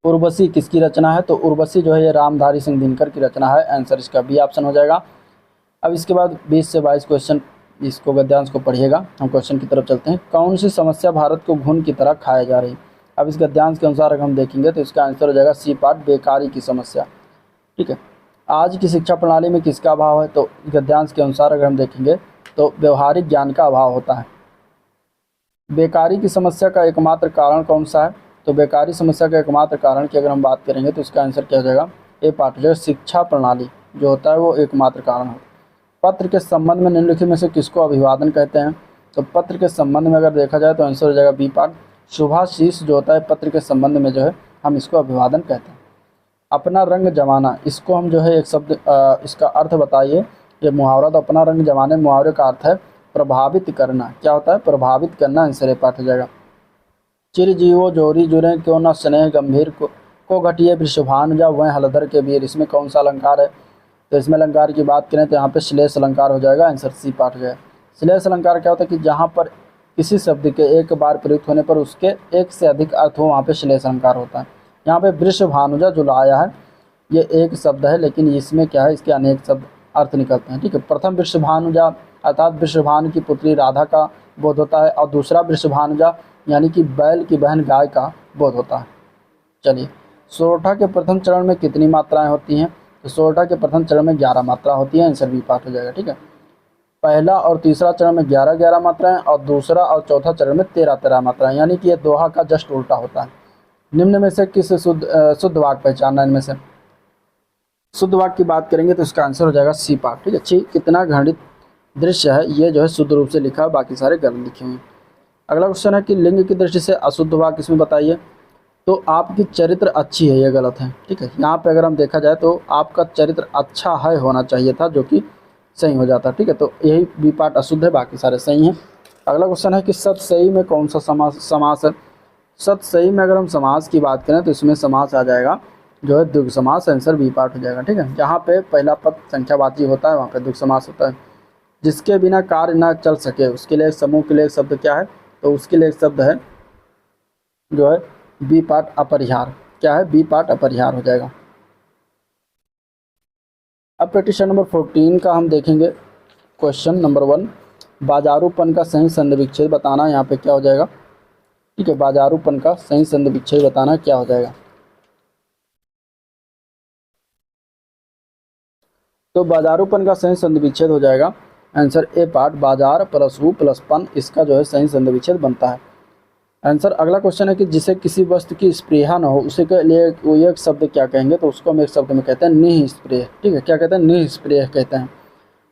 उर्वशी किसकी रचना है, तो उर्वशी जो है ये रामधारी सिंह दिनकर की रचना है। आंसर इसका बी ऑप्शन हो जाएगा। अब इसके बाद 20 से 22 क्वेश्चन, इसको गद्यांश को पढ़िएगा। हम क्वेश्चन की तरफ चलते हैं। कौन सी समस्या भारत को घुन की तरह खाया जा रही। अब इस गद्यांश के अनुसार अगर हम देखेंगे तो इसका आंसर हो जाएगा सी पार्ट, बेकारी की समस्या। ठीक है, आज की शिक्षा प्रणाली में किसका अभाव है, तो गद्यांश के अनुसार अगर हम देखेंगे तो व्यवहारिक ज्ञान का अभाव होता है। बेकारी की समस्या का एकमात्र कारण कौन सा है, तो बेकारी समस्या का एकमात्र कारण की अगर हम बात करेंगे तो इसका आंसर क्या हो जाएगा, ए पार्ट हो जाएगा, शिक्षा प्रणाली जो होता है वो एकमात्र कारण है। पत्र के संबंध में निम्नलिखित में से किसको अभिवादन कहते हैं, तो पत्र के संबंध में अगर देखा जाए तो आंसर हो जाएगा बी पार्ट, शुभाशीष जो होता है पत्र के संबंध में जो है हम इसको अभिवादन कहते हैं। अपना रंग जमाना, इसको हम जो है एक शब्द इसका अर्थ बताइए। ये मुहावरा, तो अपना रंग जमाने मुहावरे का अर्थ है प्रभावित करना। क्या होता है, प्रभावित करना। आंसर ए पार्ट हो जाएगा। चिरजीवो जोरी जुरे क्यों न स्नेह गंभीर को घटिए वृषभान जा वह हलधर के वीर, इसमें कौन सा अलंकार है, तो इसमें अलंकार की बात करें तो यहाँ पे श्लेष अलंकार हो जाएगा। आंसर सी पार्ट हो जाएगा। श्लेष अलंकार क्या होता है कि जहाँ पर किसी शब्द के एक बार प्रयुक्त होने पर उसके एक से अधिक अर्थ हो, वहाँ पे श्लेष अलंकार होता है। यहाँ पे वृषभानुजा जो लाया है ये एक शब्द है, लेकिन इसमें क्या है, इसके अनेक शब्द अर्थ निकलते हैं। ठीक है, प्रथम वृषभानुजा अर्थात वृषभानु की पुत्री राधा का बोध होता है, और दूसरा वृषभानुजा यानी कि बैल की बहन गाय का बोध होता है। चलिए, सोरठा के प्रथम चरण में कितनी मात्राएं होती हैं? तो सोरठा के प्रथम चरण में 11 मात्रा होती है, आंसर बी पार्ट हो जाएगा। ठीक है, पहला और तीसरा चरण में 11 मात्राएं और दूसरा और चौथा चरण में 13 मात्राएं, यानी कि ये दोहा का जस्ट उल्टा होता है। निम्न में से किस शुद्ध वाक्य पहचानना? इनमें से शुद्ध वाक्य की बात करेंगे तो इसका आंसर हो जाएगा सी पार्ट। ठीक है, कितना घृणित दृश्य है, ये जो है शुद्ध रूप से लिखा है, बाकी सारे गलत लिखे हुए हैं। अगला क्वेश्चन है कि लिंग की दृष्टि से अशुद्ध वाक्य इसमें बताइए। तो आपकी चरित्र अच्छी है, ये गलत है। ठीक है, यहाँ पे अगर हम देखा जाए तो आपका चरित्र अच्छा है होना चाहिए था, जो कि सही हो जाता। ठीक है, तो यही बी पार्ट अशुद्ध है, बाकी सारे सही हैं। अगला क्वेश्चन है कि सत सही में कौन सा समास है? सत सही में अगर हम समास की बात करें तो इसमें समास आ जाएगा जो है द्विगु समास, आंसर बी पार्ट हो जाएगा। ठीक है, जहाँ पे पहला पद संख्यावाची होता है वहाँ पे द्विगु समास होता है। जिसके बिना कार्य न चल सके उसके लिए समूह के लिए शब्द क्या है? तो उसके लिए शब्द है जो है बी पार्ट अपरिहार। क्या है? बी पार्ट अपरिहार हो जाएगा। अब प्रश्न नंबर 14 का हम देखेंगे। क्वेश्चन नंबर 1, बाजारूपन का सही संधि विच्छेद बताना। यहाँ पे क्या हो जाएगा? ठीक है, बाजारूपन का सही संधि विच्छेद बताना क्या हो जाएगा? तो बाजारूपन का सही संधि विच्छेद हो जाएगा आंसर ए पार्ट, बाजार प्लस हु प्लस पन, इसका जो है सही संधि विच्छेद बनता है आंसर। अगला क्वेश्चन है कि जिसे किसी वस्तु की स्पृहा न हो उसे के लिए वो एक शब्द क्या कहेंगे? तो उसको हम एक शब्द में कहते हैं निःस्पृह। ठीक है, क्या कहते हैं? निःस्पृह कहते हैं।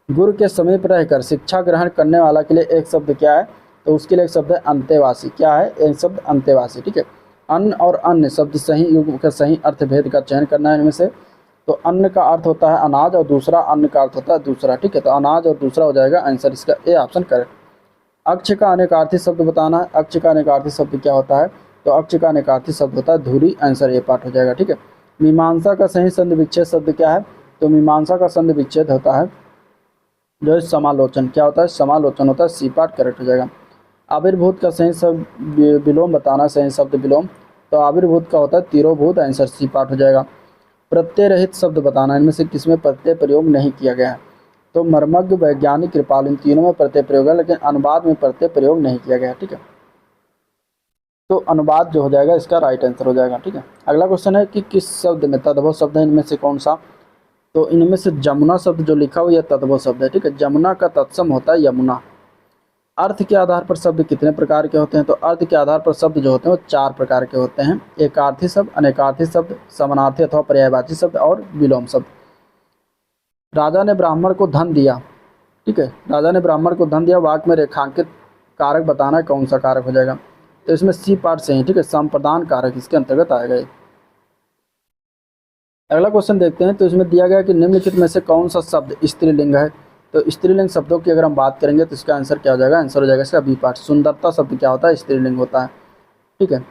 गुरु के समीप रहकर शिक्षा ग्रहण करने वाला के लिए एक शब्द क्या है? तो उसके लिए एक शब्द है अंतेवासी। क्या है? एक शब्द अंतेवासी। ठीक है, अन्न और अन्य शब्द सही युग का सही अर्थभेद का चयन करना है इनमें से। तो अन्न का अर्थ होता है अनाज और दूसरा अन्न का अर्थ होता है दूसरा। ठीक है, तो अनाज और दूसरा हो जाएगा आंसर इसका ए ऑप्शन करेक्ट। अक्ष का अनेकार्थी शब्द बताना है। अक्ष का अनेकार्थी शब्द क्या होता है? तो अक्ष का अनेकार्थी शब्द होता है धुरी, आंसर ए पार्ट हो जाएगा। ठीक है, मीमांसा का सही संधि विच्छेद शब्द क्या है? तो मीमांसा का संधि विच्छेद होता है जो है समालोचन। क्या होता है? समालोचन होता है, सी पार्ट करेक्ट हो जाएगा। आविर्भूत का सही शब्द विलोम बताना, सही शब्द विलोम। तो आविर्भूत का होता है तिरोभूत, आंसर सी पार्ट हो जाएगा। प्रत्यय रहित शब्द बताना, इनमें से किसमें प्रत्यय प्रयोग नहीं किया गया है? तो मर्मज्ञ, वैज्ञानिक, कृपाल, इन तीनों में प्रत्यय प्रयोग है, लेकिन अनुवाद में प्रत्यय प्रयोग नहीं किया गया। ठीक है, तो अनुवाद जो हो जाएगा इसका राइट आंसर हो जाएगा। ठीक है, अगला क्वेश्चन है कि किस शब्द में तद्भव शब्द है, इनमें से कौन सा? तो इनमें से जमुना शब्द जो लिखा हुआ यह तद्भव शब्द है। ठीक है, जमुना का तत्सम होता है यमुना। अर्थ के आधार पर शब्द कितने प्रकार के होते हैं? तो अर्थ के आधार पर शब्द जो होते हैं वो 4 प्रकार के होते हैं। एकार्थी शब्द, अनेकार्थी शब्द, समानार्थी अथवा पर्यायवाची शब्द और विलोम शब्द। राजा ने ब्राह्मण को धन दिया। ठीक है, राजा ने ब्राह्मण को धन दिया, वाक्य में रेखांकित कारक बताना है, कौन सा कारक हो जाएगा? तो इसमें सी पार्ट से ही। ठीक है, संप्रदान कारक इसके अंतर्गत आएगा। अगला क्वेश्चन देखते हैं। तो इसमें दिया गया कि निम्नलिखित में से कौन सा शब्द स्त्रीलिंग है? तो स्त्रीलिंग शब्दों की अगर हम बात करेंगे तो इसका आंसर क्या हो जाएगा? आंसर हो जाएगा इसका बी पार्ट। सुंदरता शब्द क्या होता है? स्त्रीलिंग होता है। ठीक है,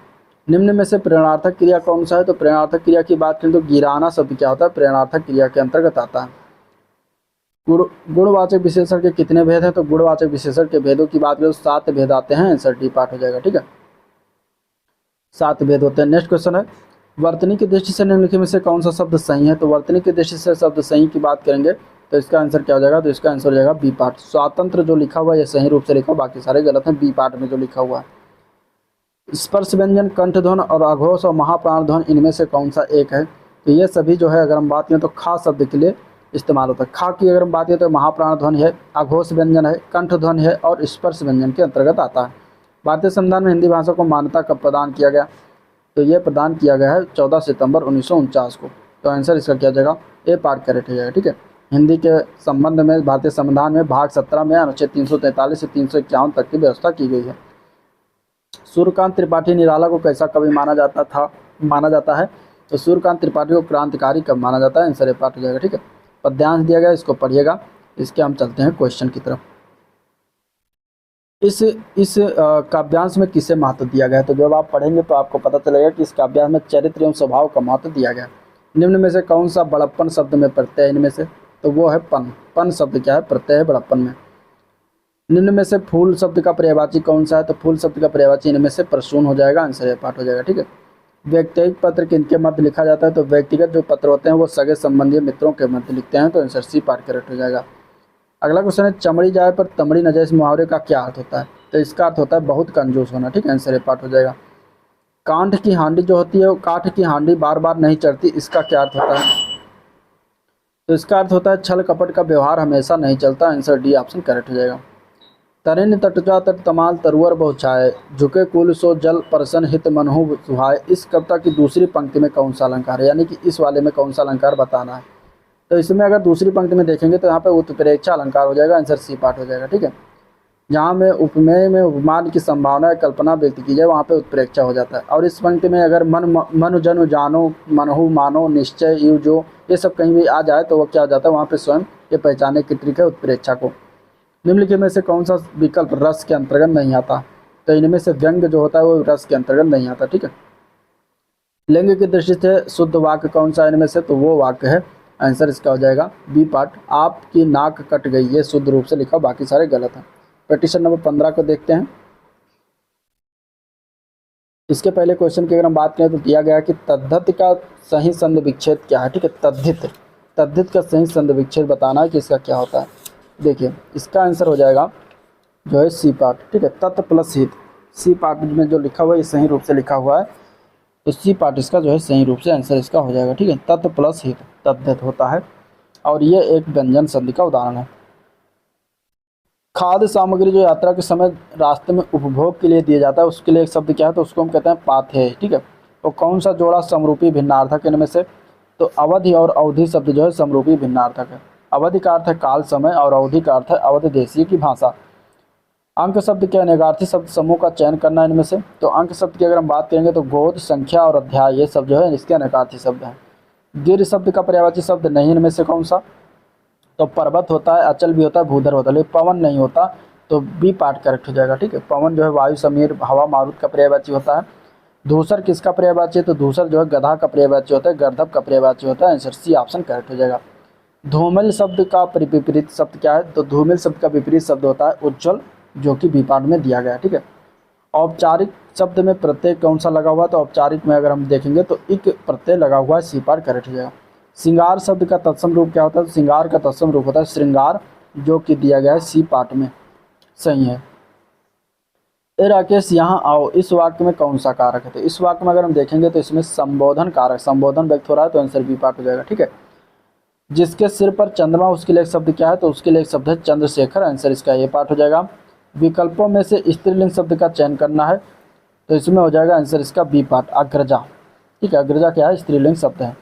निम्न में से प्रेरणार्थक क्रिया कौन सा है? तो प्रेरणार्थक क्रिया की बात करें तो गिराना शब्द क्या होता है? प्रेरणार्थक क्रिया के अंतर्गत आता है। गुणवाचक विशेषण के कितने भेद हैं? तो गुणवाचक विशेषण के भेदों की बात करें तो 7 भेद आते हैं, आंसर डी पार्ट हो जाएगा। ठीक है, 7 भेद होते हैं। नेक्स्ट क्वेश्चन है वर्तनी की दृष्टि से निम्नलिखित में से कौन सा शब्द सही है? तो वर्तनी की दृष्टि से शब्द सही की बात करेंगे तो इसका आंसर क्या हो जाएगा? तो इसका आंसर हो जाएगा बी पार्ट। स्वातंत्र जो लिखा हुआ है ये सही रूप से लिखा हुआ, बाकी सारे गलत हैं बी पार्ट में जो लिखा हुआ है। स्पर्श व्यंजन, कंठध्वनि और अघोष और महाप्राण ध्वनि, इनमें से कौन सा एक है? तो ये सभी जो है अगर हम बात करें तो खा शब्द के लिए इस्तेमाल होता है। खा की अगर हम बात करें तो महाप्राण ध्वनि है, अघोष व्यंजन है, कंठ ध्वनि है और स्पर्श व्यंजन के अंतर्गत आता है। भारतीय संविधान में हिंदी भाषा को मान्यता कब प्रदान किया गया? तो ये प्रदान किया गया है 14 सितंबर 1949 को। तो आंसर इसका क्या जाएगा? ए पार्ट करेक्ट हो जाएगा। ठीक है, हिंदी के संबंध में भारतीय संविधान में भाग 17 में अनुच्छेद 343 से 351 तक की व्यवस्था की गई है। सूर्यकांत त्रिपाठी निराला को कैसा कवि माना जाता है? तो सूर्यकांत त्रिपाठी को क्रांतिकारी कवि माना जाता है, आंसर ए पार्ट हो जाएगा। ठीक है, पद्यांश दिया गया, इसको पढ़िएगा। इसके हम चलते हैं क्वेश्चन की तरफ। इस काव्यांश में किसे महत्व दिया गया है? तो जब आप पढ़ेंगे तो आपको पता चलेगा कि इस काव्यांश में चरित्र एवं स्वभाव का महत्व दिया गया है। निम्न में से कौन सा बड़प्पन शब्द में प्रत्यय? इनमें से तो वो है पन। पन शब्द क्या है? प्रत्यय है बड़प्पन में। निम्न में से फूल शब्द का पर्यायवाची कौन सा है? तो फूल शब्द का पर्यायवाची इनमें से प्रसून हो जाएगा, आंसर ए पार्ट हो जाएगा। ठीक है। व्यक्तिगत पत्र किनके मध्य लिखा जाता है? तो व्यक्तिगत जो पत्र होते हैं वो सगे संबंधी मित्रों के मध्य लिखते हैं, तो आंसर सी पार्ट करेक्ट हो जाएगा। अगला क्वेश्चन है, चमड़ी जाए पर तमड़ी न जाए, इस मुहावरे का क्या अर्थ होता है? तो इसका अर्थ होता है बहुत कंजूस होना। ठीक है, आंसर ए पार्ट हो जाएगा। कांठ की हांडी जो होती है वो काठ की हांडी बार बार नहीं चढ़ती, इसका क्या अर्थ होता है? तो इसका अर्थ होता है छल कपट का व्यवहार हमेशा नहीं चलता, आंसर डी ऑप्शन करेक्ट हो जाएगा। तरिन तटजा तट तमाल तरुअर बहुछाए, झुके कुल सो जल परसन हित मनहु सुहाए, इस कविता की दूसरी पंक्ति में कौन सा अलंकार है? यानी कि इस वाले में कौन सा अलंकार बताना है? तो इसमें अगर दूसरी पंक्ति में देखेंगे तो यहाँ पे उत्प्रेक्षा अलंकार हो जाएगा, आंसर सी पार्ट हो जाएगा। ठीक है, जहाँ में उपमेय में उपमान की संभावना कल्पना व्यक्त की जाए वहाँ पे उत्प्रेक्षा हो जाता है। और इस पंक्ति में अगर मन जनु जानो मनहु मानो निश्चय यू जो ये सब कहीं भी आ जाए तो वो क्या हो जाता है? वहाँ पे स्वयं ये पहचाने की ट्रिक है उत्प्रेक्षा को। निम्नलिखित में से कौन सा विकल्प रस के अंतर्गत नहीं आता? तो इनमें से व्यंग्य जो होता है वो रस के अंतर्गत नहीं आता। ठीक है। लिंग की दृष्टि से शुद्ध वाक्य कौन सा इनमें से? तो वो वाक्य है, आंसर इसका हो जाएगा बी पार्ट, आपकी नाक कट गई, ये शुद्ध रूप से लिखा, बाकी सारे गलत हैं। पेटिशन नंबर 15 को देखते हैं। इसके पहले क्वेश्चन की अगर हम बात करें तो दिया गया कि तद्धित का सही संधि विच्छेद क्या है? ठीक है, तद्धित का सही संधि विच्छेद बताना है कि इसका क्या होता है। देखिए इसका आंसर हो जाएगा जो है सी पार्ट। ठीक है, तत् प्लस हित, सी पार्ट में जो लिखा हुआ है ये सही रूप से लिखा हुआ है, तो सी पार्ट इसका जो है सही रूप से आंसर इसका हो जाएगा। ठीक है, तत् प्लस हित तद्धित होता है और ये एक व्यंजन संधि का उदाहरण है। खाद्य सामग्री जो यात्रा के समय रास्ते में उपभोग के लिए दिया जाता है उसके लिए एक शब्द क्या है? तो उसको हम कहते हैं पाथेय। ठीक है, तो कौन सा जोड़ा समरूपी भिन्नार्थक इनमें से? तो अवधि और अवधि शब्द जो है समरूपी भिन्नार्थक है। अवधि का अर्थ है काल समय और अवधि का अर्थ है अवध देशीय की भाषा। अंक शब्द के अनेकार्थी शब्द समूह का चयन करना इनमें से। तो अंक शब्द की अगर हम बात करेंगे तो गोद, संख्या और अध्याय ये सब जो है इसके अनेकार्थी शब्द हैं। गिर शब्द का पर्यायवाची शब्द नहीं इनमें से कौन सा? तो पर्वत होता है, अचल भी होता है, भूधर होता है, लेकिन पवन नहीं होता, तो बी पार्ट करेक्ट हो जाएगा। ठीक है, पवन जो है वायु, समीर, हवा, मारुत का पर्यायवाची होता है। धूसर किसका पर्यायवाची है? तो धूसर जो है गधा का पर्यायवाची होता है, गर्दभ का पर्यायवाची होता है, आंसर सी ऑप्शन करेक्ट हो जाएगा। धूमिल शब्द का विपरीत शब्द क्या है? तो धूमिल शब्द का विपरीत शब्द होता है उज्ज्वल, जो कि बी पार्ट में दिया गया है। ठीक है, औपचारिक शब्द में प्रत्यय कौन सा लगा हुआ है? तो औपचारिक में अगर हम देखेंगे तो इक प्रत्यय लगा हुआ है, सी पार्ट करेक्ट हो जाएगा। श्रृंगार शब्द का तत्सम रूप क्या होता है? तो श्रृंगार का तत्सम रूप होता है श्रृंगार, जो कि दिया गया है सी पार्ट में, सही है। ए राकेश यहाँ आओ, इस वाक्य में कौन सा कारक है? तो इस वाक्य में अगर हम देखेंगे तो इसमें संबोधन कारक, संबोधन व्यक्त हो रहा है, तो आंसर बी पार्ट हो जाएगा। ठीक है, जिसके सिर पर चंद्रमा उसके लिए एक शब्द क्या है? तो उसके लिए एक शब्द है चंद्रशेखर, आंसर इसका ए पार्ट हो जाएगा। विकल्पों में से स्त्रीलिंग शब्द का चयन करना है, तो इसमें हो जाएगा आंसर इसका बी पार्ट, अग्रजा। ठीक है, अग्रजा क्या है? स्त्रीलिंग शब्द है।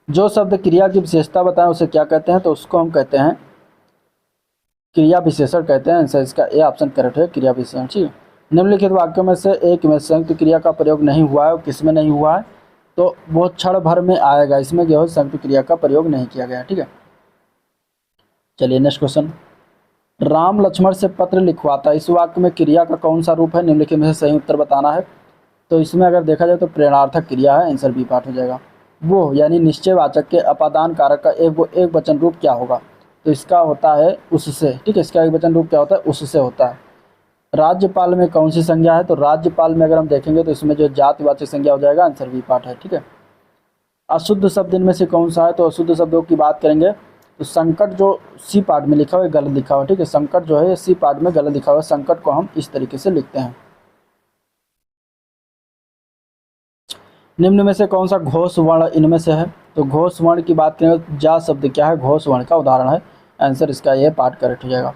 जो शब्द क्रिया की विशेषता बताएं उसे क्या कहते हैं? तो उसको हम कहते हैं क्रिया विशेषण कहते हैं, आंसर इसका ए ऑप्शन करेक्ट है, क्रिया विशेषण। ठीक है, निम्नलिखित वाक्यों में से एक में संयुक्त क्रिया का प्रयोग नहीं हुआ है, किसमें नहीं हुआ है? तो वो क्षण भर में आएगा, इसमें जो है संयुक्त क्रिया का प्रयोग नहीं किया गया। ठीक है, चलिए नेक्स्ट क्वेश्चन। राम लक्ष्मण से पत्र लिखवाता, इस वाक्य में क्रिया का कौन सा रूप है? निम्नलिखित में से सही उत्तर बताना है। तो इसमें अगर देखा जाए तो प्रेरणार्थक क्रिया है, आंसर बी पार्ट हो जाएगा। वो यानी निश्चयवाचक के अपादान कारक का एक वचन रूप क्या होगा? तो इसका होता है उससे। ठीक है, इसका एक वचन रूप क्या होता है? उससे होता है। राज्यपाल में कौन सी संज्ञा है? तो राज्यपाल में अगर हम देखेंगे तो इसमें जो जातिवाचक संज्ञा हो जाएगा, आंसर बी पार्ट है। ठीक है, अशुद्ध शब्द इनमें से कौन सा है? तो अशुद्ध शब्दों की बात करेंगे तो संकट जो सी पार्ट में लिखा हुआ है गलत लिखा हुआ है। ठीक है, संकट जो है सी पार्ट में गलत लिखा हुआ है, संकट को हम इस तरीके से लिखते हैं। निम्न में से कौन सा घोष वर्ण इनमें से है? तो घोष वर्ण की बात करें तो जा शब्द क्या है? घोष वर्ण का उदाहरण है, आंसर इसका ये पार्ट करेक्ट हो जाएगा।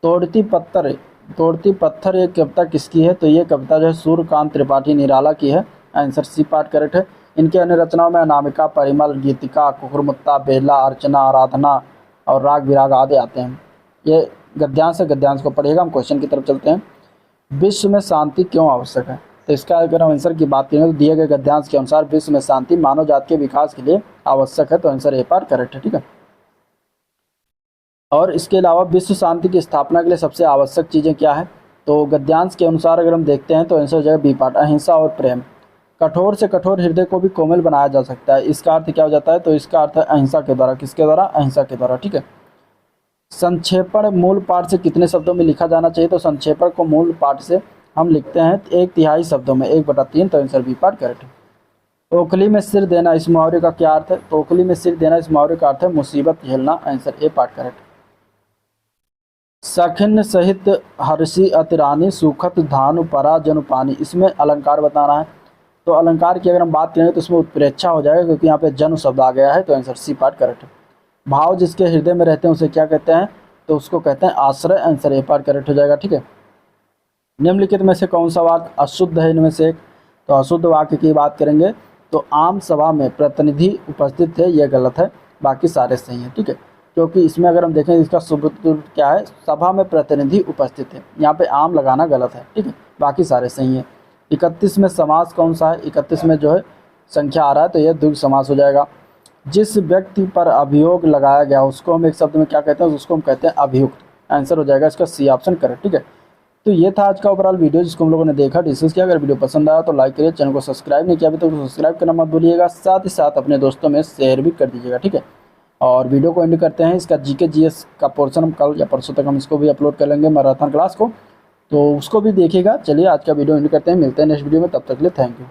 तोड़ती पत्थर ये कविता किसकी है? तो ये कविता जो है सूर्यकांत त्रिपाठी निराला की है, आंसर सी पार्ट करेक्ट है। इनके अन्य रचनाओं में अनामिका, परिमल, गीतिका, कुकुरमुत्ता, बेला, अर्चना, आराधना और राग विराग आदि आते हैं। ये गद्यांश है, गद्यांश को पढ़िएगा। हम क्वेश्चन की तरफ चलते हैं। विश्व में शांति क्यों आवश्यक है? तो इसका अगर हम आंसर की बात करें तो दिए गए गद्यांश के अनुसार विश्व में शांति मानव जाति के विकास के लिए आवश्यक है, तो आंसर ए पार्ट करेक्ट है। ठीक है, और इसके अलावा विश्व शांति की स्थापना के लिए सबसे आवश्यक चीज़ें क्या है? तो गद्यांश के अनुसार अगर हम देखते हैं तो आंसर हो जाएगा बी पार्ट, अहिंसा और प्रेम। कठोर से कठोर हृदय को भी कोमल बनाया जा सकता है, इसका अर्थ क्या हो जाता है? तो इसका अर्थ है अहिंसा के द्वारा। किसके द्वारा? अहिंसा के द्वारा। ठीक है, संक्षेपण मूल पाठ से कितने शब्दों में लिखा जाना चाहिए? तो संक्षेपण को मूल पाठ से हम लिखते हैं 1/3 शब्दों में, 1/3। तो आंसर बी पार्ट करेक्ट है। ओखली में सिर देना इस मुहावरे का क्या अर्थ है? तो ओखली में सिर देना इस मुहावरे का अर्थ है मुसीबत झेलना। Answer A part correct. सखिन सहित हर्षि अतिरानी सुखत धानु परा जनु पानी, इसमें अलंकार बताना है। तो अलंकार की अगर हम बात करें तो इसमें उत्प्रेक्षा हो जाएगा, क्योंकि यहाँ पे जनु शब्द आ गया है। तो आंसर सी पार्ट करेक्ट है। भाव जिसके हृदय में रहते हैं उसे क्या कहते हैं? तो उसको कहते हैं आश्रय। आंसर ए पार्ट करेक्ट हो जाएगा। ठीक है। निम्नलिखित में से कौन सा वाक्य अशुद्ध है इनमें से एक? तो अशुद्ध वाक्य की बात करेंगे तो आम सभा में प्रतिनिधि उपस्थित थे, यह गलत है, बाकी सारे सही हैं। ठीक है, क्योंकि इसमें अगर हम देखें इसका शुभ क्या है? सभा में प्रतिनिधि उपस्थित है, यहाँ पे आम लगाना गलत है। ठीक है, बाकी सारे सही हैं। 31 में समास कौन सा है? 31 में जो है संख्या आ रहा है तो यह द्विगु समास हो जाएगा। जिस व्यक्ति पर अभियोग लगाया गया उसको हम एक शब्द में क्या कहते हैं? उसको हम कहते हैं अभियुक्त। आंसर हो जाएगा इसका सी ऑप्शन करेक्ट। ठीक है, तो ये था आज का ओवरऑल वीडियो जिसको हम लोगों ने देखा, डिस्कस किया। अगर वीडियो पसंद आया तो लाइक करिए, चैनल को सब्सक्राइब नहीं किया अभी तो सब्सक्राइब करना मत भूलिएगा, साथ ही साथ अपने दोस्तों में शेयर भी कर दीजिएगा। ठीक है, और वीडियो को एंड करते हैं। इसका जीके जीएस का पोर्शन हम कल या परसों तक हम इसको भी अपलोड कर लेंगे मैराथन क्लास को, तो उसको भी देखिएगा। चलिए आज का वीडियो एंड करते हैं, मिलते हैं नेक्स्ट वीडियो में, तब तक के लिए थैंक यू।